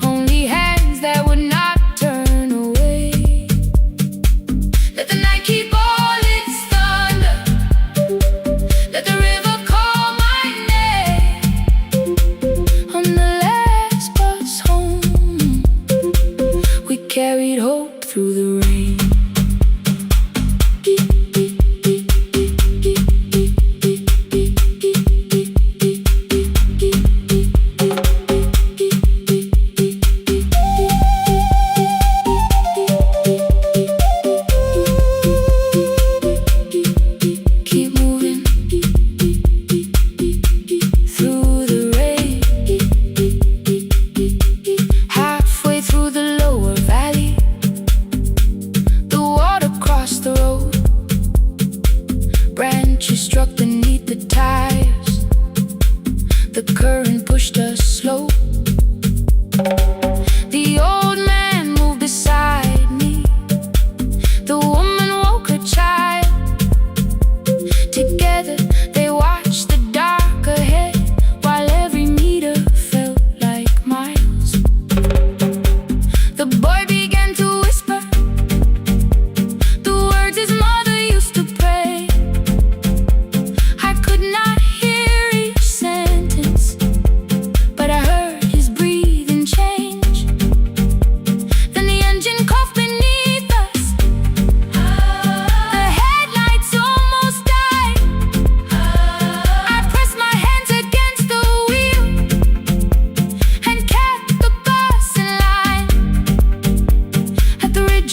[SPEAKER 2] only hands that would not turn away. through the rain.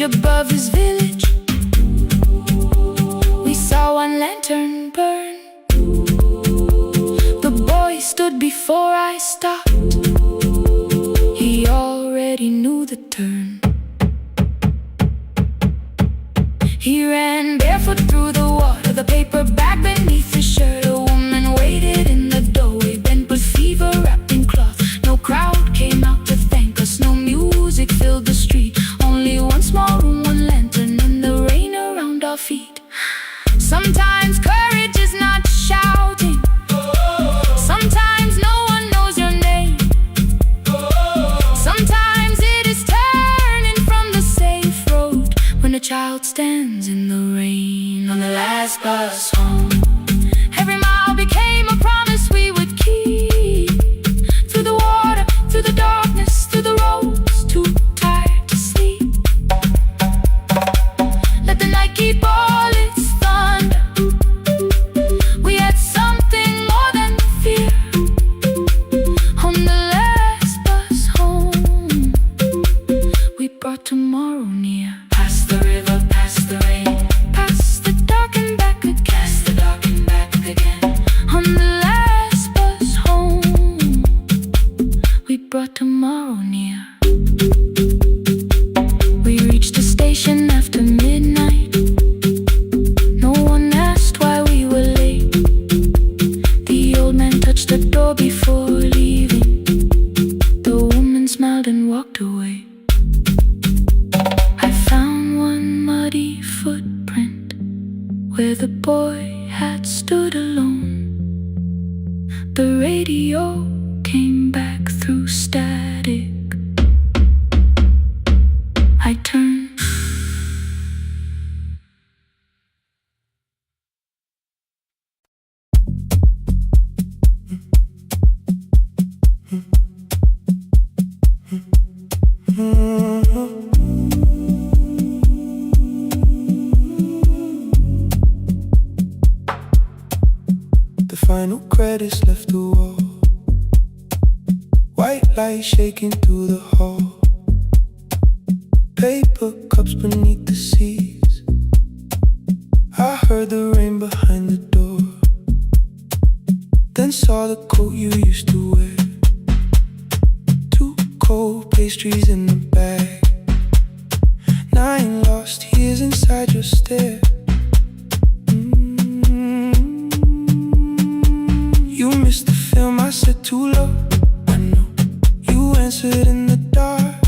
[SPEAKER 2] Above his village, we saw one lantern burn. The boy stood before I stopped. He already knew the turn. He ran barefoot through the water, the paper bag beneath his shirt. A woman waited in the doorway, bent with fever, wrapped in cloth. No crowd came out to thank us, no music filled the street. Only one small room, one lantern, and the rain around our feet. Sometimes courage is not shouting. Sometimes no one knows your name. Sometimes it is turning from the safe road when a child stands in the rain on the last bus home. Every mile became a promise we would keep. Through the water, through the darkness, through the roads, too tired to sleep. Let the night keep all its thunder. We had something more than fear. On the last bus home, we brought tomorrow near. Past the river, past the rain, past the dark and back again. Past the dark and back again. On the last bus home, we brought tomorrow near. We reached the station after midnight. No one asked why we were late. The old man touched the door before leaving. The woman smiled and walked away. I found one muddy footprint where the boy had stood alone. The radio came back through static. I turned.
[SPEAKER 1] The final credits left the wall. White light shaking through the hall. Paper cups beneath the seats. I heard the rain behind the door. Then saw the coat you used to wear. 2 cold pastries in the bag. 9 lost years inside your stare. You missed the film, I said too low. I know. You answered in the dark.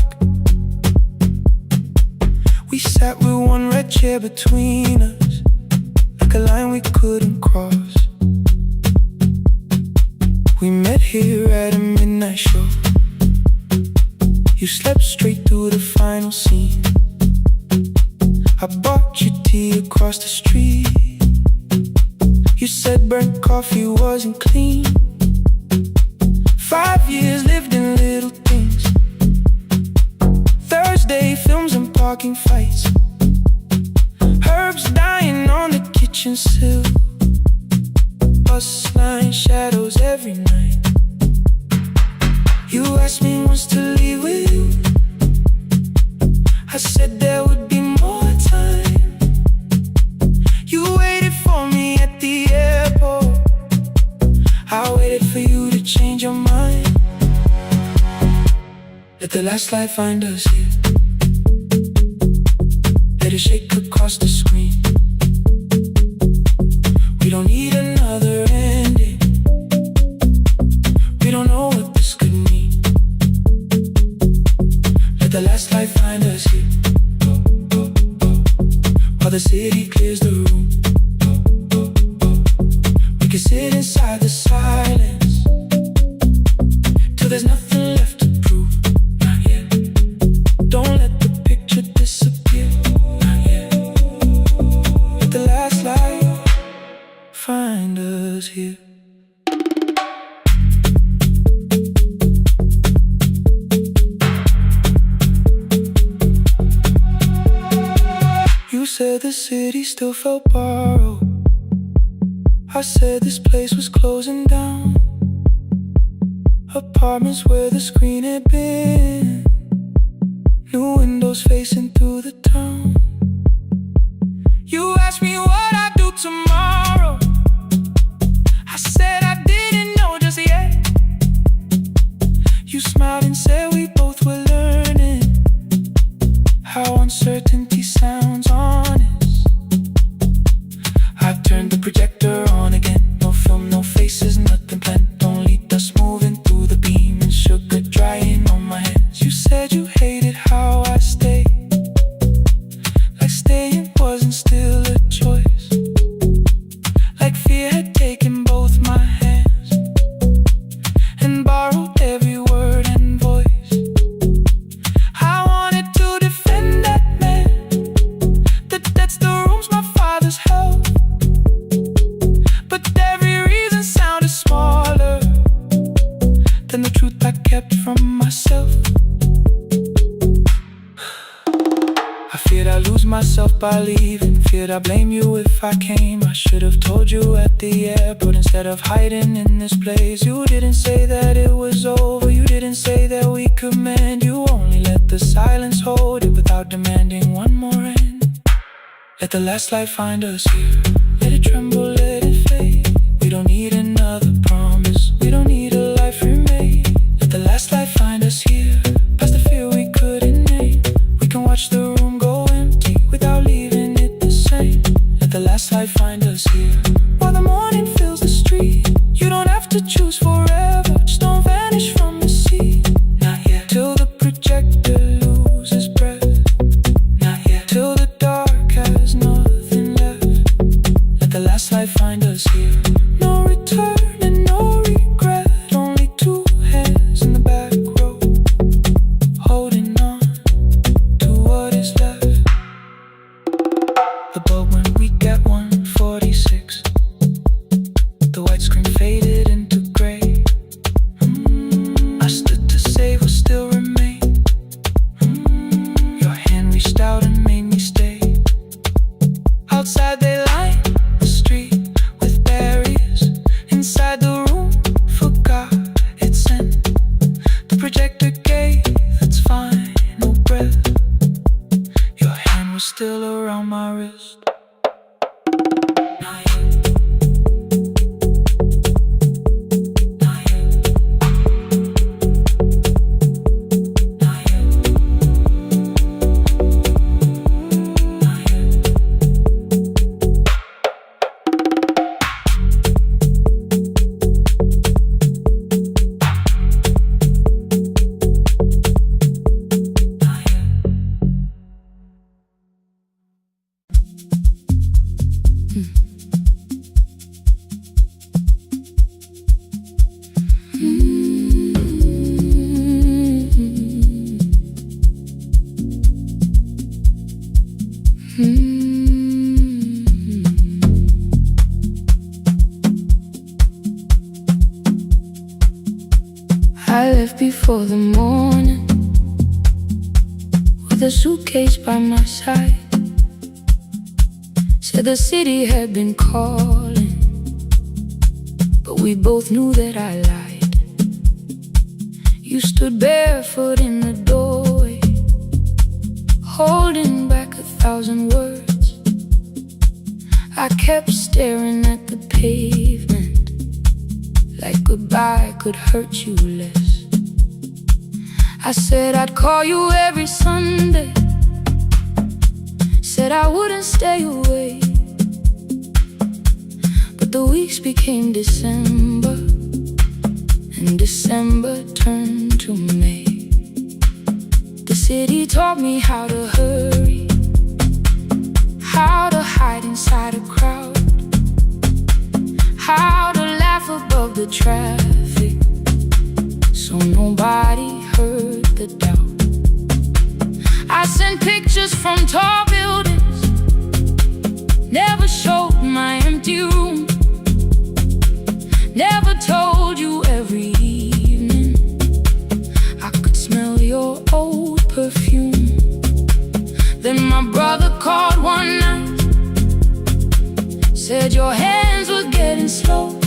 [SPEAKER 1] We sat with one red chair between us, like a line we couldn't cross. We met here at a midnight show. You slept straight through the final scene. I bought you tea across the street. You said burnt coffee wasn't clean. 5 years lived in little things. Thursday films and parties. parking fights, herbs dying on the kitchen sill, bus line shadows every night. You asked me once to leave with you. I said there would be more time. You waited for me at the airport. I waited for you to change your mind. Let the last light find us here. Let it shake across the screen. We don't need another ending. We don't know what this could mean. Let the last light find us here. While the city clears the room, we can sit inside the silence till there's nothing left to prove. Not yet. Don't let the picture disappear. Not yet. Let the last light find us here. You said the city still felt borrowed. I said this place was closing down. Apartments where the screen had been, new windows facing through the town. You asked me what I'd do tomorrow. I said I didn't know just yet. You smiled and said we both were learning how uncertainty sounds honest. I turned the projector on again. No film, no faces, nothing planned. Only dust moving through the beam and sugar drying on my hands. You said you hated how I stayed, like staying wasn't still a choice, like fear had taken both my hands and borrowed every word and voice. I wanted to defend that man that's the rooms my father's held, but every reason sounded smaller than the truth I kept from myself. I feared I'd lose myself by leaving, feared I'd blame you if I came. I should have told you at the airport instead of hiding in this place. You didn't say that it was over, you didn't say that we could mend. You only let the silence hold it without demanding one more end. Let the last light find us here. Let it tremble, let it fade. We don't need another promise, we don't need a life remade. Let the last light find us here, past the fear we couldn't name. We can watch the room go empty without leaving it the same. Let the last light find us here. While the morning fills the street, you don't have to choose forever, just don't vanish from the sea. Not yet. Till the projector loses breath. Not yet. Till the dark has nothing left. Let the last light find us here. No return and no regret, only two hands in the back row, holding on to what is left. The bulb when we get 146, the white screen faded into gray. I stood to save what still remained. Your hand reached out and made me stay. Outside they line the street with barriers. Inside the room forgot its end. The projector gave its final breath. Your hand was still around my wrist. Not yet. Not yet. Not yet. Not yet. I left before the morning
[SPEAKER 2] with a suitcase by my side. Said the city had been calling, but we both knew that I lied. You stood barefoot in the doorway, holding back 1,000 words. I kept staring at the pavement, like goodbye could hurt you less. I said I'd call you every Sunday, said I wouldn't stay away. But the weeks became December, and December turned to May. The city taught me how to hurry, how to hide inside a crowd, how to laugh above the traffic, so nobody heard the doubt. I sent pictures from tall buildings, never showed my empty room, never told you every evening I could smell your old perfume. Then my brother called one night, said your hands were getting slow,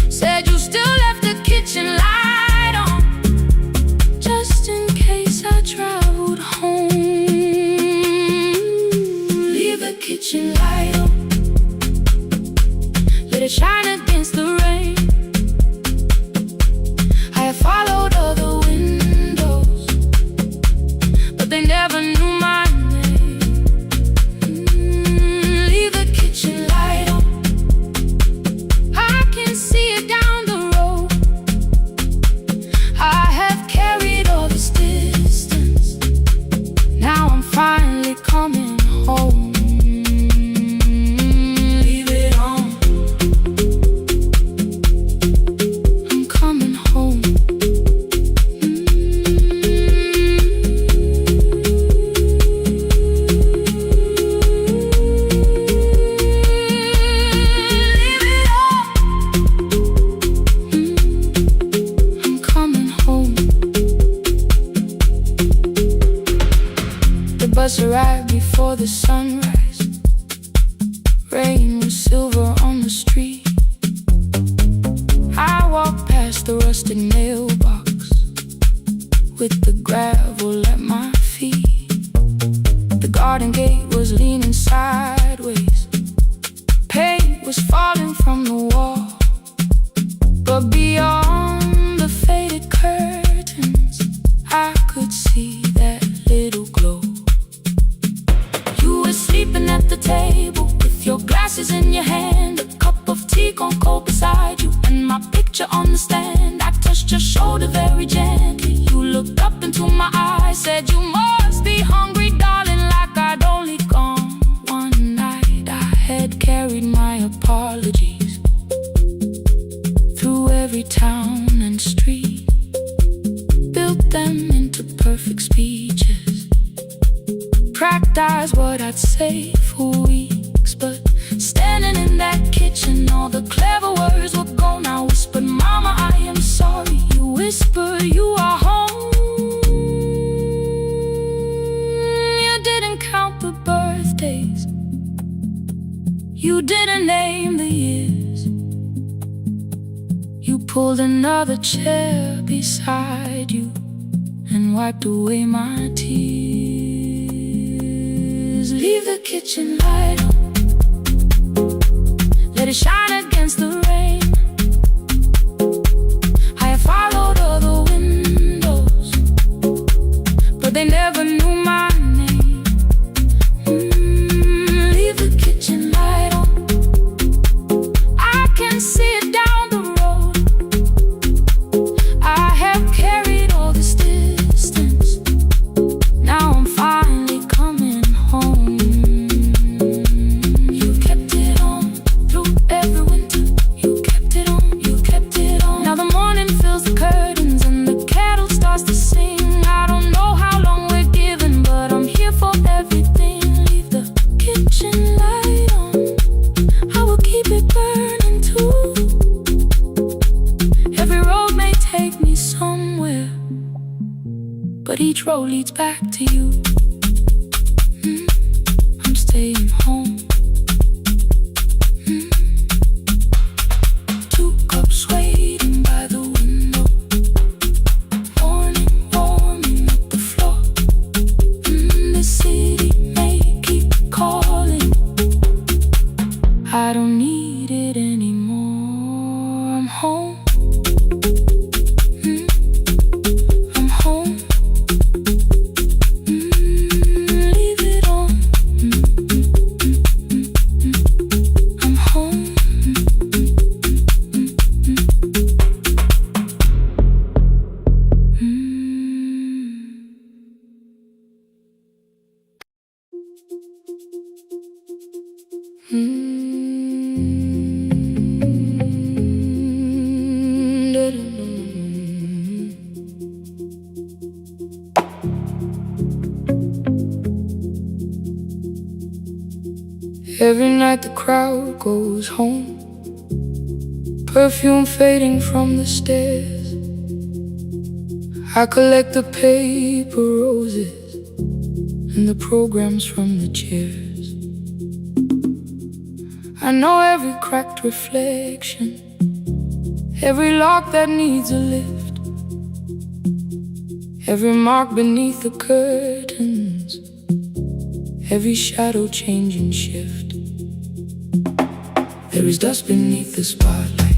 [SPEAKER 2] said you still left the kitchen light on, just in case I traveled home. Leave the kitchen light on, let it shine against the rain. I have followed other windows, but they never knew my name. Leave the kitchen light on, I can see it down the road. I have carried all this distance, now I'm finally coming home. Leave it on, I'm coming home. Leave it on, I'm coming home. The bus arrived before the sunrise. Rain was silver on the street. I walked past the rusted mailbox with the gravel at my feet. The garden gate was leaning sideways, paint was falling from the wall, but beyond the faded curtains I could see that little glow. You were sleeping at the table with your glasses in your hand, a cup of tea gone cold beside you, and my picture on the stand. I touched your shoulder very gently. You looked up into my eyes, said you must be hungry, darling, like I'd only gone one night. I had carried my apologies through every town and street, built them into perfect speeches, practiced what I'd say for weeks. But standing in that kitchen, all the clever words were gone. I whispered, Mama, I am sorry. You whisper, you are home. You didn't count the birthdays, you didn't name the years. You pulled another chair beside you and wiped away my tears. Leave the kitchen light on, let it shine against the rain. I have followed other windows, but they never knew my name. Leave the kitchen light on, I can see it down the road. I have carried all this distance, now I'm finally coming home. You kept it on through every winter, you kept leads back to you. I'm staying home. 2 cups waiting by the window. Morning warming up the floor. The city may keep calling. I don't need it anymore. I'm home. I'm home. Leave it on. I'm home. Every night the crowd goes home, perfume fading from the stairs. I collect the paper roses and the programs from the chairs. I know every cracked reflection, every lock that needs a lift, every mark beneath the curtains, every shadow change and shift. There is dust beneath the spotlight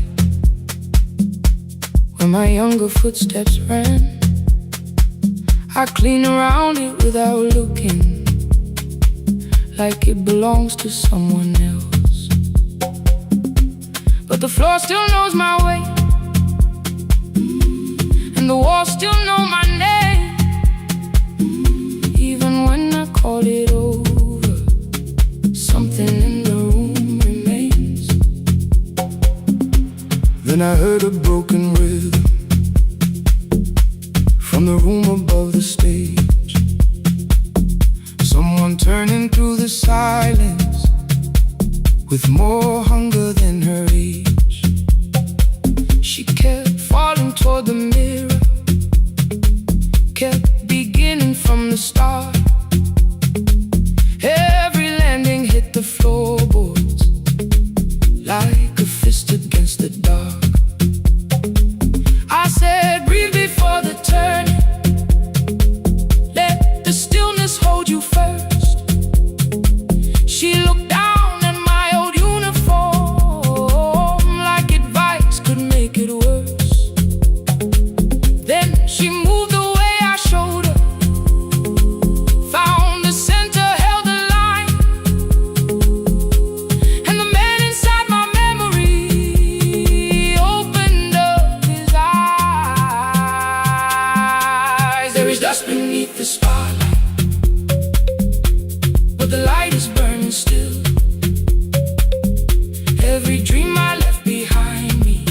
[SPEAKER 2] where my younger footsteps ran. I clean around it without looking, like it belongs to someone else. But the floor still knows my way, and the walls still know my name. Even when I call it over, something in the room remains. Then I heard a broken rhythm from the room above the stage. Someone turning through the silence with more hunger than her age. She kept falling toward the mirror, kept beginning from the start. Every landing hit the floorboards like a fist against the dark. I said, breathe before the turning. Let the stillness hold you first. She looked down at my old uniform like advice could make it worse. Then she moved the way I showed her, found the center, held the line. And the man inside my memory opened up his eyes. There is dust beneath the spotlight, but the light is burning still. Every dream I left behind me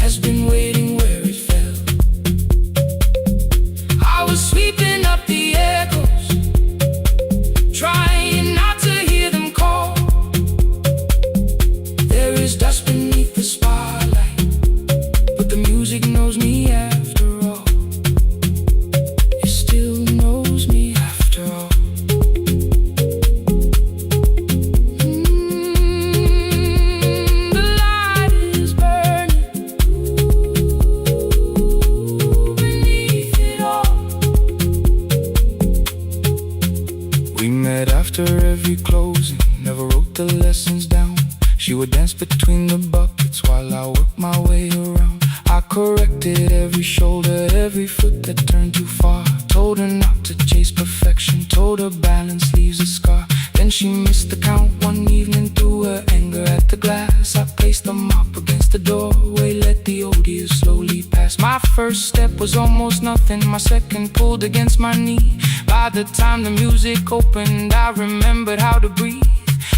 [SPEAKER 2] has been waiting where it fell. I was sweeping up the echoes, trying not to hear them call. There is dust beneath the spotlight, but the music knows me after all. It still knows me after all. The light is burning beneath it all. We met after every closing, never wrote the lessons down. She would dance between the buckets while I worked my way around. I corrected every shoulder, every foot that turned too far. Told her not to chase perfection, told her balance leaves a scar. Then she missed the count one evening, threw her anger at the glass. I placed the mop against the doorway, let the old years slowly pass. My first step was almost nothing, my second pulled against my knee. By the time the music opened, I remembered how to breathe.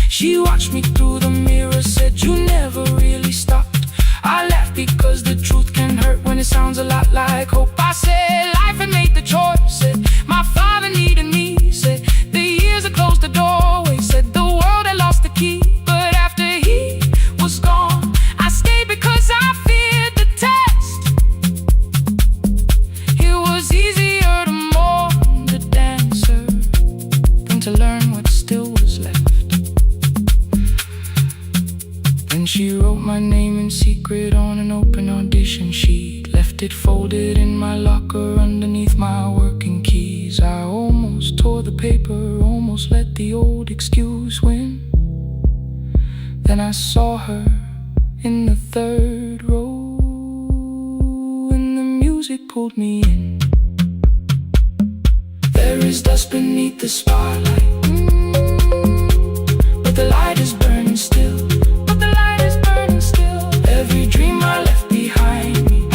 [SPEAKER 2] She watched me through the mirror, said, you never really stopped. I laughed because the truth can hurt when it sounds a lot like hope. I said, life had made the choice, said, my father needed me, said, the years had closed the doorway, said, the world had lost the key. But after he was gone, I stayed because I feared the test. It was easier
[SPEAKER 1] to learn what still was left. Then she wrote my name in secret on an open audition sheet, left it folded in my locker underneath my working keys. I almost tore the paper, almost let the old excuse win. Then I saw her in the third row, and the music pulled me in. There is dust beneath the spotlight, but the light is burning still. But the light is burning still. Every dream I left behind me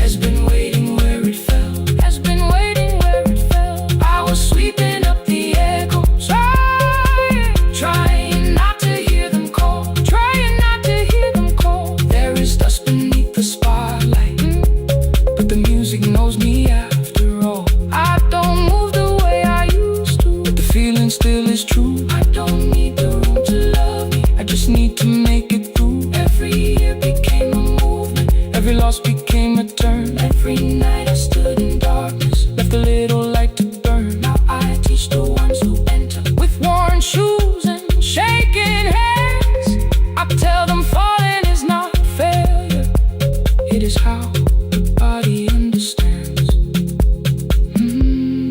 [SPEAKER 1] has been waiting where it fell. Has been waiting where it fell. I was sweeping up the echoes, trying not to hear them call, trying not to hear them call. There is dust beneath the spotlight, but the music knows me after all. I don't move the way I used to, but the feeling still is true. I don't need the room to love me, I just need to make it through. Every year became a movement, every loss became a turn. Every night I stood in darkness, left a little light to burn. Now I teach the ones who enter with worn shoes and shaking hands. I tell them falling is not failure, it is how the body understands.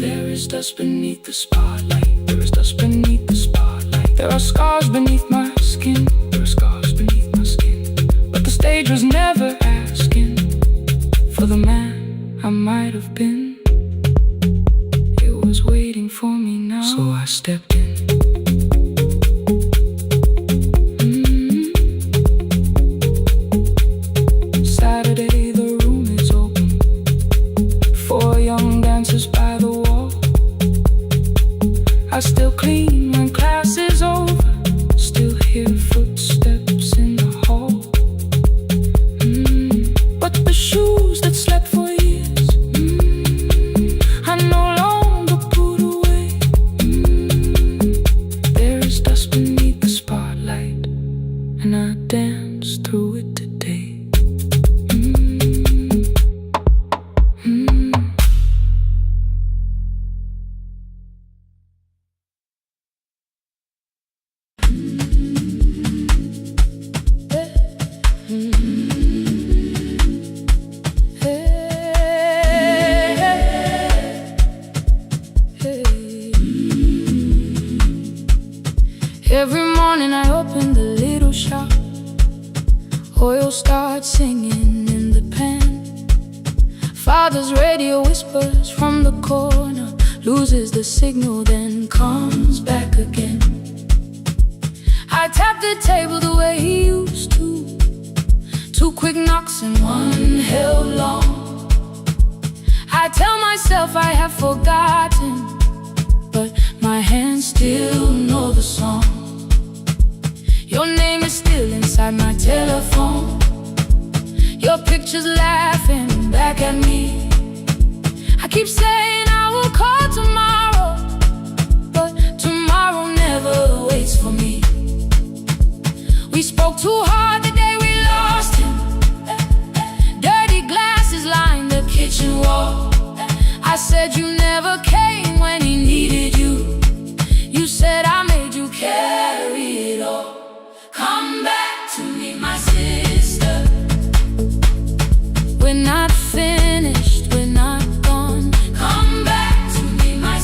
[SPEAKER 1] There is dust beneath the spotlight. There is dust beneath the spotlight. There are scars beneath my skin. There are scars beneath my skin. But the stage was never asking for the man I might have been. It was waiting for me now, so I stepped in. Saturday, the room is open. 4 young dancers by the wall. I still clean when class is over, still hear footsteps in the hall. But the shoes that slept for years, I no longer put away. There is dust beneath the spotlight, and I dance through it today. Every morning I open the little shop, oil starts singing in the pan. Father's radio whispers from the corner, loses the signal, then comes back again. I tap the table the way he used to, 2 quick knocks and 1 held long. I tell myself I have forgotten, but my hands still know the song. Your name is still inside my telephone, your picture's laughing back at me. I keep saying I will call tomorrow, but tomorrow never waits for me. We spoke too hard the day we lost him. Dirty glasses line the kitchen wall. I said you never came when he needed you. You said I made you carry it all. Come back to me, my sister. We're not finished, we're not gone. Come back to me, my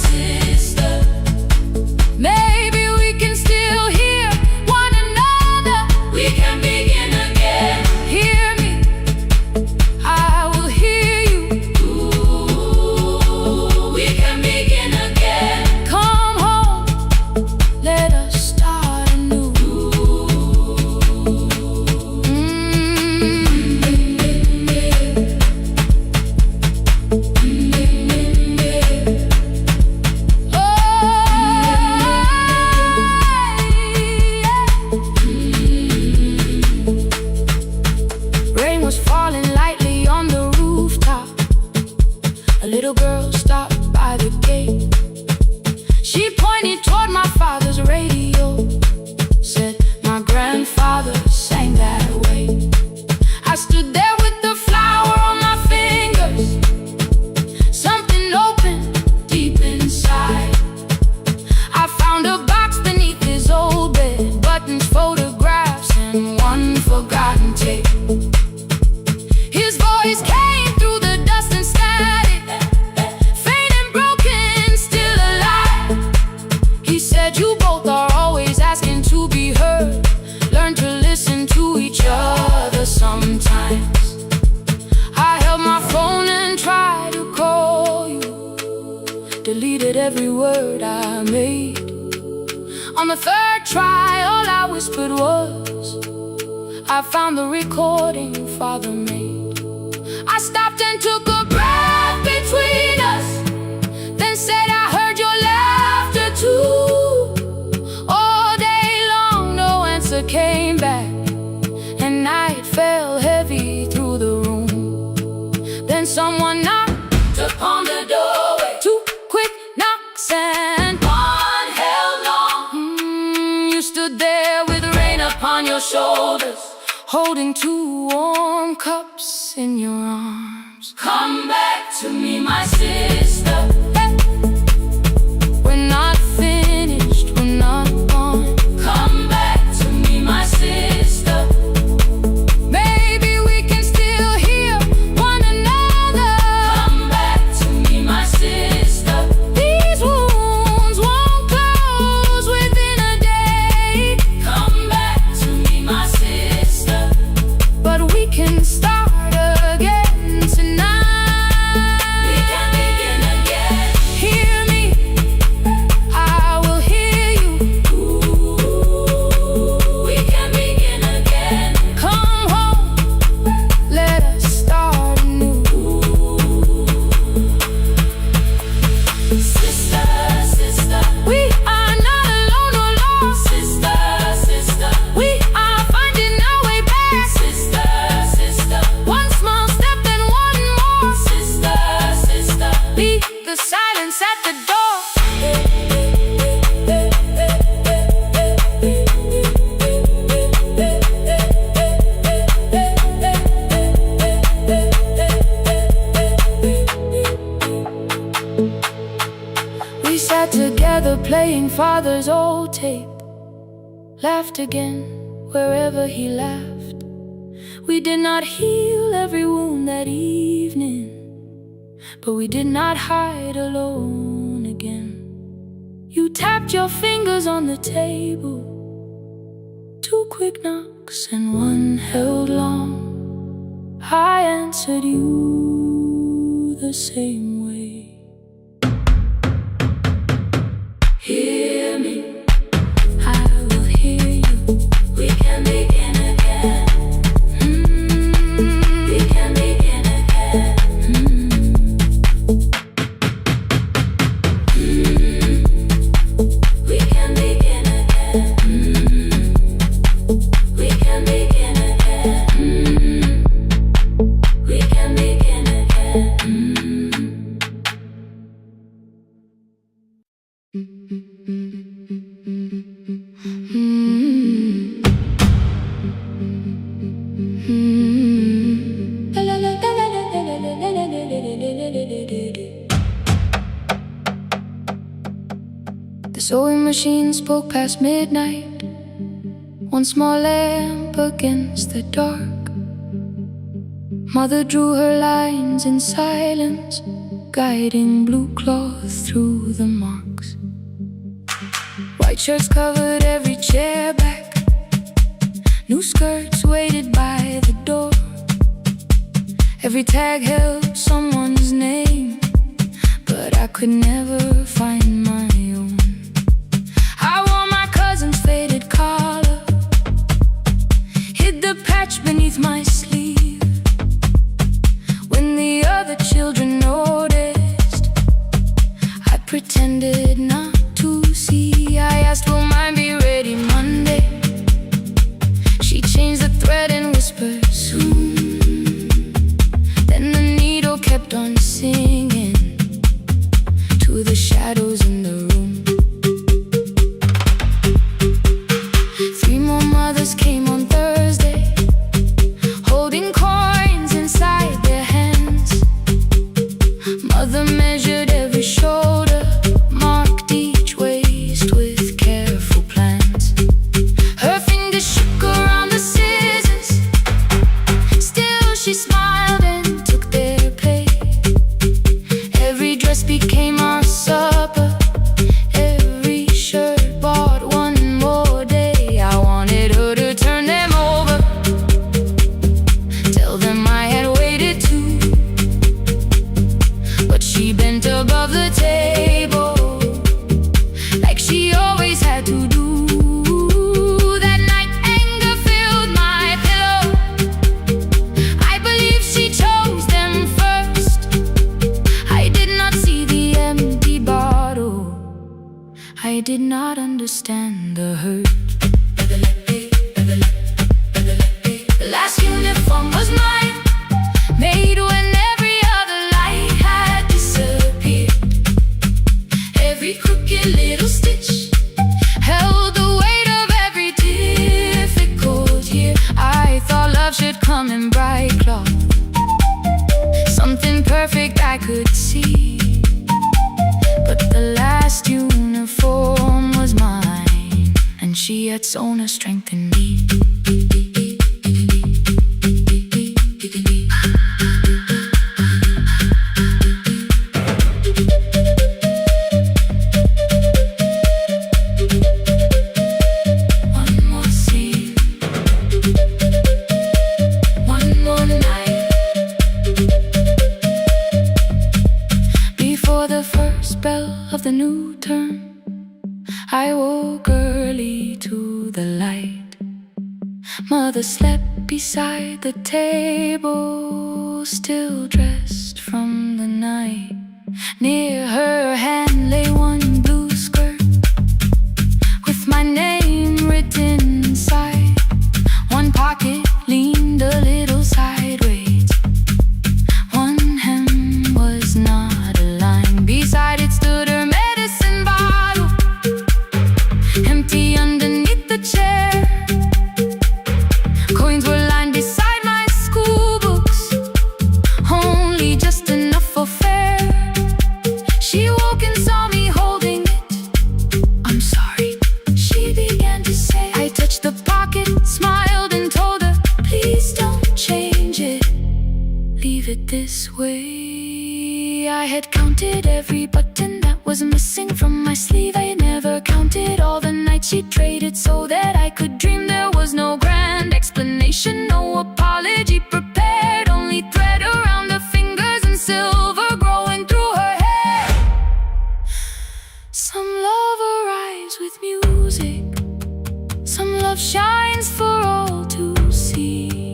[SPEAKER 2] every word I made. On the third try, all I whispered was, I found the recording Father made. I stopped and took a breath between us, then said I heard your laughter too. All day long no answer came back, and night fell heavy through the room. Then someone knocked upon the doorway, 2 quick knocks and one held long. You stood there with rain upon your shoulders, holding 2 warm cups in your arms. Come back to me, my sister. Hey. We're not finished, we're not gone. Come back to me, my sister. Maybe we can still hear one another. Come back to me, my sister. These wounds won't close within a day. Come back to me, my sister. But we can start again tonight. We can begin again. Hear me, I will hear you. Ooh, we can begin again. Come home, let us start anew. Sister, sister, we are not alone or lost. Sister, sister, we are finding our way back. Sister, sister, one small step and one more. Sister, sister, beat the silence at the door. We sat together playing Father's old tape, laughed again wherever he laughed. We did not heal every wound that evening, but we did not hide alone again. You tapped your fingers on the table, 2 quick knocks and one held long. I answered you the same way. Hear me, I will hear you. We can begin again. We can begin again. We can begin again. We can begin again. We can begin The sewing machine spoke past midnight, one small lamp against the dark. Mother drew her lines in silence, guiding blue cloth through the marks. White shirts covered every chair back, new skirts waited by the door. Every tag held someone's name, but I could never find my own. I wore my cousin's faded collar, hid the patch beneath my sleeve. When the other children noticed, I pretended not to see. I asked, will mine be ready Monday? She changed the thread and whispered, soon. Then the needle kept on singing to the shadows in the room. 3 more mothers came on Thursday, holding coins inside their hands. Mother measured every shoulder, marked each I did not understand the hurt. The last uniform was mine, made when every other light had disappeared. Every crooked little stitch held the weight of every difficult year. I thought love should come in bright cloth, something perfect I could see. But the last uniform was mine, and she had sewn her strength in me. The new term, I woke early to the light. Mother slept beside the table, still dressed from the night. Near her hand lay one blue skirt with my name written inside. One pocket leaned a little sideways, one hem was not aligned. Beside it stood her medicine bottle, empty underneath the chair. Coins were lined beside my school books, only just enough for fare. She woke and saw me holding it. I'm sorry, she began to say. I touched the pocket, smiled and told her, please don't change it, leave it this way. I had counted every button that was missing from my sleeve. I had never counted all the nights she traded so that I could dream. There was no grand explanation, no apology prepared, only thread around her fingers and silver growing through her hair. Some love arrives with music, some love shines for all to see.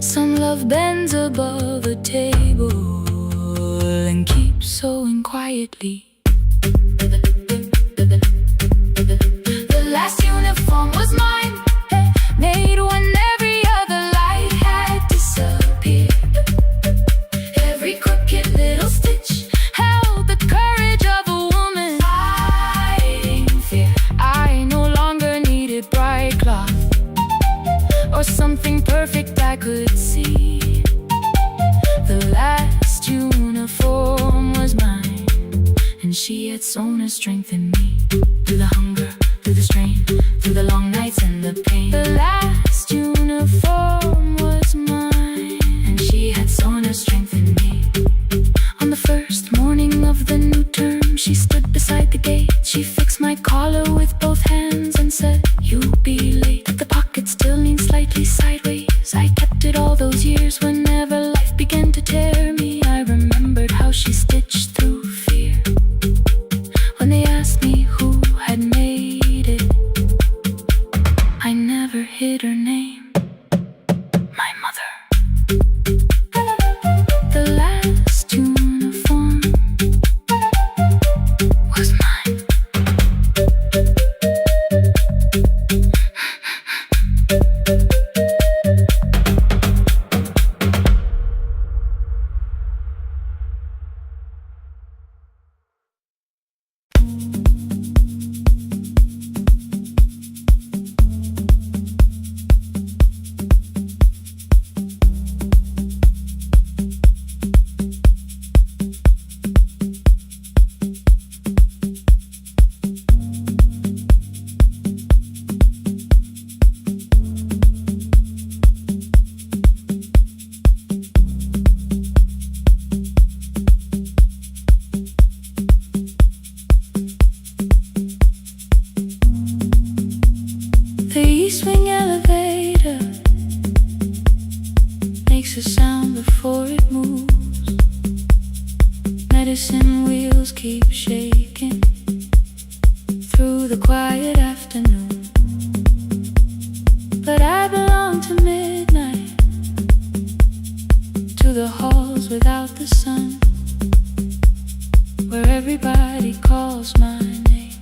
[SPEAKER 2] Some love bends above a table and keeps sewing quietly. The last uniform was mine, made when every other light had disappeared. Every crooked little stitch held the courage of a woman fighting fear. I no longer needed bright cloth or something perfect I could see. The last uniform was mine, and she had sewn her strength in me. Through the hunger, through the strain, through the long nights and the pain. The last uniform was mine, and she had sewn her strength in me. On the first morning of the new term, she stood beside the gate. She fixed my collar with both hands and said, you'll be late. But the pocket still leaned slightly sideways. I kept it all those years. Whenever life began to tear me, I remembered how she stitched through fear. When they asked me who had made it, I never hid her name, my mother. The last uniform was mine. The E-swing elevator makes a sound before it moves. Medicine wheels keep shaking through the quiet afternoon. But I belong to midnight, to the halls without the sun, where everybody calls my name.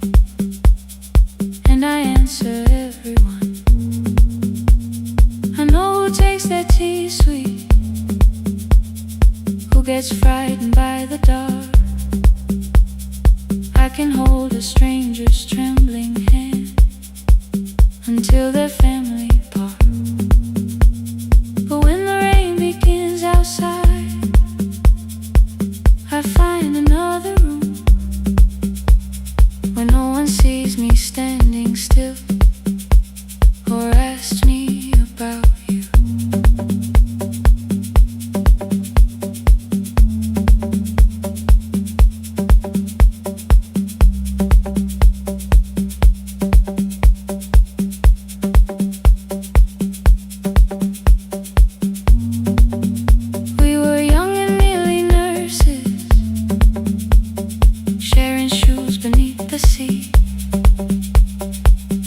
[SPEAKER 2] sleep,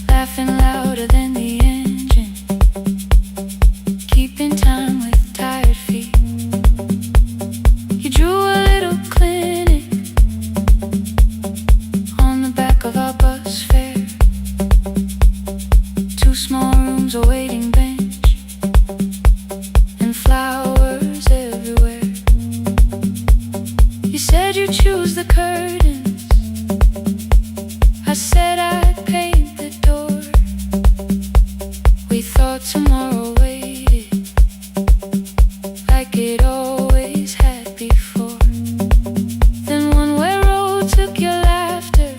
[SPEAKER 2] laughing louder than the engine, keeping time with tired feet. You drew a little clinic on the back of our bus fare, 2 small rooms, a waiting bench, and flowers everywhere. You said you'd choose the curtains, I said I'd paint the door. We thought tomorrow waited, like it always had before. Then one-way road took your laughter,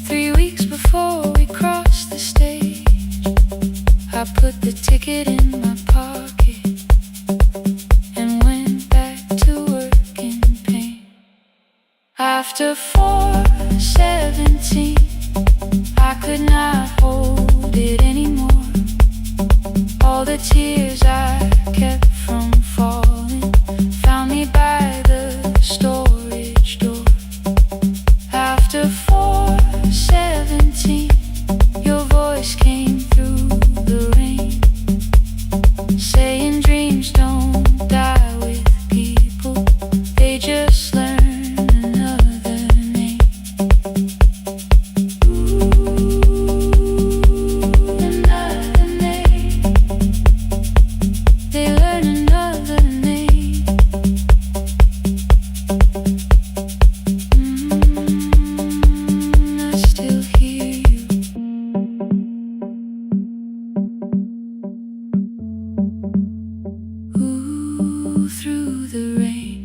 [SPEAKER 2] 3 weeks before we crossed the stage. I put the ticket in my pocket and went back to work in pain. After 4:17, I could not hold it anymore. All the tears I kept from falling found me by the storage door. After 4:17, your voice came through the rain, saying dreams don't die with people, they just learn another name. Another name. They learn another name. I still hear you. Ooh, through the rain.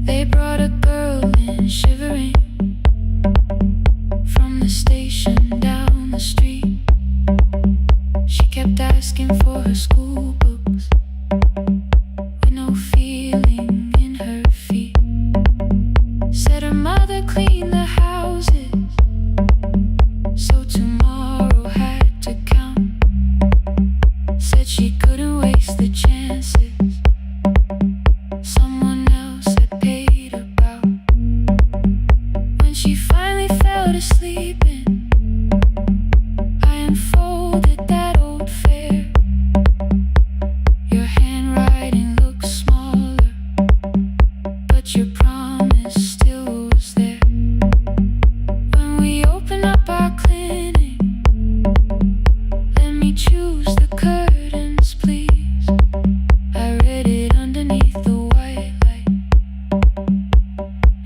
[SPEAKER 2] They brought a girl in shivering from the station down the street. She kept asking for her school books with no feeling in her feet. Said her mother cleaned the houses, so tomorrow had to count. Said she couldn't waste the chances someone else had paid about. When she finally fell to sleeping, I unfolded that old fare. Your handwriting looked smaller, but your promise still was there. When we open up our clinic, let me choose the curtains, please. I read it underneath the white light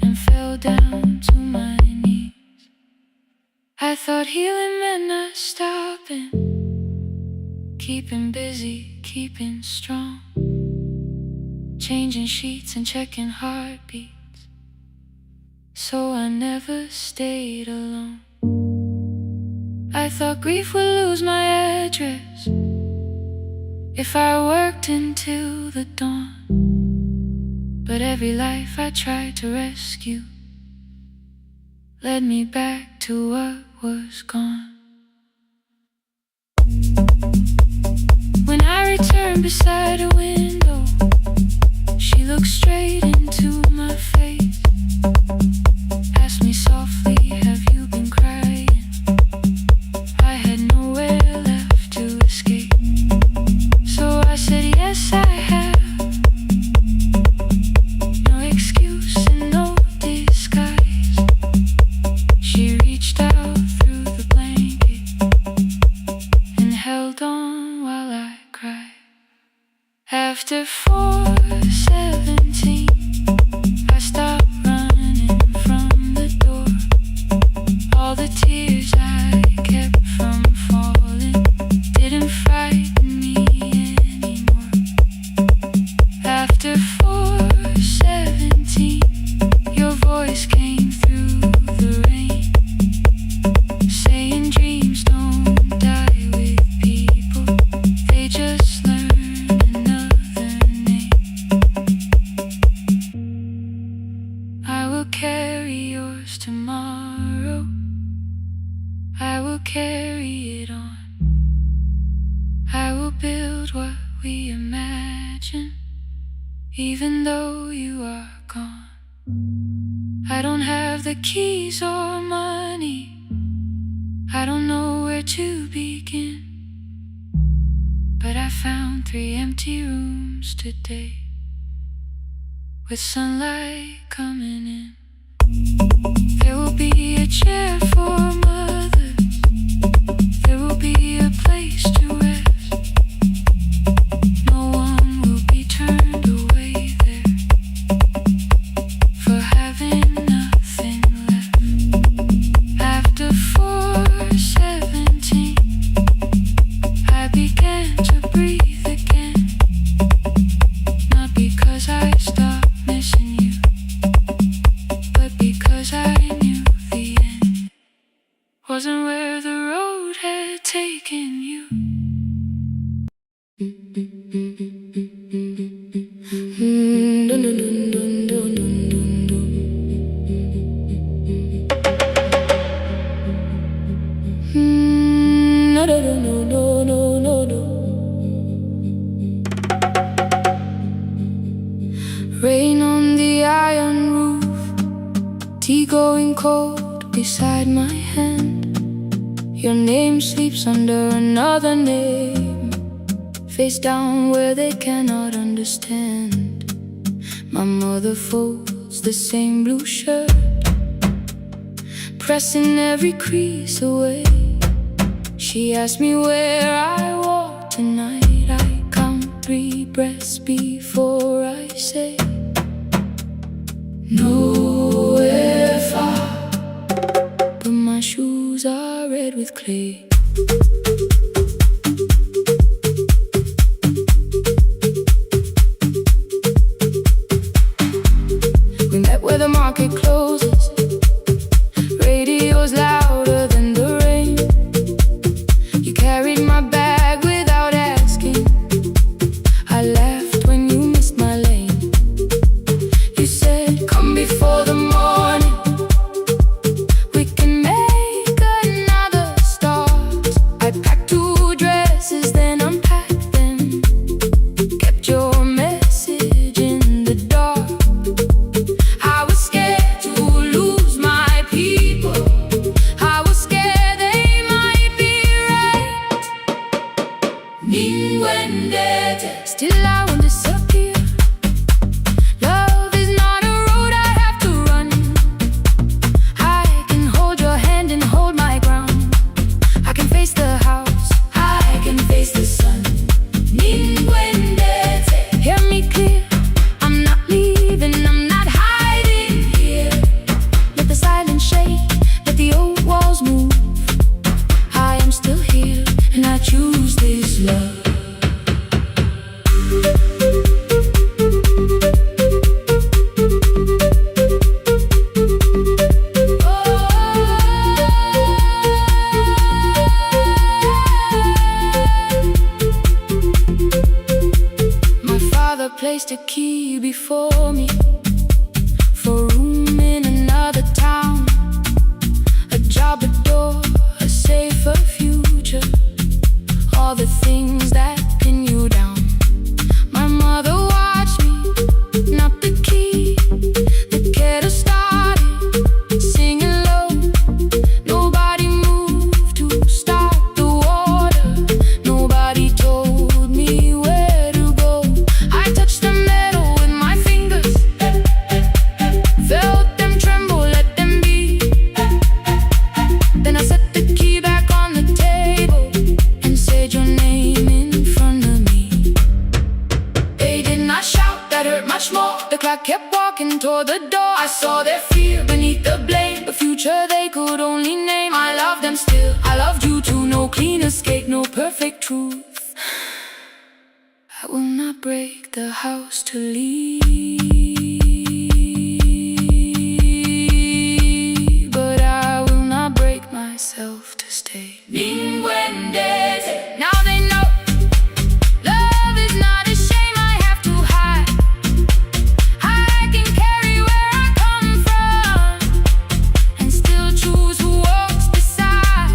[SPEAKER 2] and fell down to my knees. I thought healing meant not stopping, keeping busy, keeping strong, changing sheets and checking heartbeats, so I never stayed alone. I thought grief would lose my address if I worked until the dawn. But every life I tried to rescue led me back to what was gone. When I returned beside a window, she looked straight into my face, asked me softly, have you been crying? I had nowhere left to escape, so I said yes I have. No excuse and no disguise. She reached out through the blanket and held on while I cried. After 4:17, I stopped running from the door. All the tears I kept from falling didn't frighten me anymore. After 4:17, your voice came through the rain, saying dreams don't die with people, they just learn another name. reimagine, even though you are gone. I don't have the keys or money, I don't know where to begin, but I found 3 empty rooms today, with sunlight coming in. There will be a chair for mothers, there will be a place to rest. No one will be turned away there for having nothing left. After 4:17, I began to breathe again, not because I stopped missing you, but because I knew the end wasn't where the road had taken you. Rain on the iron roof, tea going cold beside my hand. Your name sleeps under another name, face down where they cannot understand. My mother folds the same blue shirt, pressing every crease away. She asked me where I walk tonight. I count 3 breaths before I say nowhere far, but my shoes are red with clay. We met where the market closes, radio's louder than the rain. You carried my bag without asking, I laughed when you missed my lane. You said, come before the morning, we can make another start. I packed 2 dresses, then unpacked them, kept your message in the dark. I was scared to lose my people, I was scared they might be right. Still I won't disappear. Love is not a road I have to run. I can hold your hand and hold my ground. I can face the house, I can face the sun. Hear me clear, I'm not leaving, I'm not hiding here. Let the silence shake, let the old walls move. I am still here, and I choose this love. My father placed a key before me for room in another town, a job, a door, a safer future, all the things that pin you down. My mother watched me, not the key, the kettle started singing low. Nobody moved to stop the water, nobody told me where to go. I touched the metal with my fingers, felt them tremble, let them be. Then I set the key back on the table and said your name in front of me. They did not shout, that hurt much more. The clock kept walking toward the door. I saw their fear beneath the blame, a future they could only name. I loved them still, I loved you too. No clean escape, no perfect truth. I will not break the house to leave, but I will not break myself to stay. Now they know love is not a shame I have to hide. I can carry where I come from and still choose who walks beside.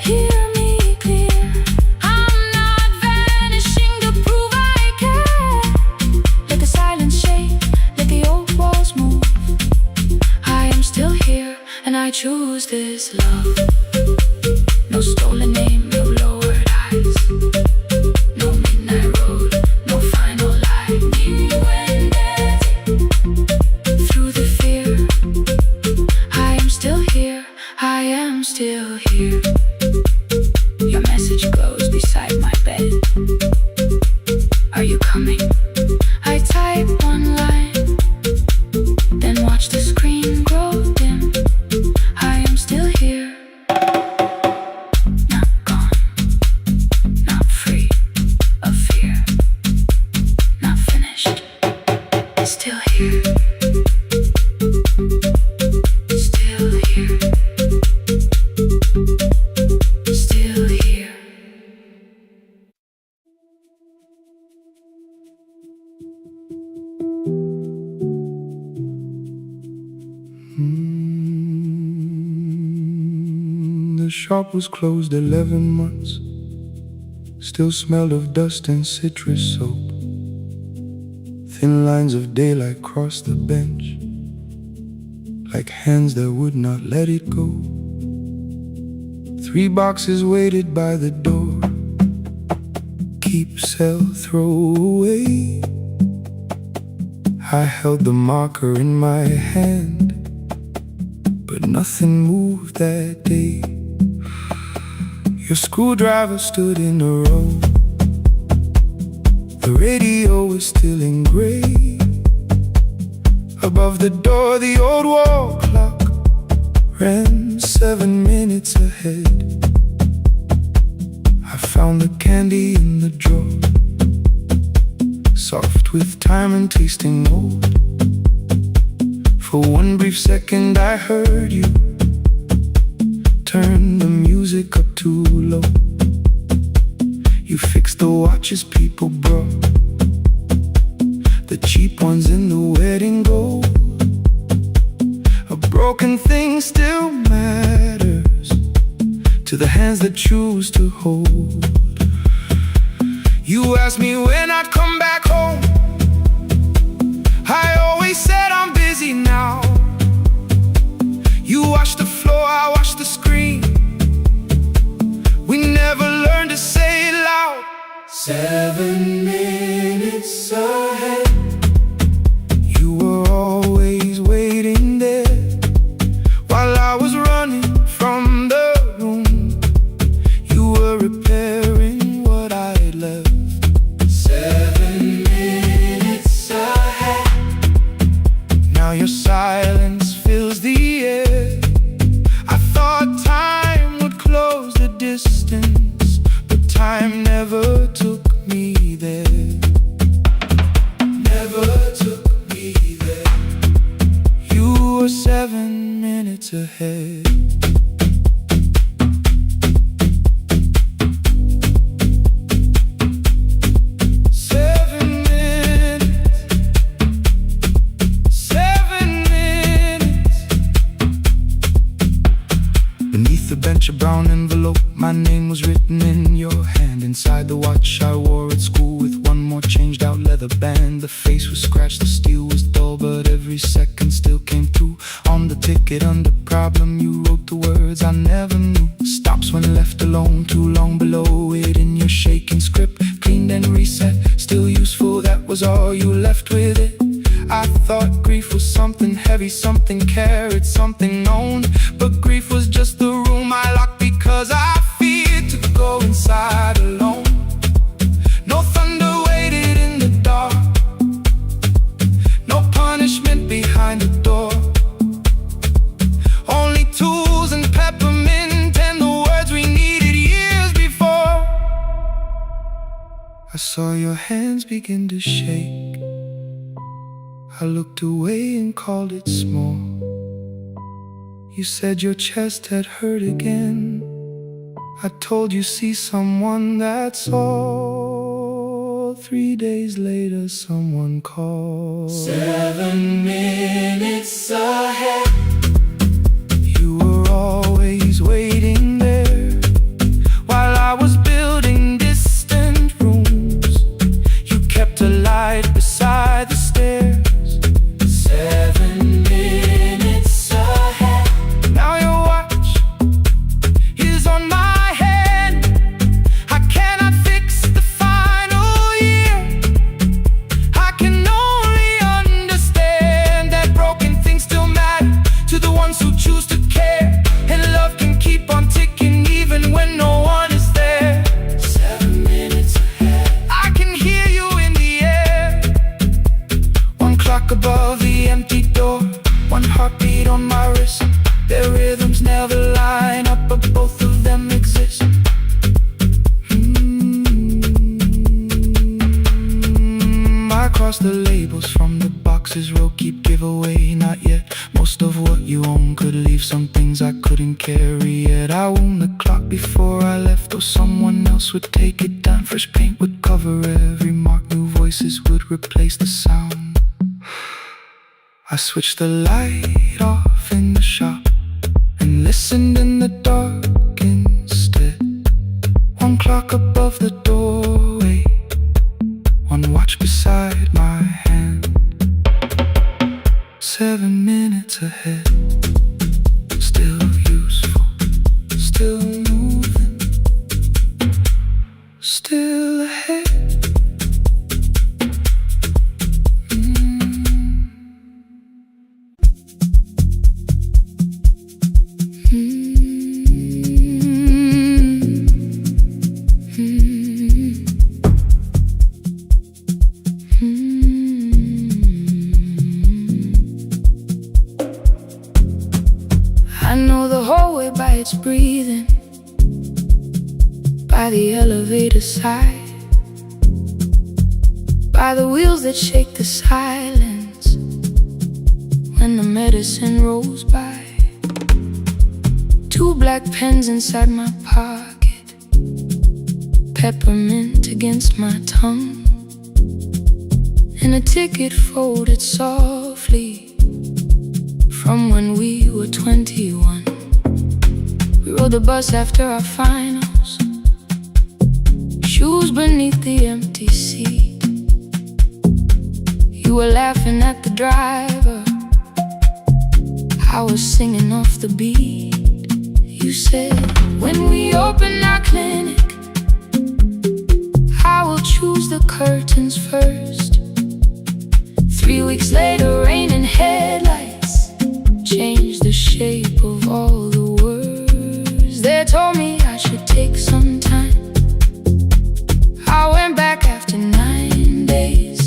[SPEAKER 2] Hear me clear, I'm not this love. No stolen name, no lowered eyes. No midnight road, no final lie. Through the fear, I am still here, I am still here. Your message glows beside my bed. Are you coming? I type one line, then watch the screen grow dim. I am still here. Not gone, not free of fear. Not finished, still here. Still here. Still here.
[SPEAKER 1] The shop was closed 11 months. Still smelled of dust and citrus soap. Thin lines of daylight crossed the bench, like hands that would not let it go. 3 boxes waited by the door. Keep, sell, throw away. I held the marker in my hand, but nothing moved that day. Your screwdriver stood in a row. The radio was still in gray. Above the door, the old wall clock ran 7 minutes ahead. I found the candy in the drawer, soft with time and tasting old. For one brief second I heard you turn the music up too low. You fixed the watches people brought, the cheap ones in the wedding gold. A broken thing still matters to the hands that choose to hold. You asked me when I'd come back home. I always said I'm busy now. You washed the floor, I washed the screen. We never learned to say it loud. 7 minutes ahead. You were always waiting there while I was running from the room. You were repairing what I had left. 7 minutes ahead. Now your silence fills the air. I thought time would close the distance, but time never took me there. Never took me there. You were 7 minutes ahead. A brown envelope, my name was written in your hand. Inside the watch I wore at school with one more changed out leather band. The face was scratched, the steel was dull, but every second still came through. On the ticket under problem you wrote the words I never knew. Stops when left alone, too long below it in your shaking script. Cleaned and reset, still useful, that was all you left with it. I thought grief was something heavy, something carried, something known. But grief was just the room I locked because I feared to go inside alone. No thunder waited in the dark, no punishment behind the door. Only tools and peppermint and the words we needed years before. I saw your hands begin to shake. I looked away and called it small. You said your chest had hurt again. I told you see someone, that's all. 3 days later someone called. 7 minutes ahead. You were always waiting there while I was building distant rooms. You kept a light beside the stairs. 7 minutes ahead. Now your watch across the labels from the boxes. Row keep giveaway, not yet. Most of what you own could leave some things I couldn't carry yet. I wound the clock before I left, though someone else would take it down. Fresh paint would cover every mark, new voices would replace the sound. I switched the light off in the shop and listened in the dark instead. One clock above the doorway, one watch beside my hand. 7 minutes ahead, still useful, still moving, still ahead.
[SPEAKER 2] I know the hallway by its breathing, by the elevator side, by the wheels that shake the silence when the medicine rolls by. 2 black pens inside my pocket, peppermint against my tongue, and a ticket folded softly from when we were 21. We rode the bus after our finals, shoes beneath the empty seat. You were laughing at the driver, I was singing off the beat. You said, when we open our clinic, I will choose the curtains first. 3 weeks later, rain and headlights changed the shape of all the words. They told me I should take some time. I went back after 9 days.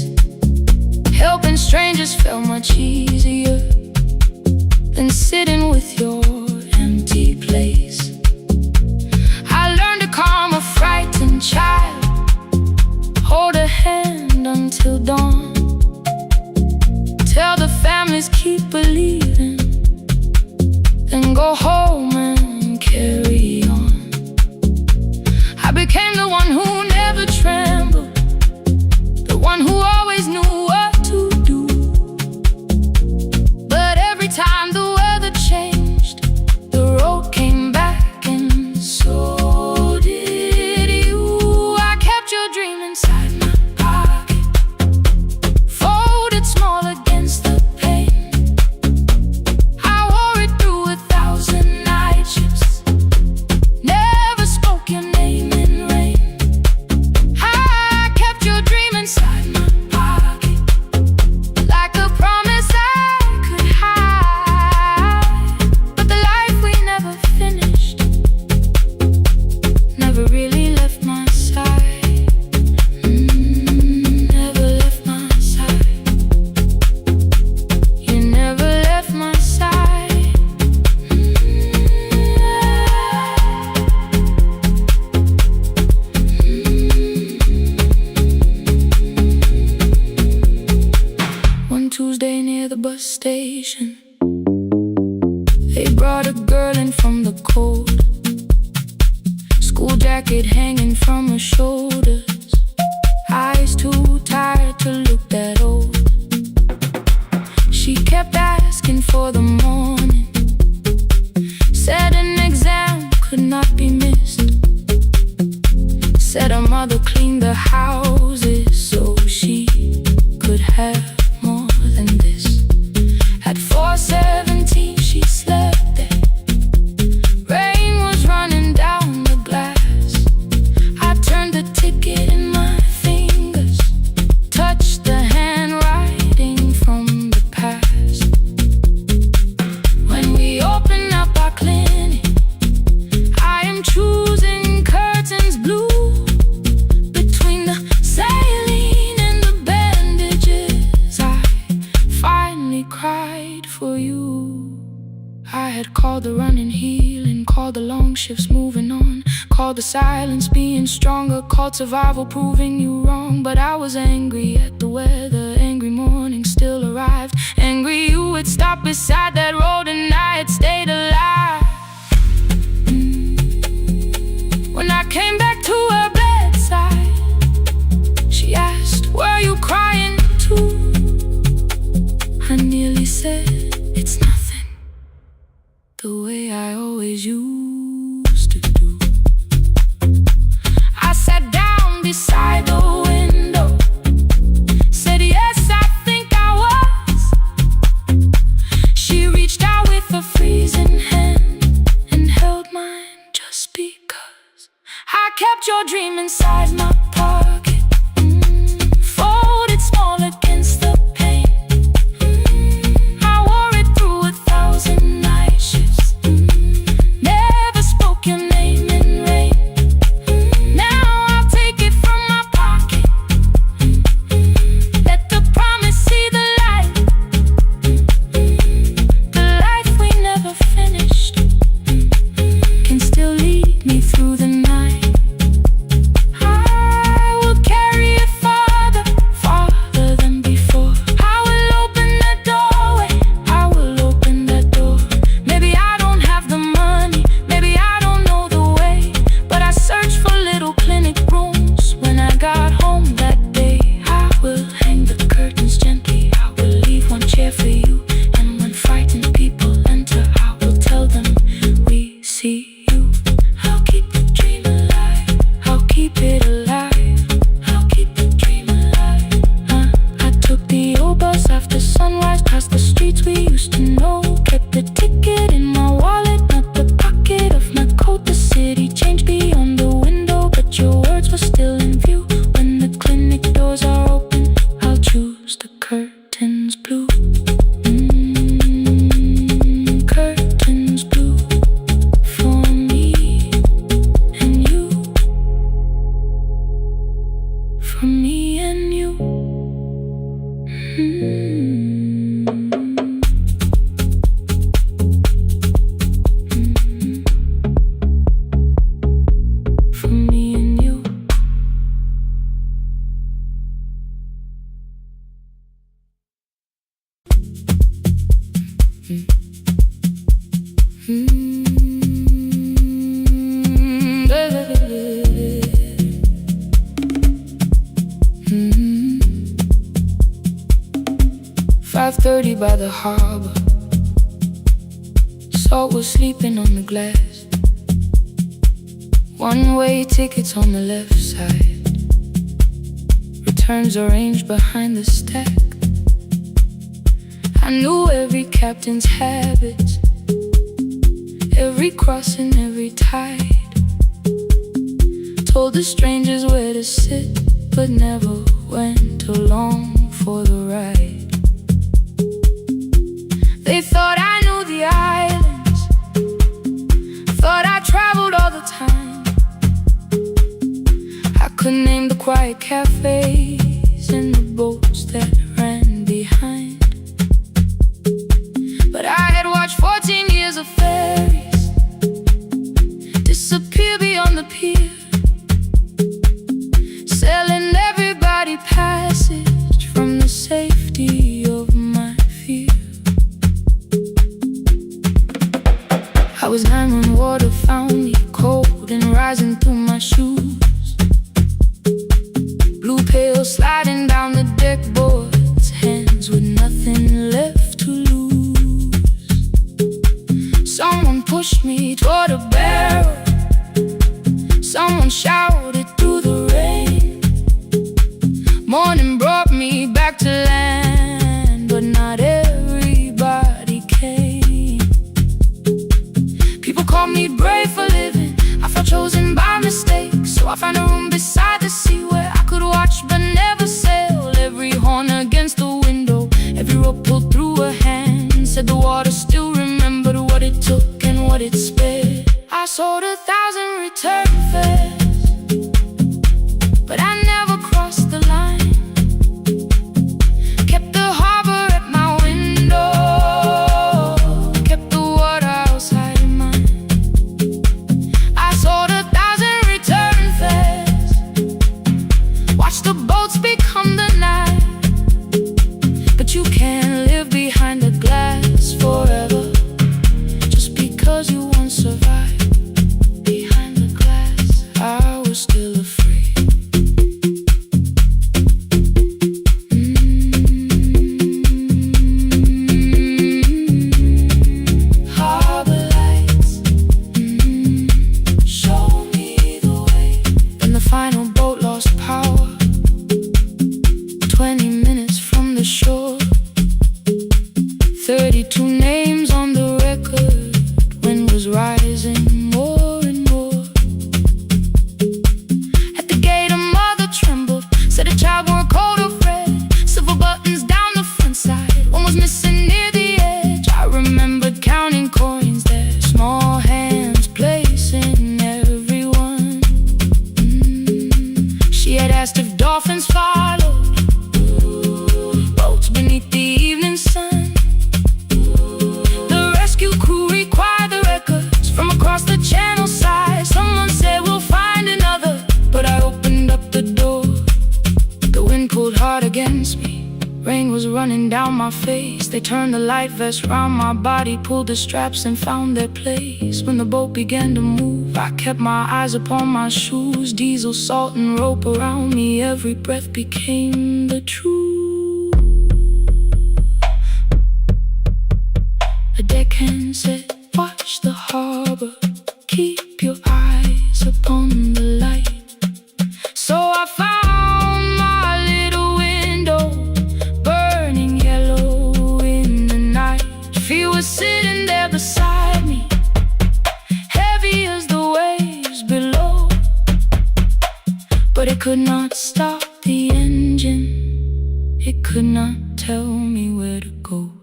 [SPEAKER 2] Helping strangers felt much easier than sitting with your empty place. I learned to calm a frightened child, hold a hand until dawn, tell the families keep believing, then go home and carry on. I became the one who never trembled, the one who always knew what to do. But every time the weather changed, the road came back, and so did you. I kept your dream inside my pocket, folded small against the pain. I wore it through 1,000 night shifts, never spoke your name in rain. I kept your dream inside my pocket, like a promise I could hide. But the life we never finished never really left my side. Never left my side. You never left my side. One Tuesday near the bus station, they brought a girl in from the cold, school jacket hanging from her shoulders, eyes too tired to look that old. She kept asking for the morning, said an exam could not be missed, said her mother cleaned the houses so she could have more than this. At 4:17 she slept there, rain was running down the glass. I turned the ticket in my fingers, touched the handwriting from the past. When we open up our clinic, I am choosing curtains blue, between the saline and the bandages. I finally cried for you. I had called the running healing, called the long shifts moving on, called the silence being stronger, called survival proving you wrong. But I was angry at the weather, every you would stop beside that road and I had stayed alive. When I came back to her bedside, she asked, were you crying too? I nearly said, it's nothing, the way I always used to do. I sat down beside the window, said yes, I think I was. She reached out with a freezing hand and held mine just because I kept your dream inside my pocket, folded small against the pain. I wore it through 1,000 night shifts, never spoke your name in rain. Now I'll take it from my pocket, let the promise see the light. The life we never finished can still lead me through the night. I will carry it farther, farther than before. I will open the doorway, I will open that door. Maybe I don't have the money, maybe I don't know the way, but I searched for little clinic rooms when I got home that day. I will hang the curtains gently, I will leave one chair for you, and when frightened people enter, I will tell them we see you. I'll keep the dream alive, I'll keep it alive, I'll keep the dream alive. I took the old bus after sunrise, past the streets we used to know. Kept the ticket in my wallet, not the pocket of my coat. The city changed beyond the window, but your words were still in view. When the clinic doors are open, I'll choose the curtains blue. Curtains blue for me and you, for me and you. For me and you. Mm. 5:30 by the harbor, salt was sleeping on the glass. One-way tickets on the left side, returns arranged behind the stack. I knew every captain's habits, every crossing, every tide. Told the strangers where to sit, but never went along for the ride. They thought I knew the islands, thought I traveled all the time. I could name the quiet cafes and the boats that ran behind. But I had watched 14 years of ferries disappear beyond the pier, selling everybody passage from the safety of my fear. I was 9 when water found me, cold and rising through my shoes. Blue pail sliding down the deck boards, hands with nothing left to lose. Someone pushed me toward a barrel, someone shouted through the rain. Morning brought me back to land, but not everybody came. People call me brave for living, I felt chosen by mistake. So I found a room beside the sea where I could watch but never sail. Every horn against the window, every rope pulled through a hand, said the water still remembered what it took and what it spared. I sold 1,000 return fares, but I never crossed the line. 20 minutes from the shore. 32 names on the record. Wind was rising more and more. At the gate a mother trembled, said a child wore a coat of red, silver buttons down the front side, one was missing near the edge. I remembered counting coins there, small hands placing everyone. She had asked if dolphins followed, boats beneath the evening sun. The rescue crew required the records from across the channel side. Someone said we'll find another, but I opened up the door. The wind pulled hard against me, rain was running down my face. They turned the light vest round my body, pulled the straps and found their place. When the boat began to move, I kept my eyes upon my shoes. Diesel, salt and rope around me, every breath became the truth. A deckhand said, watch the harbor, keep your eyes upon the light. So I found my little window, burning yellow in the night. She was sitting there beside me, heavy as the waves below, but it could not stop the engine. It could not tell me where to go.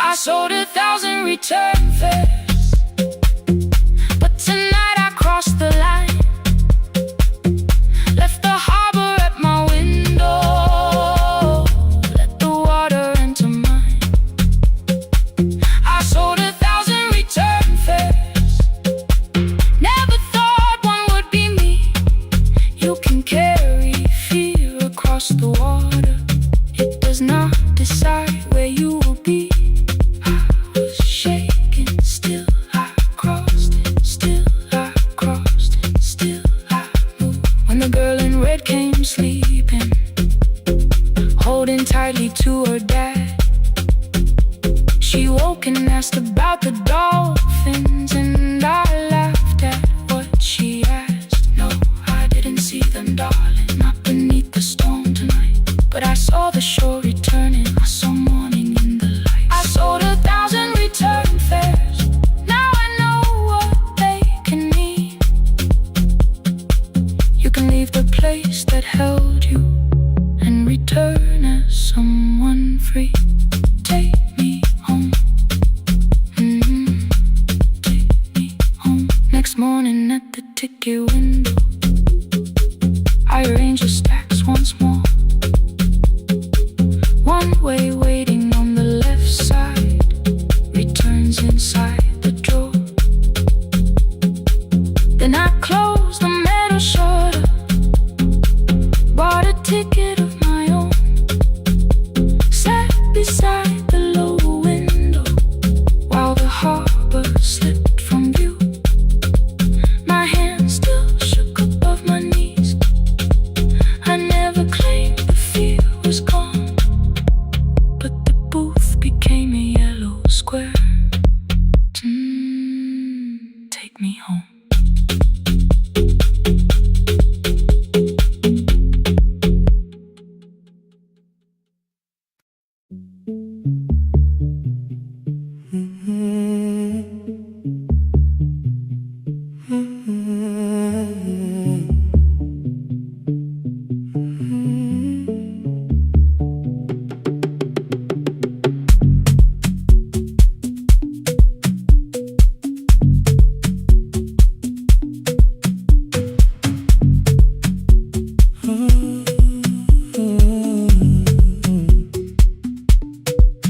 [SPEAKER 2] I sold 1,000 return fares, but tonight I crossed the line. Left the harbor at my window, let the water enter mine. I sold 1,000 return fares, never thought one would be me. You can carry fear across the water, it does not decide where you will be. I was shaking, still I crossed it, still I crossed it, still I moved. When the girl in red came sleeping, holding tightly to her dad, she woke and asked about the dolphins, and I laughed at what she asked. No, I didn't see them, darling, not beneath the storm tonight, but I saw the shore returning, I saw morning in the light. I sold 1,000 return fares, now I know what they can mean. You can leave the place that held you and return as someone free. Take me home, take me home. Next morning at the ticket window, I arranged the stacks once more. One way waiting on the left side, returns inside the drawer. Then I closed the metal shutter, bought a ticket of my own, sat beside the low window while the harbor slipped from view. My hands still shook above my knees. I never claimed the fear was gone, but the booth became a yellow square. Take me home.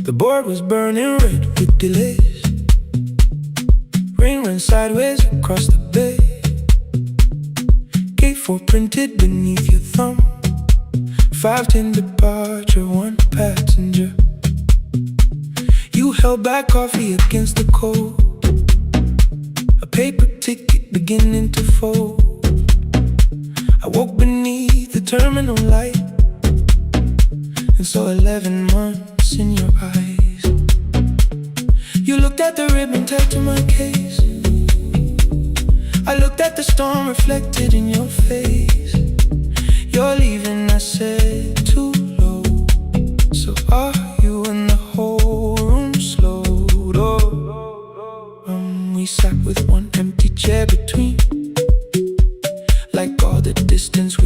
[SPEAKER 1] The board was burning red with delays. Rain ran sideways across the bay. Gate 4 printed beneath your thumb. 5:10 departure, 1 passenger. You held back coffee against the cold, a paper ticket beginning to fold. I woke beneath the terminal light and saw 11 months in your eyes. You looked at the ribbon tied to my case. I looked at the storm reflected in your face. You're leaving, I said.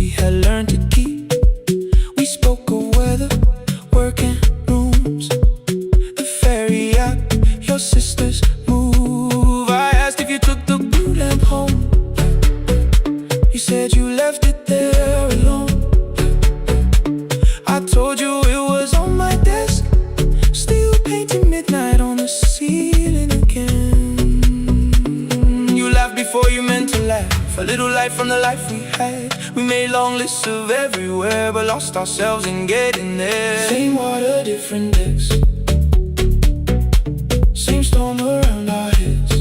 [SPEAKER 1] we had learned to keep. We spoke of weather, work and rooms, the ferry app, your sister's move. I asked if you took the blue lamp home. You said you left it there alone. I told you it was on my desk, still painting midnight on the ceiling again. You laughed before you meant to laugh, a little light from the life we had. We made long lists of everywhere, but lost ourselves in getting there. Same water, different decks, same storm around our heads.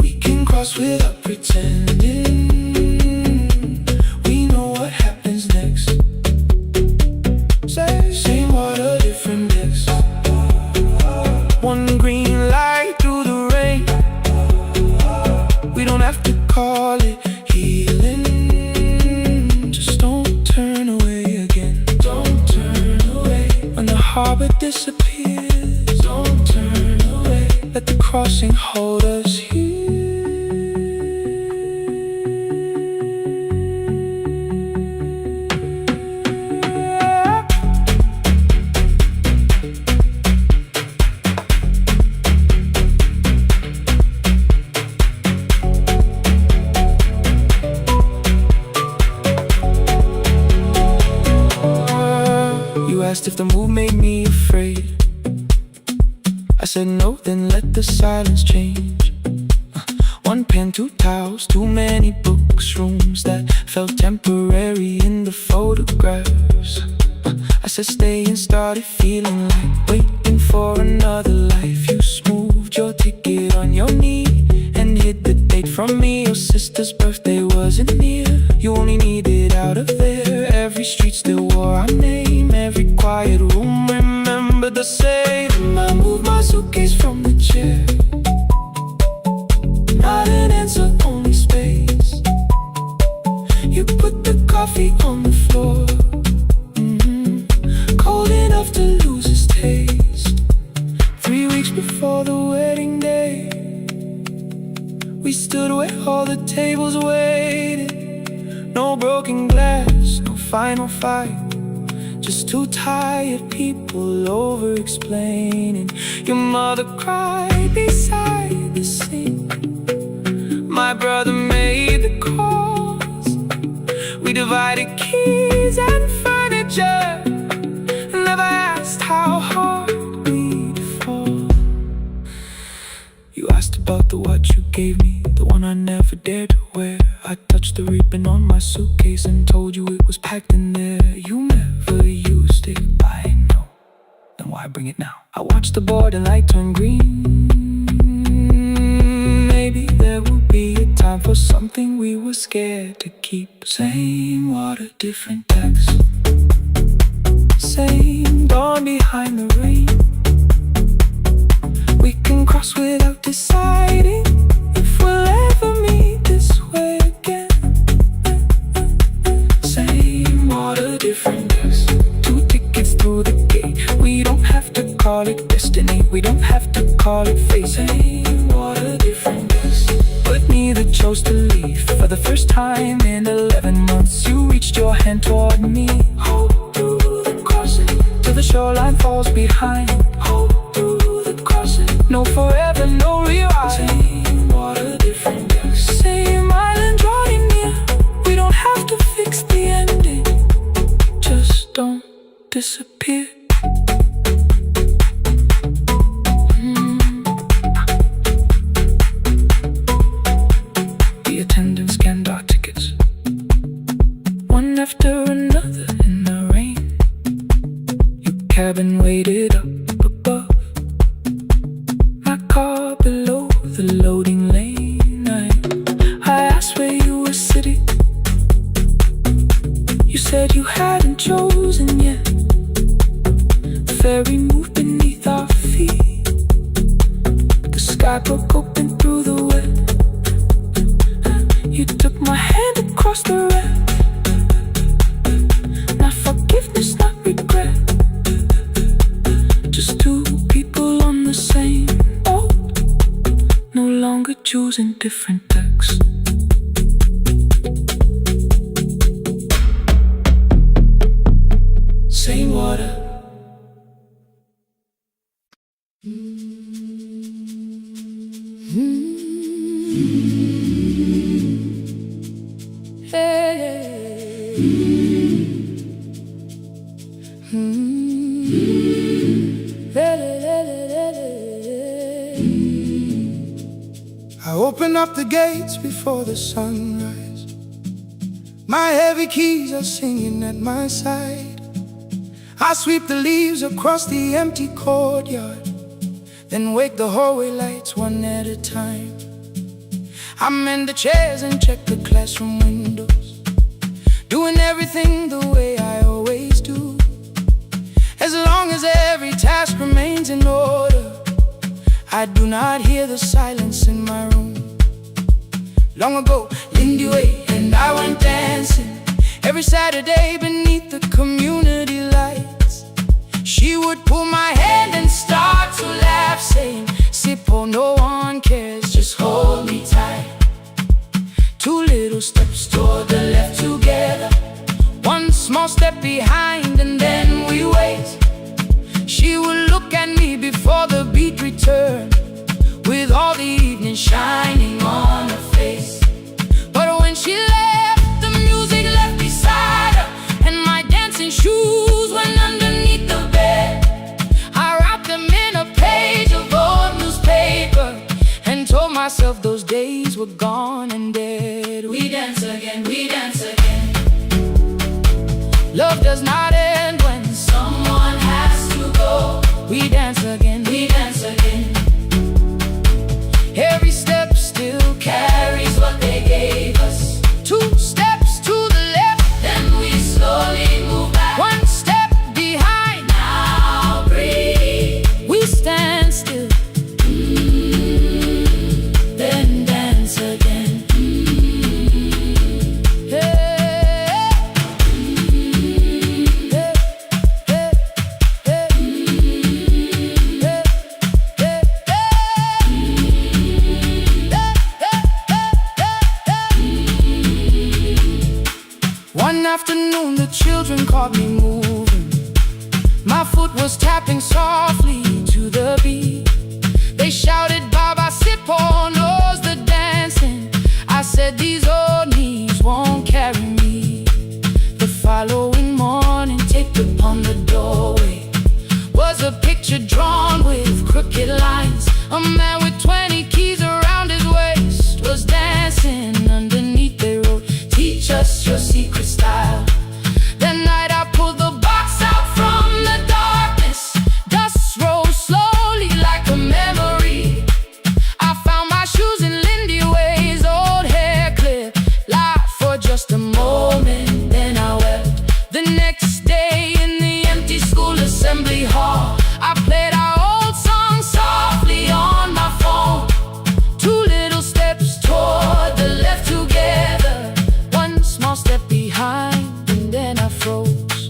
[SPEAKER 1] We can cross without pretending. We know what happens next. Same water, different decks. One green light through the rain. We don't have to call it healing. Just don't turn away again. Don't turn away. When the harbor disappears, don't turn away. Let the crossing hold us here. You asked if the move made me afraid. I said no, then let the silence change. One pen, two towels, too many books, rooms that felt temporary in the photographs. I said stay and started feeling like waiting for another life. You smoothed your ticket on your knee and hid the date from me. Your sister's birthday wasn't near. You only needed out of there. Every street still wore our name. Every quiet room remembered the same. I moved my suitcase from the chair. Not an answer, only space. You put the coffee on the floor, cold enough to lose its taste. 3 weeks before the wedding day, we stood where all the tables waited. No broken glass, no final fight, just two tired people over-explaining. Your mother cried beside the sink. My brother made the calls. We divided keys and furniture. Never asked how hard we'd fall. You asked about the watch you gave me, the one I never dared to wear. I touched the ribbon on my suitcase and told you it was packed in there. You never used it, I know. Then why bring it now? I watched the border light turn green. Maybe there will be a time for something we were scared to keep. Same water, different decks. Same dawn behind the rain. We can cross without deciding if we'll ever meet this way again. Same water, different decks. 2 tickets through the gate. We don't have to call it destiny. We don't have to call it fate. Same water, different decks. But neither chose to leave. For the first time in 11 months, you reached your hand toward me. Hold through the crossing till the shoreline falls behind. Hold through the crossing. No forever, no rewrite. Same water, different decks. Same island drawing near. We don't have to fix the ending. Just don't disappear. The attendants scanned our tickets, one after another in the rain. Your cabin waited up above, my car below the loading lane. I asked where you were sitting. You said you hadn't chosen yet. The ferry moved beneath our feet. The sky broke open through the wet. You took my hand across the red. Not forgiveness, not regret. Just 2 people on the same boat, no longer choosing different decks. open up the gates before the sunrise. My heavy keys are singing at my side. I sweep the leaves across the empty courtyard, then wake the hallway lights one at a time. I mend the chairs and check the classroom windows, doing everything the way I always do. As long as every task remains in order, I do not hear the silence in my room. Long ago, Lindy Way and I went dancing every Saturday beneath the community lights. She would pull my hand and start to laugh, saying, "Sippo, no one cares, just hold me tight." Two little steps toward the left together, one small step behind, and then we wait. She would look at me before the beat returned, with all the evening shining on her face. But when she left, the music left beside her, and my dancing shoes went underneath the bed. I wrapped them in a page of old newspaper and told myself those days were gone and dead. We dance again, we dance again. Love does not end when someone has to go. We dance again, we dance again. Every step still carries what they gave us. Two steps to the left, then we slowly move back. One step behind, now breathe. We stand still, then dance again. One afternoon the children caught me moving. My foot was tapping softly to the beat. They shouted, "Baba Sippo knows the dancing." I said, "These old knees won't carry me." The following morning, taped upon the doorway was a picture drawn with crooked lines. A man with 20 keys around his waist was dancing. Underneath they wrote, "Teach us your secret style." That night I pulled the box out from the darkness. Dust rose slowly like a memory. I found my shoes in Lindy Way's old hair clip. Laughed for just a moment, then I wept. The next day in the empty school assembly hall, I played our old song softly on my phone. Two little steps toward the left together, one small step behind, and then I froze.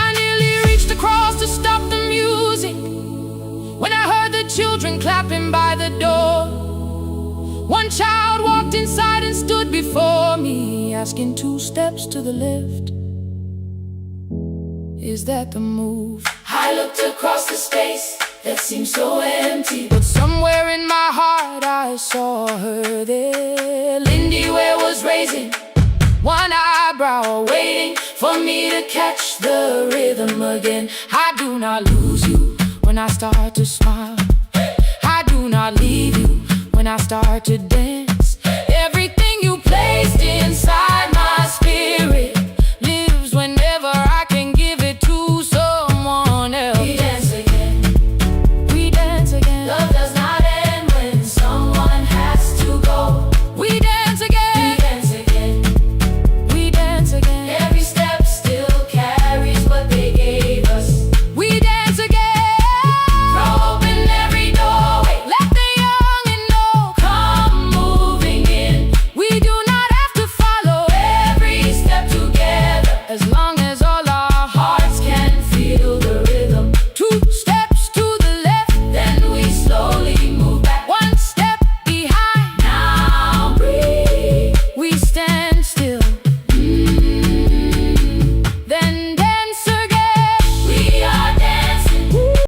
[SPEAKER 1] I nearly reached across to stop the music when I heard the children clapping by the door. One child walked inside and stood before me, asking, "Two steps to the left, is that the move?" I looked across the space that seemed so empty, but somewhere in my heart I saw her there. Lindy Ware was raising one eyebrow, waiting for me to catch the rhythm again. I do not lose you when I start to smile. I do not leave you when I start to dance. Everything you placed inside